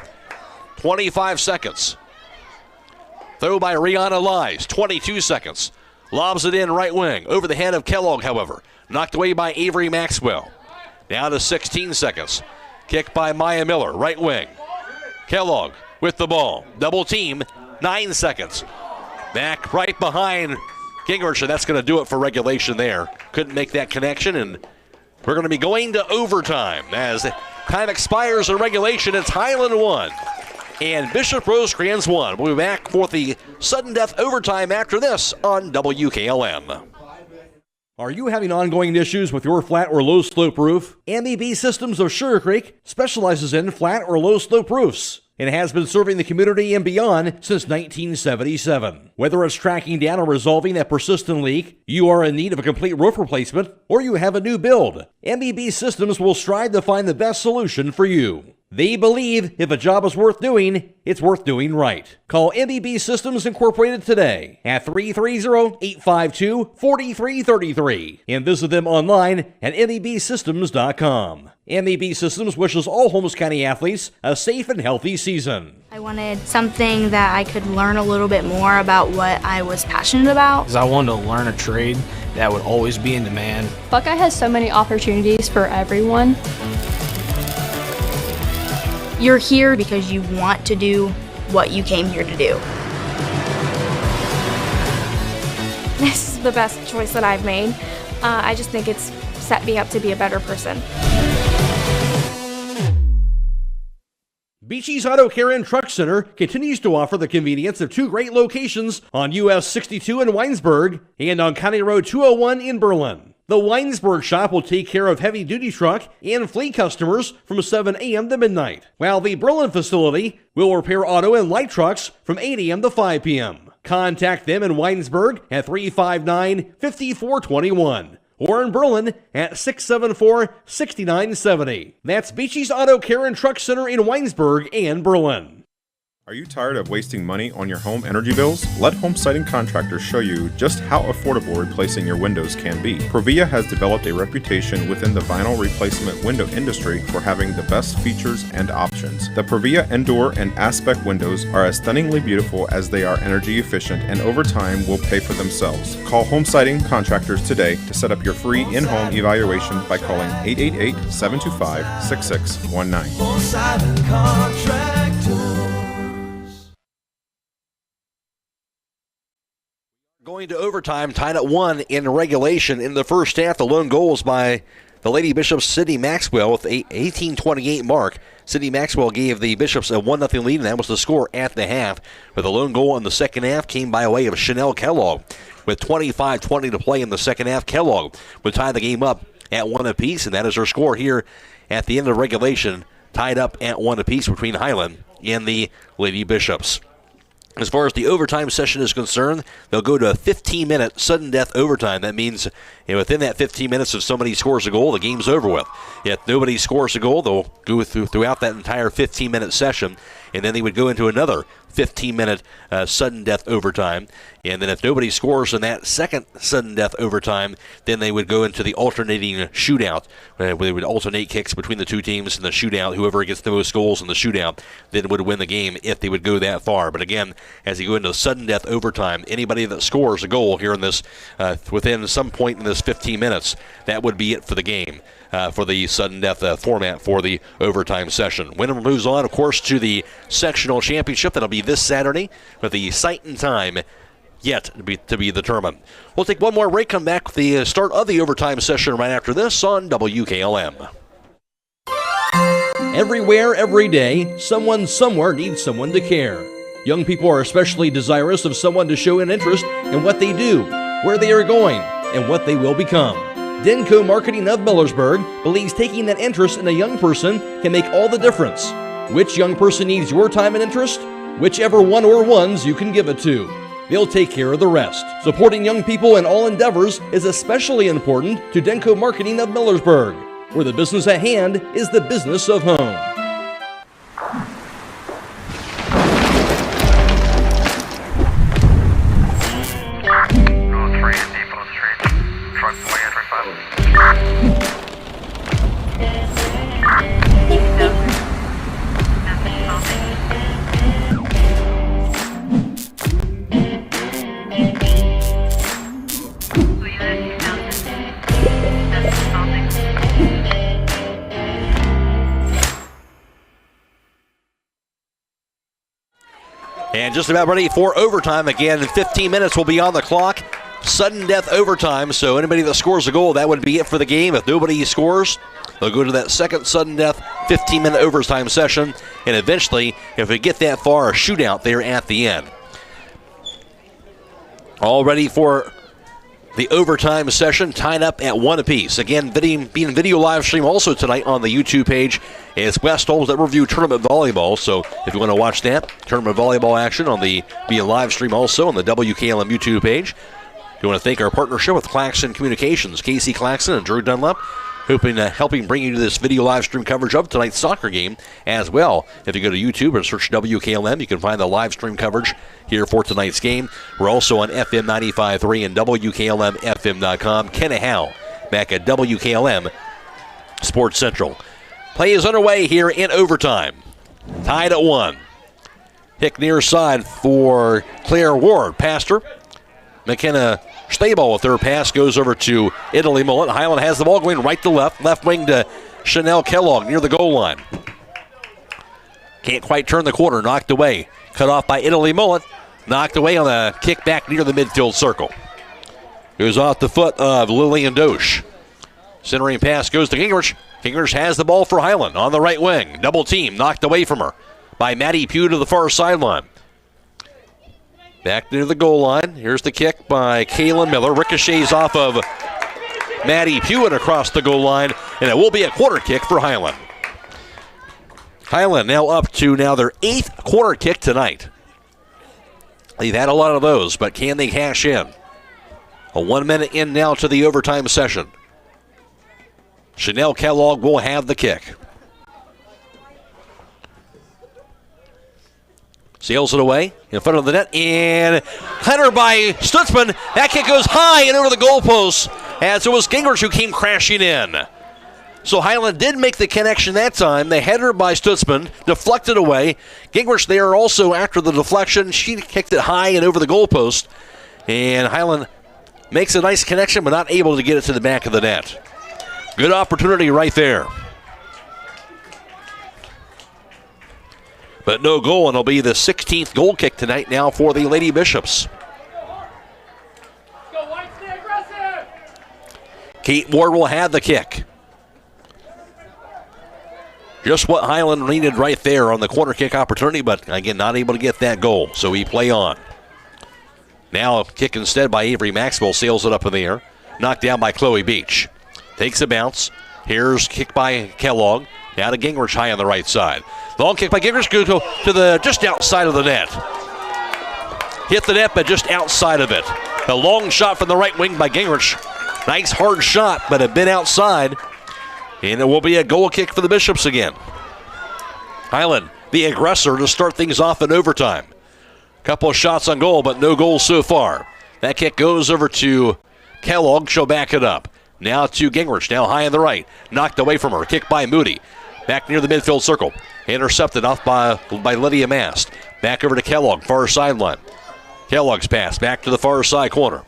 25 seconds. Throw by Rihanna Lies. 22 seconds. Lobs it in right wing. Over the head of Kellogg, however. Knocked away by Avery Maxwell. Down to 16 seconds. Kick by Maya Miller. Right wing. Kellogg with the ball. Double team. 9 seconds. Back right behind Gingrich, and that's going to do it for regulation there. Couldn't make that connection, and we're going to be going to overtime. As time expires in regulation, it's Hiland 1 and Bishop Rosecrans 1. We'll be back for the sudden death overtime after this on WKLM. Are you having ongoing issues with your flat or low slope roof? MEB Systems of Sugar Creek specializes in flat or low slope roofs and has been serving the community and beyond since 1977. Whether it's tracking down or resolving a persistent leak, you are in need of a complete roof replacement, or you have a new build, MEB Systems will strive to find the best solution for you. They believe if a job is worth doing, it's worth doing right. Call MEB Systems Incorporated today at 330-852-4333 and visit them online at mebsystems.com. MEB Systems wishes all Holmes County athletes a safe and healthy season. I wanted something that I could learn a little bit more about what I was passionate about. Because I wanted to learn a trade that would always be in demand. Buckeye has so many opportunities for everyone. You're here because you want to do what you came here to do. This is the best choice that I've made. I just think it's set me up to be a better person. Beachy's Auto Care and Truck Center continues to offer the convenience of two great locations on US 62 in Weinsberg and on County Road 201 in Berlin. The Weinsberg shop will take care of heavy-duty truck and fleet customers from 7 a.m. to midnight, while the Berlin facility will repair auto and light trucks from 8 a.m. to 5 p.m. Contact them in Weinsberg at 359-5421 or in Berlin at 674-6970. That's Beachy's Auto Care and Truck Center in Weinsberg and Berlin. Are you tired of wasting money on your home energy bills? Let Home Siding Contractors show you just how affordable replacing your windows can be. Provia has developed a reputation within the vinyl replacement window industry for having the best features and options. The Provia Endure and Aspect windows are as stunningly beautiful as they are energy efficient, and over time will pay for themselves. Call Home Siding Contractors today to set up your free in-home evaluation by calling 888-725-6619. Home Siding Contractors. Going to overtime, tied at 1 in regulation. In the first half, the lone goal was by the Lady Bishops' Sydney Maxwell with an 18:28 mark. Sydney Maxwell gave the Bishops a 1-0 lead, and that was the score at the half. But the lone goal in the second half came by way of Chanel Kellogg. With 25:20 to play in the second half, Kellogg would tie the game up at 1 apiece, and that is her score here at the end of regulation, tied up at 1 apiece between Hiland and the Lady Bishops. As far as the overtime session is concerned, they'll go to a 15-minute sudden death overtime. That means within that 15 minutes, if somebody scores a goal, the game's over with. If nobody scores a goal, they'll go throughout that entire 15-minute session, and then they would go into another 15-minute sudden death overtime. And then if nobody scores in that second sudden death overtime, then they would go into the alternating shootout, where they would alternate kicks between the two teams in the shootout. Whoever gets the most goals in the shootout then would win the game if they would go that far. But again, as you go into sudden death overtime, anybody that scores a goal here in this within some point in this 15 minutes, that would be it for the game. For the sudden death format for the overtime session. Winner moves on, of course, to the sectional championship. That'll be this Saturday with the site and time yet to be determined. We'll take one more break, come back with the start of the overtime session right after this on WKLM. Everywhere, every day, someone somewhere needs someone to care. Young people are especially desirous of someone to show an interest in what they do, where they are going, and what they will become. Denko Marketing of Millersburg believes taking that interest in a young person can make all the difference. Which young person needs your time and interest? Whichever one or ones you can give it to. They'll take care of the rest. Supporting young people in all endeavors is especially important to Denko Marketing of Millersburg, where the business at hand is the business of home. And just about ready for overtime again. In 15 minutes, we'll be on the clock. Sudden death overtime, so anybody that scores a goal, that would be it for the game. If nobody scores, they'll go to that second sudden death 15-minute overtime session. And eventually, if we get that far, a shootout there at the end. All ready for the overtime session, tied up at 1 apiece. Again, being video live stream also tonight on the YouTube page is West Holmes that review tournament volleyball. So if you want to watch that tournament volleyball action on the being live stream also on the WKLM YouTube page. We want to thank our partnership with Claxon Communications, Casey Claxon and Drew Dunlap, helping bring you this video live stream coverage of tonight's soccer game as well. If you go to YouTube and search WKLM, you can find the live stream coverage here for tonight's game. We're also on FM 95.3 and WKLM-FM.com. Kenny Howe back at WKLM Sports Central. Play is underway here in overtime. Tied at 1. Hick near side for Claire Ward. Pastor McKenna Staball with her pass goes over to Italy Mullet. Hiland has the ball going right to left. Left wing to Chanel Kellogg near the goal line. Can't quite turn the corner. Knocked away. Cut off by Italy Mullet. Knocked away on a kick back near the midfield circle. Goes off the foot of Lillian Dosch. Centering pass goes to Gingrich. Gingrich has the ball for Hiland on the right wing. Double team. Knocked away from her by Maddie Pugh to the far sideline. Back near the goal line. Here's the kick by Kaylin Miller. Ricochets off of Maddie Pugh and across the goal line. And it will be a corner kick for Hiland. Hiland now up to their 8th corner kick tonight. They've had a lot of those, but can they cash in? A 1 minute in now to the overtime session. Chanel Kellogg will have the kick. Sails it away in front of the net, and header by Stutzman. That kick goes high and over the goalpost as it was Gingrich who came crashing in. So Hiland did make the connection that time. The header by Stutzman deflected away. Gingrich there also after the deflection. She kicked it high and over the goalpost, and Hiland makes a nice connection but not able to get it to the back of the net. Good opportunity right there. But no goal, and it'll be the 16th goal kick tonight now for the Lady Bishops. Kate Ward will have the kick. Just what Hiland needed right there on the corner kick opportunity, but again, not able to get that goal, so we play on. Now a kick instead by Avery Maxwell, sails it up in the air. Knocked down by Chloe Beach. Takes a bounce. Here's kick by Kellogg. Now to Gingrich high on the right side. Long kick by Gingrich goes to the just outside of the net. Hit the net, but just outside of it. A long shot from the right wing by Gingrich. Nice hard shot, but a bit outside. And it will be a goal kick for the Bishops again. Hiland, the aggressor, to start things off in overtime. Couple of shots on goal, but no goals so far. That kick goes over to Kellogg. She'll back it up. Now to Gingrich, now high on the right. Knocked away from her. Kick by Moody. Back near the midfield circle. Intercepted off by Lydia Mast. Back over to Kellogg, far sideline. Kellogg's pass back to the far side corner.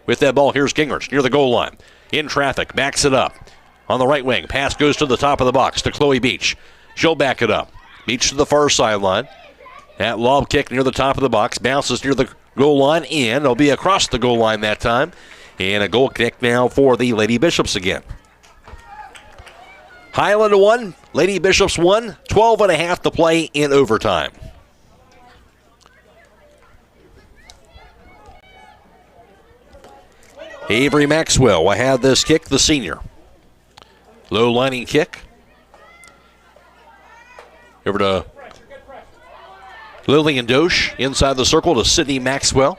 With that ball, here's Gingrich near the goal line. In traffic, backs it up. On the right wing, pass goes to the top of the box to Chloe Beach. She'll back it up. Beach to the far sideline. That lob kick near the top of the box. Bounces near the goal line in. It'll be across the goal line that time. And a goal kick now for the Lady Bishops again. Hiland 1, Lady Bishops 1, 12.5 to play in overtime. Avery Maxwell will have this kick, the senior. Low lining kick. Over to Lillian Dosch inside the circle to Sydney Maxwell.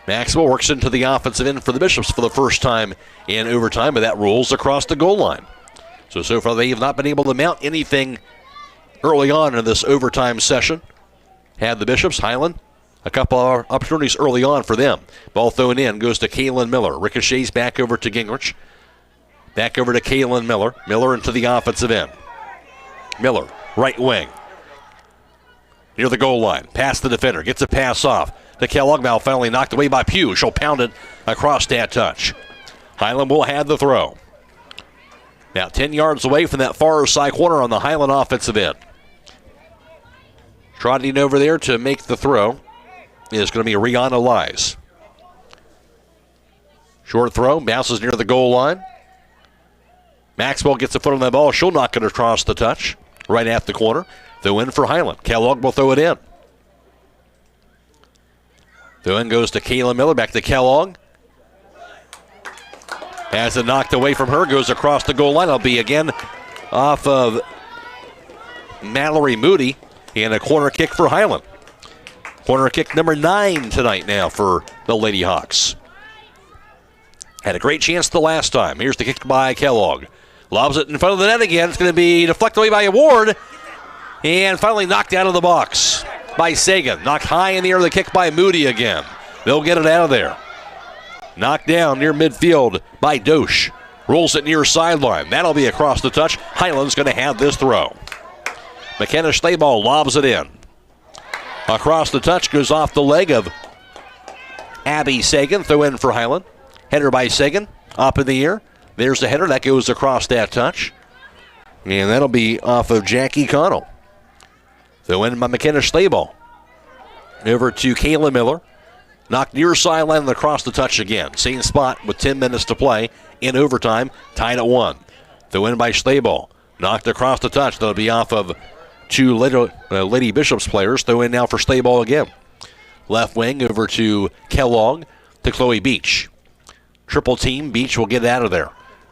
Maxwell works into the offensive end for the Bishops for the first time in overtime, but that rolls across the goal line. So far they have not been able to mount anything early on in this overtime session. Had the Bishops, Hiland, a couple of opportunities early on for them. Ball thrown in, goes to Kaylin Miller. Ricochets back over to Gingrich. Back over to Kaylin Miller. Miller into the offensive end. Miller, right wing. Near the goal line. Past the defender. Gets a pass off. The Kellogg now finally knocked away by Pugh. She'll pound it across that touch. Hiland will have the throw. Now 10 yards away from that far side corner on the Hiland offensive end. Trotting over there to make the throw is going to be Rihanna Lies. Short throw, bounces near the goal line. Maxwell gets a foot on that ball. She'll knock it across the touch right at the corner. Throw in for Hiland. Kellogg will throw it in. Throw in goes to Kayla Miller, back to Kellogg. Has it knocked away from her, goes across the goal line. It'll be again off of Mallory Moody, and a corner kick for Hiland. Corner kick number 9 tonight now for the Lady Hawks. Had a great chance the last time. Here's the kick by Kellogg. Lobs it in front of the net again. It's going to be deflected away by Ward. And finally knocked out of the box by Sagan. Knocked high in the air of the kick by Moody again. They'll get it out of there. Knocked down near midfield by Dosh. Rolls it near sideline. That'll be across the touch. Hiland's going to have this throw. McKenna Schleball lobs it in. Across the touch goes off the leg of Abby Sagan. Throw in for Hiland. Header by Sagan. Up in the air. There's the header. That goes across that touch. And that'll be off of Jackie Connell. Throw in by McKenna Schleball. Over to Kayla Miller. Knocked near sideline and across the touch again. Same spot with 10 minutes to play in overtime. Tied at 1. Throw in by Schleball. Knocked across the touch. That'll be off of 2 Lady Bishops players. Throw in now for Schleball again. Left wing over to Kellogg to Chloe Beach. Triple team. Beach will get out of there.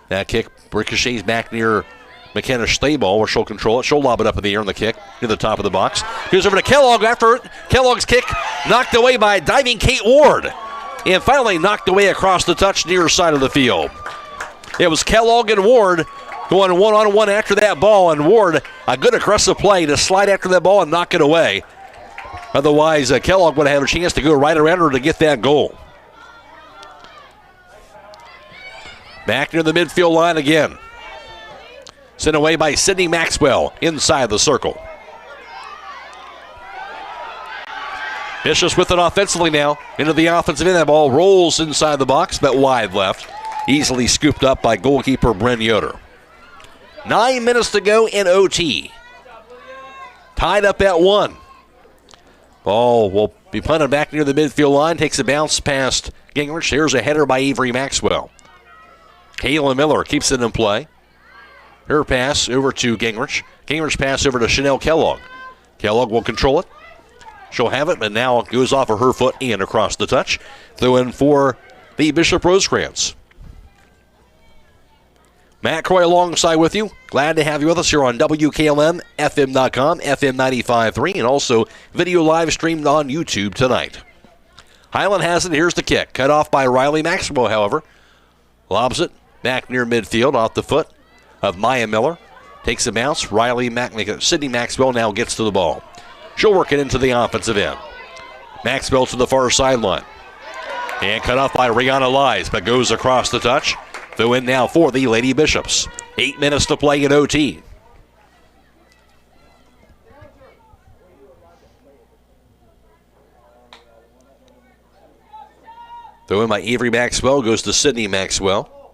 That kick ricochets back near McKenna Schleball, where she'll control it. She'll lob it up in the air on the kick near the top of the box. Goes over to Kellogg after it. Kellogg's kick knocked away by diving Kate Ward. And finally knocked away across the touch near side of the field. It was Kellogg and Ward going one-on-one after that ball. And Ward, a good aggressive play to slide after that ball and knock it away. Otherwise, Kellogg would have a chance to go right around her to get that goal. Back near the midfield line again. Sent away by Sydney Maxwell inside the circle. Bishops with it offensively now. Into the offensive end. That ball rolls inside the box, but wide left. Easily scooped up by goalkeeper Bryn Yoder. 9 minutes to go in OT. Tied up at 1. Ball will be punted back near the midfield line. Takes a bounce past Gingrich. Here's a header by Avery Maxwell. Kayla Miller keeps it in play. Her pass over to Gingrich. Gingrich pass over to Chanel Kellogg. Kellogg will control it. She'll have it, but now it goes off of her foot and across the touch. Throw in for the Bishop Rosecrans. Matt Croy alongside with you. Glad to have you with us here on WKLM-FM.com, FM 95.3, and also video live streamed on YouTube tonight. Hiland has it. Here's the kick. Cut off by Riley Maxwell, however. Lobs it back near midfield off the foot of Maya Miller. Takes a bounce. Sydney Maxwell now gets to the ball. She'll work it into the offensive end. Maxwell to the far sideline. And cut off by Rihanna Lies, but goes across the touch. Throw in now for the Lady Bishops. 8 minutes to play in OT. Throw in by Avery Maxwell, goes to Sydney Maxwell.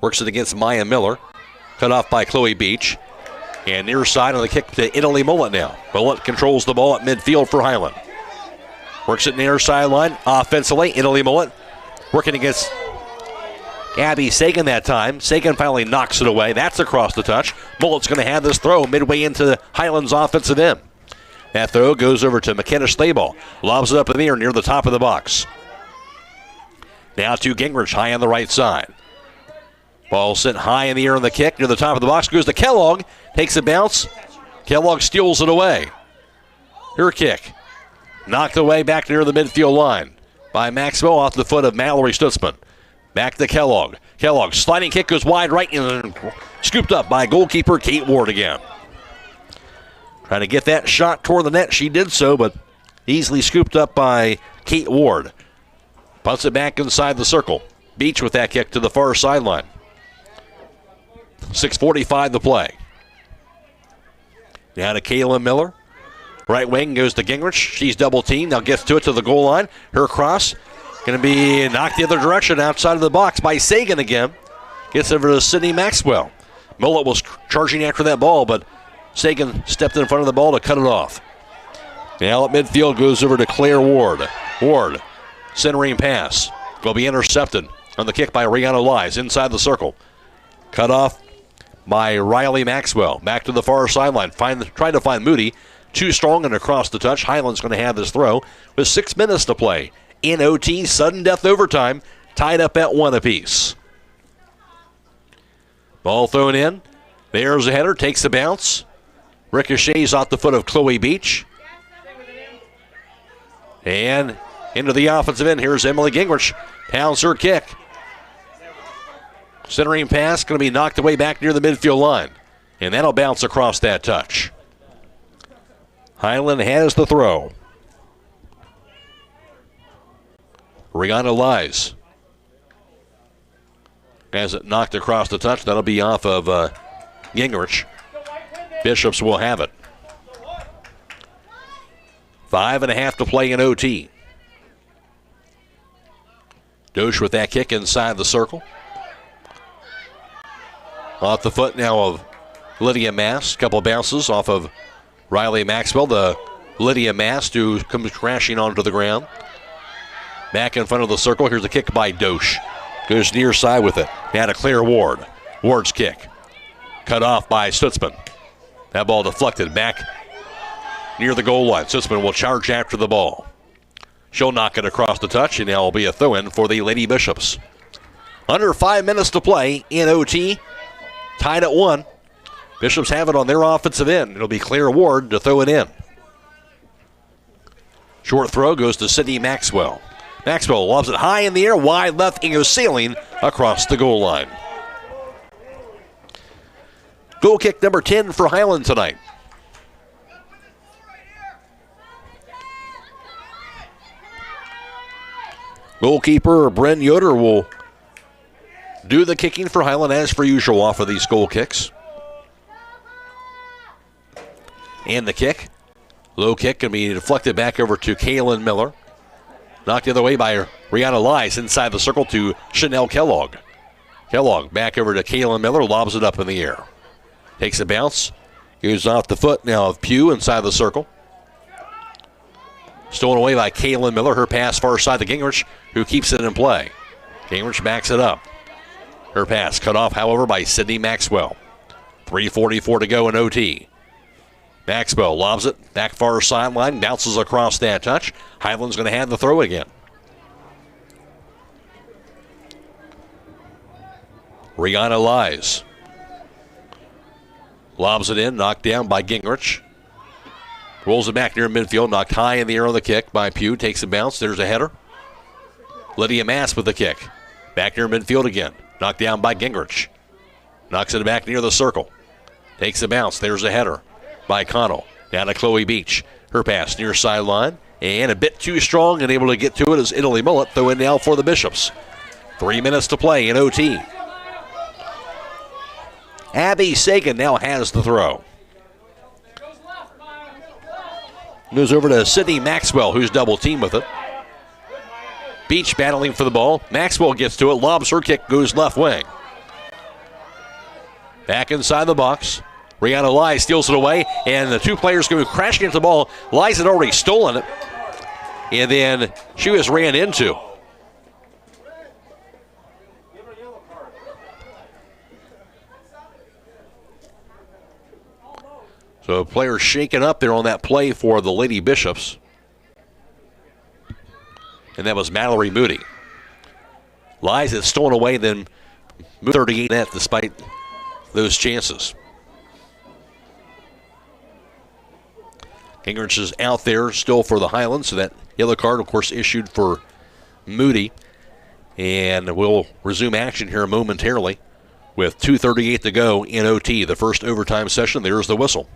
Works it against Maya Miller. Cut off by Chloe Beach. And near side on the kick to Italy Mullet now. Mullet controls the ball at midfield for Hiland. Works it near sideline offensively. Italy Mullet working against Abby Sagan that time. Sagan finally knocks it away. That's across the touch. Mullet's going to have this throw midway into Hiland's offensive end. That throw goes over to McKenna Schleball. Lobs it up in the air near the top of the box. Now to Gingrich high on the right side. Ball sent high in the air on the kick near the top of the box. Goes to Kellogg. Takes a bounce. Kellogg steals it away. Her kick. Knocked away back near the midfield line by Maxwell off the foot of Mallory Stutzman. Back to Kellogg. Kellogg sliding kick goes wide right and scooped up by goalkeeper Kate Ward again. Trying to get that shot toward the net. She did so, but easily scooped up by Kate Ward. Punts it back inside the circle. Beach with that kick to the far sideline. 6:45 to play. Now to Kayla Miller. Right wing goes to Gingrich. She's double teamed. Now gets to it to the goal line. Her cross going to be knocked the other direction outside of the box by Sagan again. Gets over to Sydney Maxwell. Mullet was charging after that ball, but Sagan stepped in front of the ball to cut it off. Now at midfield goes over to Claire Ward. Ward, centering pass. Will be intercepted on the kick by Rihanna Lies inside the circle. Cut off by Riley Maxwell. Back to the far sideline. Trying to find Moody. Too strong and across the touch. Hiland's going to have this throw with 6 minutes to play. In OT, sudden death overtime. Tied up at 1 apiece. Ball thrown in. There's a header. Takes a bounce. Ricochets off the foot of Chloe Beach. And into the offensive end. Here's Emily Gingrich. Pounds her kick. Centering pass going to be knocked away back near the midfield line. And that'll bounce across that touch. Hiland has the throw. Rihanna lies. Has it knocked across the touch. That'll be off of Gingrich. Bishops will have it. 5.5 to play in OT. Dosh with that kick inside the circle. Off the foot now of Lydia Mast. Couple bounces off of Riley Maxwell. The Lydia Mast who comes crashing onto the ground. Back in front of the circle. Here's a kick by Dosh. Goes near side with it. Now to Claire Ward. Ward's kick. Cut off by Stutzman. That ball deflected back near the goal line. Stutzman will charge after the ball. She'll knock it across the touch, and now will be a throw-in for the Lady Bishops. Under 5 minutes to play in OT. Tied at 1. Bishops have it on their offensive end. It'll be Claire Ward to throw it in. Short throw goes to Sydney Maxwell. Maxwell lobs it high in the air, wide left, and goes sailing across the goal line. Goal kick number 10 for Hiland tonight. Goalkeeper Bryn Yoder will do the kicking for Hiland as per usual off of these goal kicks. And the kick. Low kick can be deflected back over to Kaylin Miller. Knocked the other way by Rihanna Lies inside the circle to Chanel Kellogg. Kellogg back over to Kaylin Miller, lobs it up in the air. Takes a bounce. Goes off the foot now of Pugh inside the circle. Stolen away by Kaylin Miller. Her pass far side to Gingrich, who keeps it in play. Gingrich backs it up. Her pass cut off, however, by Sydney Maxwell. 3:44 to go in OT. Maxwell lobs it back far sideline, bounces across that touch. Hiland's going to have the throw again. Rihanna Lies. Lobs it in, knocked down by Gingrich. Rolls it back near midfield, knocked high in the air on the kick by Pugh. Takes a bounce, there's a header. Lydia Mast with the kick. Back near midfield again. Knocked down by Gingrich. Knocks it back near the circle. Takes a bounce, there's a header by Connell. Down to Chloe Beach. Her pass near sideline. And a bit too strong and able to get to it as Italy Mullet. Throw in now for the Bishops. 3 minutes to play in OT. Abby Sagan now has the throw. Moves over to Sydney Maxwell, who's double teamed with it. Beach battling for the ball. Maxwell gets to it, lobs her kick, goes left wing. Back inside the box. Rihanna Lai steals it away, and the two players go crashing into the ball. Lai's had already stolen it, and then she was ran into. So players shaken up there on that play for the Lady Bishops. And that was Mallory Moody. Lies had stolen away, then moved 38 net despite those chances. Gingrich is out there still for the Highlands, so that yellow card, of course, issued for Moody. And we'll resume action here momentarily with 2:38 to go in OT, the first overtime session. There's the whistle.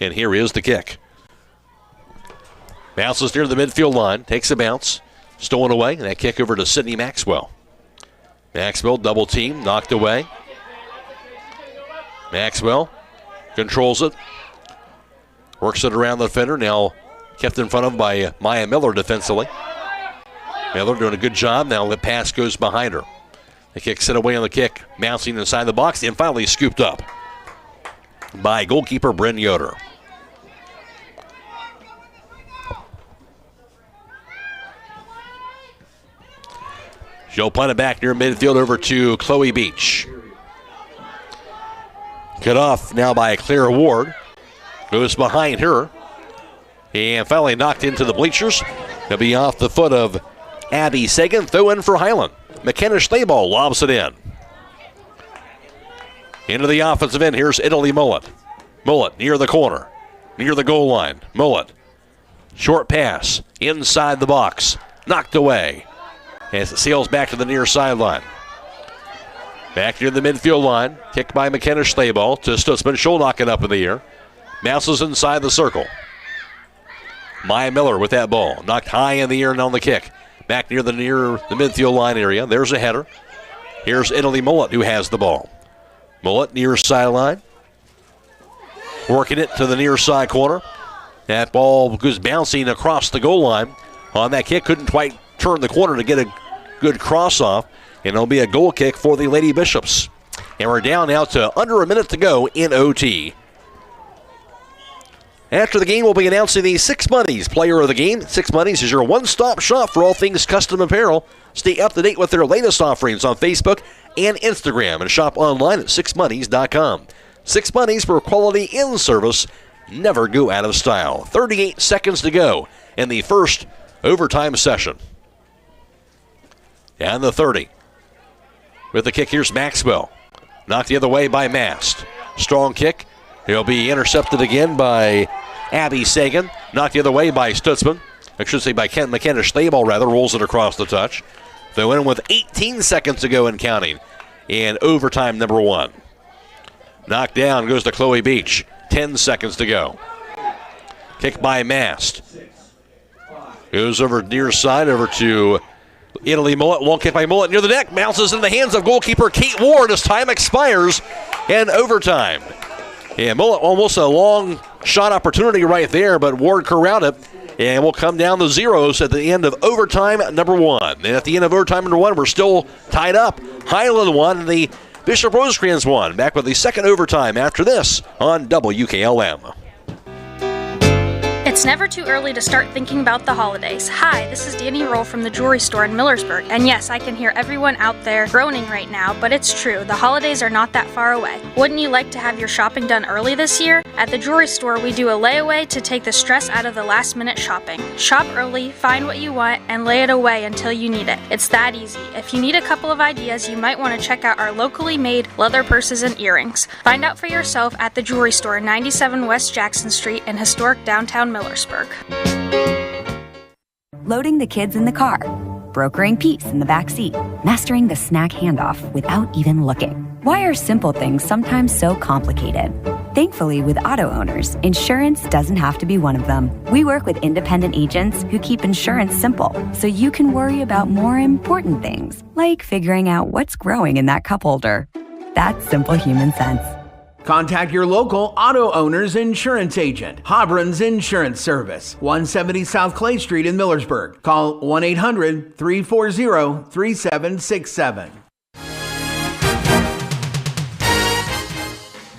And here is the kick. Bounces near the midfield line, takes a bounce, stolen away, and that kick over to Sydney Maxwell. Maxwell double team, knocked away. Maxwell controls it, works it around the defender, now kept in front of by Maya Miller defensively. Miller doing a good job, now the pass goes behind her. The kick set away on the kick, bouncing inside the box, and finally scooped up by goalkeeper Bryn Yoder. She'll punt it back near midfield over to Chloe Beach. Cut off now by Claire Ward. Goes behind her. And finally knocked into the bleachers. It'll be off the foot of Abby Sagan. Throw in for Hiland. McKenna Schleball lobs it in. Into the offensive end, here's Italy Mullet. Mullet near the corner, near the goal line. Mullet, short pass, inside the box, knocked away as it sails back to the near sideline. Back near the midfield line. Kick by McKenna Schlebel to Stutzman. She'll knock it up in the air. Bounces inside the circle. Maya Miller with that ball. Knocked high in the air and on the kick. Back near the midfield line area. There's a header. Here's Italy Mullet who has the ball. Mullet near sideline. Working it to the near side corner. That ball goes bouncing across the goal line. On that kick, couldn't quite turn the corner to get a good cross off. And it'll be a goal kick for the Lady Bishops. And we're down now to under a minute to go in OT. After the game, we'll be announcing the Six Monies Player of the Game. Six Monies is your one-stop shop for all things custom apparel. Stay up to date with their latest offerings on Facebook and Instagram and shop online at sixmonies.com. Six Monies for quality in service. Never go out of style. 38 seconds to go in the first overtime session. And the 30. With the kick, here's Maxwell. Knocked the other way by Mast. Strong kick. He'll be intercepted again by Abby Sagan. Knocked the other way by Stutzman. I should say by McKenna Schlebel, rather. Rolls it across the touch. They win with 18 seconds to go and counting in overtime number 1. Knocked down goes to Chloe Beach. 10 seconds to go. Kick by Mast. Goes over near side, over to Italy Mullet. One kick by Mullet near the deck. Bounces in the hands of goalkeeper Kate Ward as time expires in overtime. And Mullet almost a long shot opportunity right there, but Ward corralled it. And we'll come down to zeros at the end of overtime number 1. And at the end of overtime number 1, we're still tied up. Hiland won, and the Bishop Rosecrans won. Back with the second overtime after this on WKLM. It's never too early to start thinking about the holidays. Hi, this is Danny Roll from the jewelry store in Millersburg. And yes, I can hear everyone out there groaning right now, but it's true. The holidays are not that far away. Wouldn't you like to have your shopping done early this year? At the jewelry store, we do a layaway to take the stress out of the last-minute shopping. Shop early, find what you want, and lay it away until you need it. It's that easy. If you need a couple of ideas, you might want to check out our locally made leather purses and earrings. Find out for yourself at the jewelry store, 97 West Jackson Street in historic downtown Millersburg. Loading the kids in the car, brokering peace in the back seat, mastering the snack handoff without even looking. Why are simple things sometimes so complicated? Thankfully, with auto owners, insurance doesn't have to be one of them. We work with independent agents who keep insurance simple, so you can worry about more important things, like figuring out what's growing in that cup holder. That's simple human sense. Contact your local auto owner's insurance agent, Hobron's Insurance Service, 170 South Clay Street in Millersburg. Call 1-800-340-3767.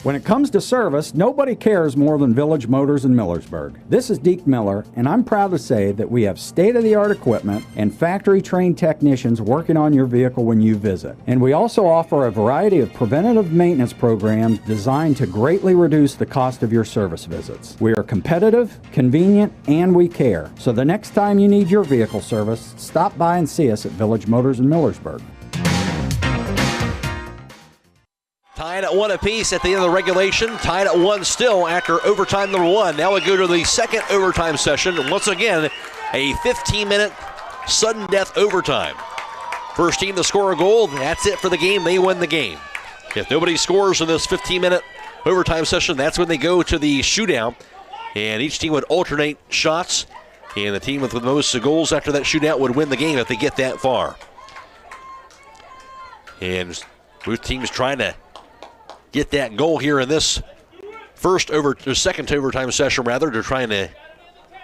When it comes to service, nobody cares more than Village Motors in Millersburg. This is Deke Miller, and I'm proud to say that we have state-of-the-art equipment and factory-trained technicians working on your vehicle when you visit. And we also offer a variety of preventative maintenance programs designed to greatly reduce the cost of your service visits. We are competitive, convenient, and we care. So the next time you need your vehicle service, stop by and see us at Village Motors in Millersburg. Tied at 1 apiece at the end of the regulation. Tied at 1 still after overtime number 1. Now we go to the second overtime session. Once again, a 15-minute sudden death overtime. First team to score a goal, that's it for the game. They win the game. If nobody scores in this 15-minute overtime session, that's when they go to the shootout. And each team would alternate shots. And the team with the most goals after that shootout would win the game if they get that far. And both teams trying to get that goal here in this second overtime session, rather. They're trying to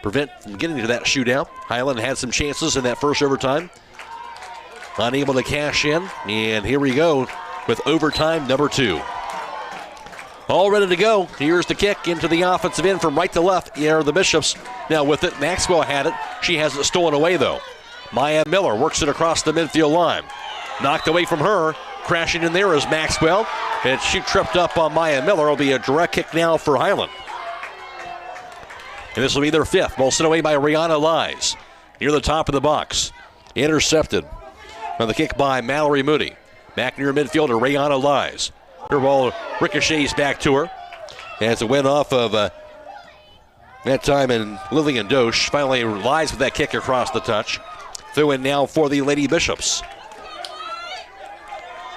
prevent from getting to that shootout. Hiland had some chances in that first overtime. Unable to cash in. And here we go with overtime number 2. All ready to go. Here's the kick into the offensive end from right to left. Here are the Bishops. Now with it, Maxwell had it. She has it stolen away, though. Maya Miller works it across the midfield line. Knocked away from her. Crashing in there is Maxwell. And she tripped up on Maya Miller. It'll be a direct kick now for Hiland. And this will be their 5th. Ball sent away by Rihanna Lies. Near the top of the box. Intercepted. On the kick by Mallory Moody. Back near midfielder, Rihanna Lies. Her ball ricochets back to her. And it's a win off of that time in Lillian Dosh. Finally Lies with that kick across the touch. Throw in now for the Lady Bishops.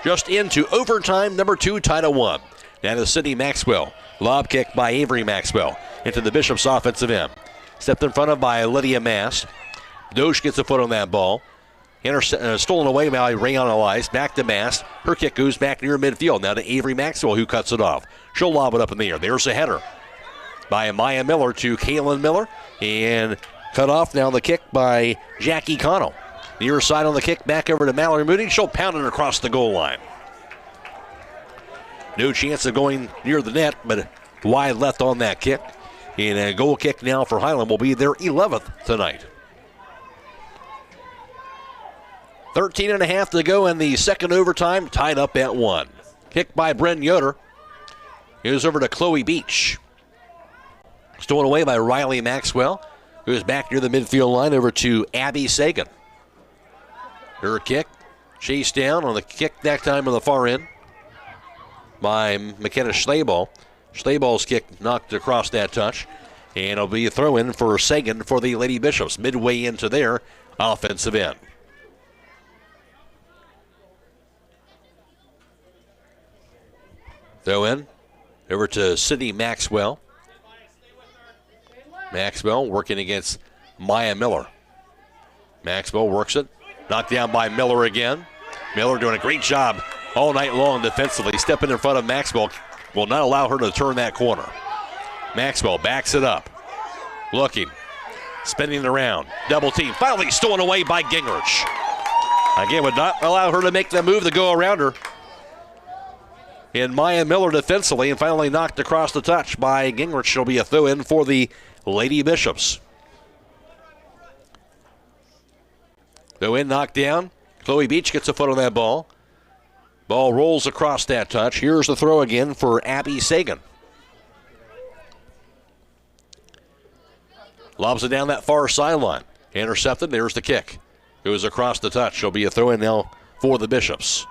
just into overtime number 2, tied at 1. Now to Sydney Maxwell. Lob kick by Avery Maxwell into the Bishop's offensive end. Stepped in front of by Lydia Mast. Doge gets a foot on that ball. Stolen away by Rayon Elias. Back to Mast. Her kick goes back near midfield. Now to Avery Maxwell, who cuts it off. She'll lob it up in the air. There's a header by Maya Miller to Kaylin Miller. And cut off now the kick by Jackie Connell. Near side on the kick, back over to Mallory Moody. She'll pound it across the goal line. No chance of going near the net, but wide left on that kick. And a goal kick now for Hiland will be their 11th tonight. 13.5 to go in the second overtime, tied up at 1. Kick by Bren Yoder. Goes over to Chloe Beach. Stolen away by Riley Maxwell. Goes back near the midfield line over to Abby Sagan. Her kick, chased down on the kick that time on the far end by McKenna Schlebel. Schlebel's kick knocked across that touch. And it'll be a throw-in for Sagan for the Lady Bishops, midway into their offensive end. Throw-in over to Sydney Maxwell. Maxwell working against Maya Miller. Maxwell works it. Knocked down by Miller again. Miller doing a great job all night long defensively. Stepping in front of Maxwell will not allow her to turn that corner. Maxwell backs it up. Looking. Spinning it around. Double team. Finally stolen away by Gingrich. Again, would not allow her to make the move to go around her. And Maya Miller defensively, and finally knocked across the touch by Gingrich. She'll be a throw-in for the Lady Bishops. Throw-in, knocked down. Chloe Beach gets a foot on that ball. Ball rolls across that touch. Here's the throw again for Abby Sagan. Lobs it down that far sideline. Intercepted. There's the kick. Goes across the touch. She'll be a throw-in now for the Bishops.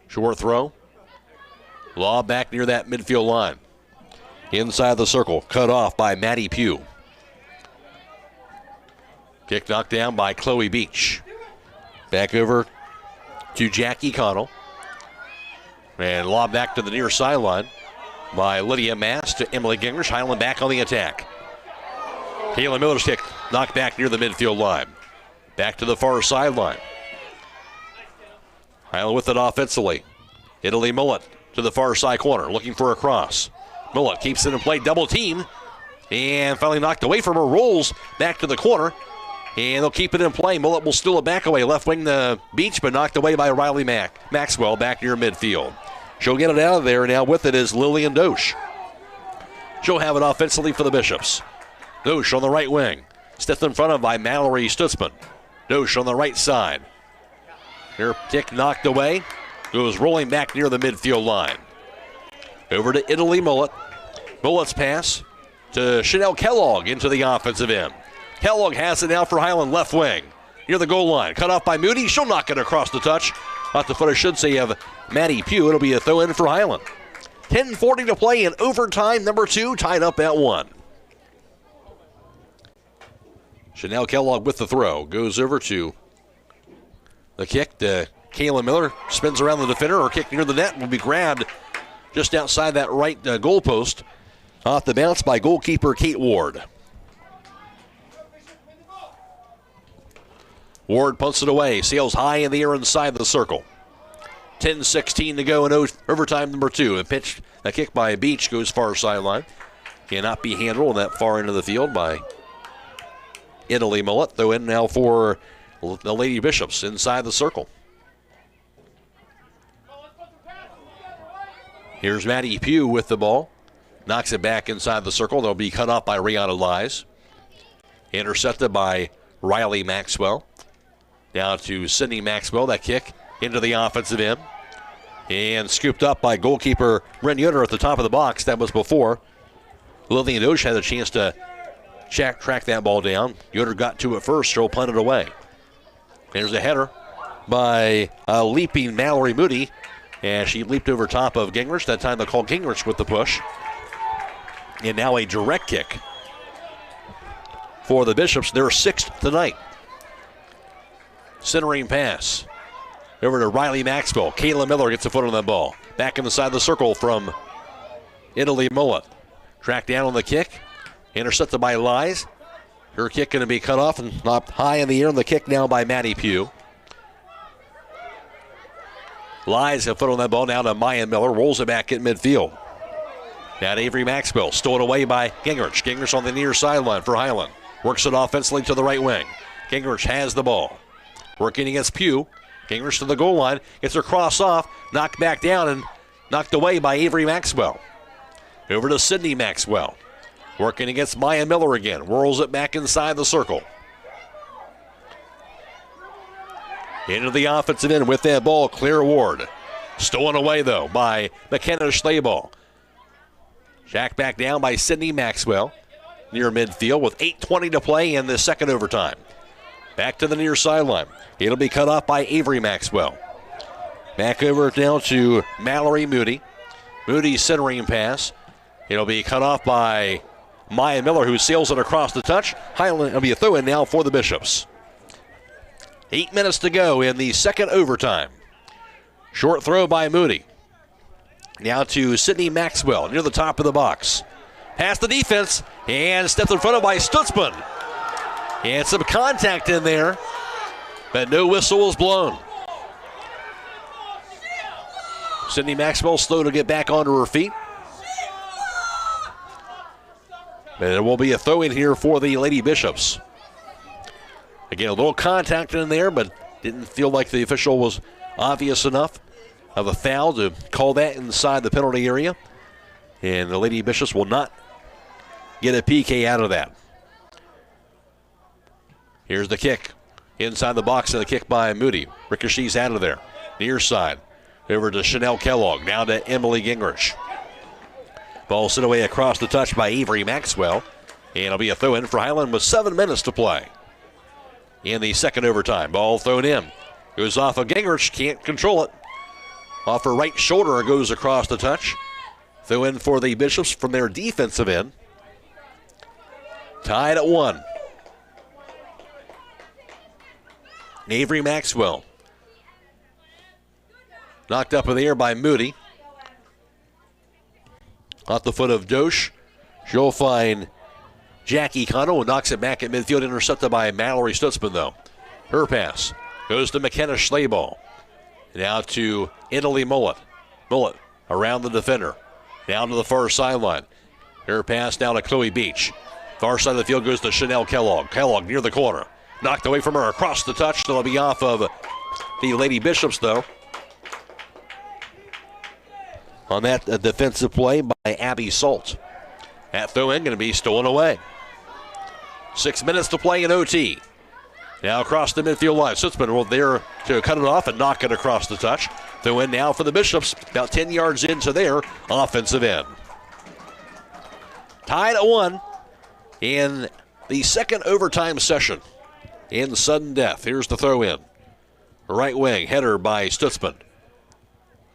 Short throw. Lob back near that midfield line. Inside the circle. Cut off by Maddie Pugh. Kick knocked down by Chloe Beach. Back over to Jackie Connell. And lob back to the near sideline by Lydia Mast to Emily Gingrich. Hiland back on the attack. Kayla Miller's kick knocked back near the midfield line. Back to the far sideline. Hiland with it offensively. Italy Mullet to the far side corner, looking for a cross. Mullet keeps it in play, double team. And finally knocked away from her, rolls back to the corner. And they'll keep it in play. Mullet will steal it back away. Left wing the Beach, but knocked away by Riley Maxwell back near midfield. She'll get it out of there. Now with it is Lillian Dosch. She'll have it offensively for the Bishops. Dosch on the right wing. Stepped in front of by Mallory Stutzman. Dosch on the right side. Her kick knocked away. Goes rolling back near the midfield line. Over to Italy Mullet. Mullet's pass to Chanel Kellogg into the offensive end. Kellogg has it now for Hiland left wing. Near the goal line. Cut off by Moody. She'll knock it across the touch. Off the foot, I should say, of Maddie Pugh. It'll be a throw-in for Hiland. 10:40 to play in overtime number 2, tied up at 1. Chanel Kellogg with the throw. Goes over to the kick to Kayla Miller. Spins around the defender. Her kick near the net will be grabbed just outside that right goalpost. Off the bounce by goalkeeper Kate Ward. Ward punts it away. Sails high in the air inside the circle. 10:16 to go in overtime number 2. A kick by Beach goes far sideline. Cannot be handled on that far end of the field by Italy Mullet. Throw in now for the Lady Bishops inside the circle. Here's Maddie Pugh with the ball. Knocks it back inside the circle. They'll be cut off by Rihanna Lies. Intercepted by Riley Maxwell. Down to Sydney Maxwell. That kick into the offensive end. And scooped up by goalkeeper Brent Yoder at the top of the box. That was before Lillian Dosch had a chance to track that ball down. Yoder got to it first. She'll punt it away. There's a header by leaping Mallory Moody. And she leaped over top of Gingrich. That time they'll call Gingrich with the push. And now a direct kick for the Bishops. They're 6th tonight. Centering pass. Over to Riley Maxwell. Kayla Miller gets a foot on that ball. Back in the side of the circle from Italy Mullet. Tracked down on the kick. Intercepted by Lies. Her kick going to be cut off and knocked high in the air on the kick now by Maddie Pugh. Lies a foot on that ball now to Maya Miller. Rolls it back at midfield. Now to Avery Maxwell. Stolen away by Gingrich. Gingrich on the near sideline for Hiland. Works it offensively to the right wing. Gingrich has the ball. Working against Pugh. Gingrich to the goal line. Gets her cross off. Knocked back down and knocked away by Avery Maxwell. Over to Sydney Maxwell. Working against Maya Miller again. Whirls it back inside the circle. Into the offensive end with that ball. Claire Ward. Stolen away, though, by McKenna Schlabel. Jacked back down by Sydney Maxwell. Near midfield with 8:20 to play in the second overtime. Back to the near sideline. It'll be cut off by Avery Maxwell. Back over now to Mallory Moody. Moody's centering pass. It'll be cut off by Maya Miller, who sails it across the touch. Highland, it'll be a throw-in now for the Bishops. 8 minutes to go in the second overtime. Short throw by Moody. Now to Sydney Maxwell near the top of the box. Past the defense and stepped in front of by Stutzman. And some contact in there, but no whistle was blown. Sydney Maxwell slow to get back onto her feet. And it will be a throw in here for the Lady Bishops. Again, a little contact in there, but didn't feel like the official was obvious enough of a foul to call that inside the penalty area. And the Lady Bishops will not get a PK out of that. Here's the kick. Inside the box and the kick by Moody. Ricochets out of there. Near side. Over to Chanel Kellogg. Now to Emily Gingrich. Ball sent away across the touch by Avery Maxwell. And it'll be a throw in for Highland with 7 minutes to play in the second overtime. Ball thrown in. Goes off of Gingrich. Can't control it. Off her right shoulder and goes across the touch. Throw in for the Bishops from their defensive end. Tied at 1. Avery Maxwell. Knocked up in the air by Moody. Off the foot of Dosh. She'll find Jackie Connell, who knocks it back at midfield, intercepted by Mallory Stutzman, though. Her pass goes to McKenna Schlabel. Now to Italy Mullet. Mullet around the defender. Down to the far sideline. Her pass down to Chloe Beach. Far side of the field goes to Chanel Kellogg. Kellogg near the corner. Knocked away from her across the touch. It'll be off of the Lady Bishops, though. On that defensive play by Abby Salt. That throw-in going to be stolen away. 6 minutes to play in OT. Now across the midfield line. Stutzman will there to cut it off and knock it across the touch. Throw-in now for the Bishops. About 10 yards into their offensive end. Tied at 1 in the second overtime session in sudden death. Here's the throw-in. Right wing, header by Stutzman.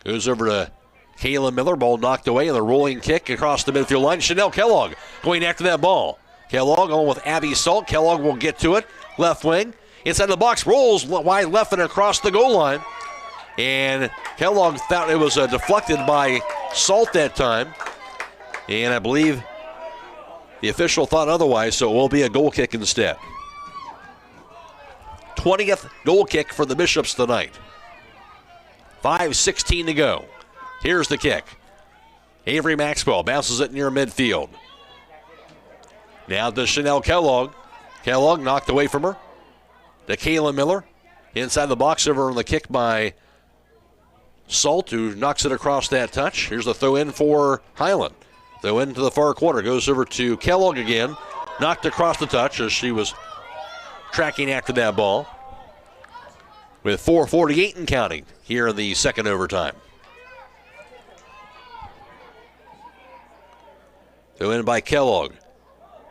Goes over to Kayla Miller. Ball knocked away, and the rolling kick across the midfield line. Chanel Kellogg going after that ball. Kellogg on with Abby Salt. Kellogg will get to it. Left wing. Inside the box. Rolls wide left and across the goal line. And Kellogg thought it was deflected by Salt that time. And I believe the official thought otherwise, so it will be a goal kick instead. 20th goal kick for the Bishops tonight. 5:16 to go. Here's the kick. Avery Maxwell bounces it near midfield. Now to Chanel Kellogg. Kellogg knocked away from her. To Kayla Miller. Inside the box over on the kick by Salt, who knocks it across that touch. Here's the throw in for Highland. Throw in to the far corner. Goes over to Kellogg again. Knocked across the touch as she was tracking after that ball. With 4:48 and counting here in the second overtime. Throw in by Kellogg.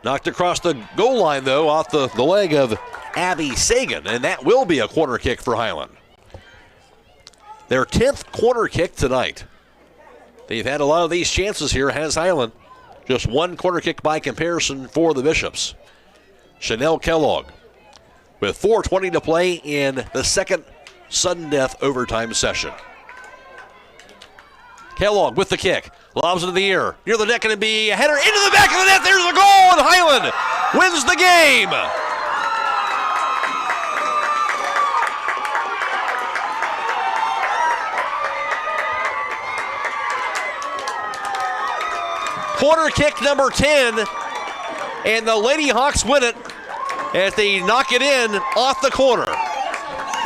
Knocked across the goal line, though, off the leg of Abby Sagan, and that will be a corner kick for Highland. Their 10th corner kick tonight. They've had a lot of these chances here, has Highland. Just one corner kick by comparison for the Bishops. Chanel Kellogg with 4:20 to play in the second sudden death overtime session. Kellogg with the kick. Lobs into the air. Near the net, going to be a header into the back of the net. There's a goal, and Hiland wins the game. Corner kick number 10, and the Lady Hawks win it as they knock it in off the corner.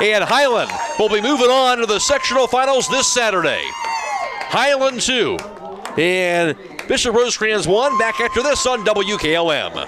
And Hiland will be moving on to the sectional finals this Saturday. Hiland 2 and Bishop Rosecrans 1. Back after this on WKLM.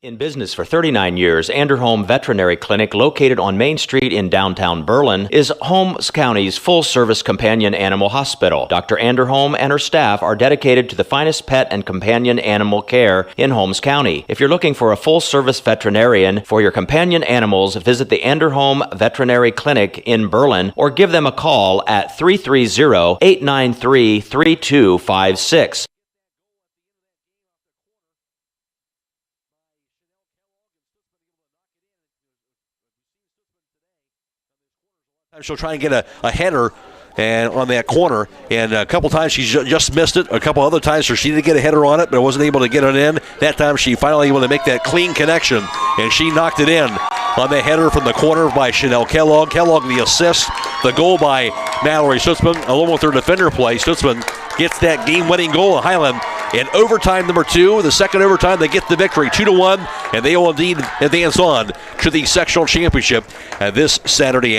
In business for 39 years, Anderholm Veterinary Clinic, located on Main Street in downtown Berlin, is Holmes County's full-service companion animal hospital. Dr. Anderholm and her staff are dedicated to the finest pet and companion animal care in Holmes County. If you're looking for a full-service veterinarian for your companion animals, visit the Anderholm Veterinary Clinic in Berlin or give them a call at 330-893-3256. She'll try and get a header and on that corner, and a couple times she just missed it. A couple other times she did get a header on it, but wasn't able to get it in. That time she finally able to make that clean connection, and she knocked it in on the header from the corner by Chanel Kellogg. Kellogg the assist, the goal by Mallory Stutzman, along with her defender play. Stutzman gets that game-winning goal at Hiland. In overtime number 2, the second overtime, they get the victory 2-1, and they will indeed advance on to the sectional championship this Saturday.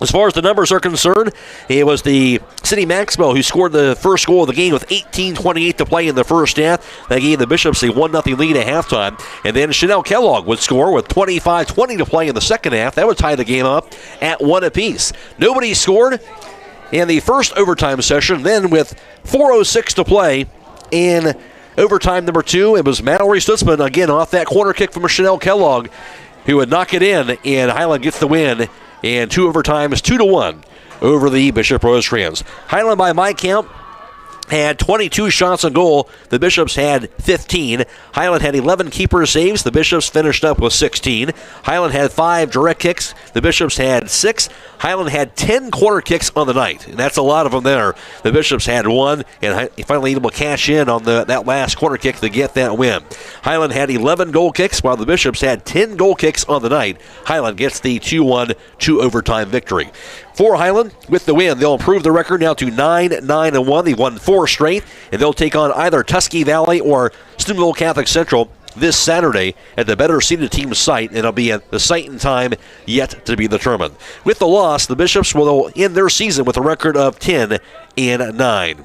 As far as the numbers are concerned, it was the City Maxwell who scored the first goal of the game with 18:28 to play in the first half. That gave the Bishops a 1-0 lead at halftime. And then Chanel Kellogg would score with 25:20 to play in the second half. That would tie the game up at 1 apiece. Nobody scored in the first overtime session. Then with 4:06 to play in overtime number 2, it was Mallory Stutzman again off that corner kick from Chanel Kellogg who would knock it in, and Hiland gets the win in 2 overtimes, 2-1 over the Bishop Rosecrans. Hiland, by my count, had 22 shots on goal. The Bishops had 15. Hiland had 11 keeper saves. The Bishops finished up with 16. Hiland had 5 direct kicks. The Bishops had 6. Hiland had 10 corner kicks on the night, and that's a lot of them there. The Bishops had 1, and finally able to cash in on that last corner kick to get that win. Hiland had 11 goal kicks, while the Bishops had 10 goal kicks on the night. Hiland gets the 2-1 2-overtime victory. For Hiland, with the win, they'll improve the record now to 9-9-1. They've won 4 straight, and they'll take on either Tuskegee Valley or Steubenville Catholic Central this Saturday at the better-seeded team site, and it'll be at the site and time yet to be determined. With the loss, the Bishops will end their season with a record of 10-9.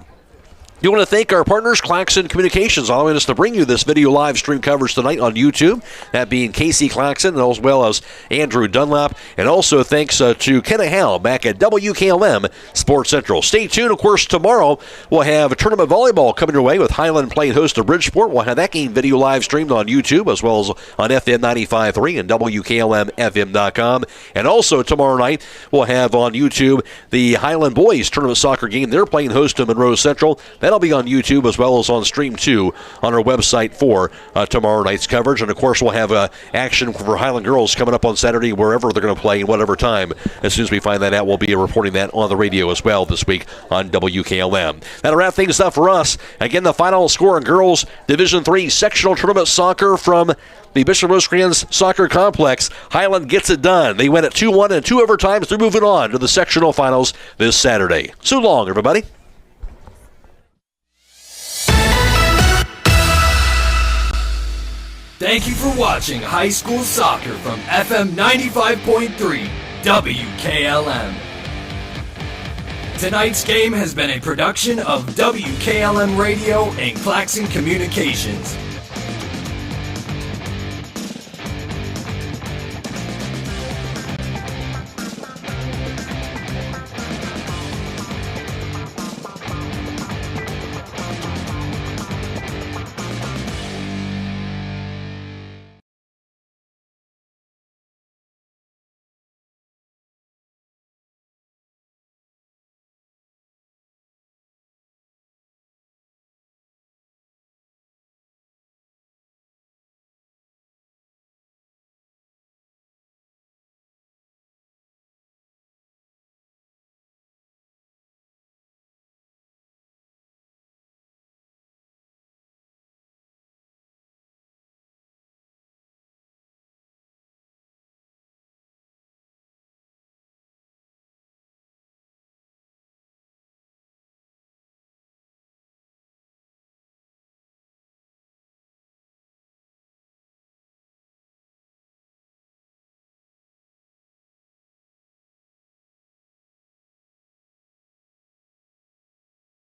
We want to thank our partners, Claxon Communications, allowing us to bring you this video live stream coverage tonight on YouTube, that being Casey Claxon, as well as Andrew Dunlap, and also thanks to Kenna Howe back at WKLM Sports Central. Stay tuned. Of course, tomorrow we'll have a tournament volleyball coming your way with Hiland playing host to Bridgeport. We'll have that game video live streamed on YouTube as well as on FM 95.3 and WKLM-FM.com. And also tomorrow night we'll have on YouTube the Hiland boys tournament soccer game. They're playing host to Monroe Central. That'll be on YouTube as well as on Stream 2 on our website for tomorrow night's coverage. And, of course, we'll have action for Hiland girls coming up on Saturday wherever they're going to play in whatever time. As soon as we find that out, we'll be reporting that on the radio as well this week on WKLM. That'll wrap things up for us. Again, the final score in girls Division III sectional tournament soccer from the Bishop Rosecrans Soccer Complex. Hiland gets it done. They win at 2-1 and 2 overtimes. They're moving on to the sectional finals this Saturday. So long, everybody. Thank you for watching High School Soccer from FM 95.3 WKLM. Tonight's game has been a production of WKLM Radio and Claxon Communications.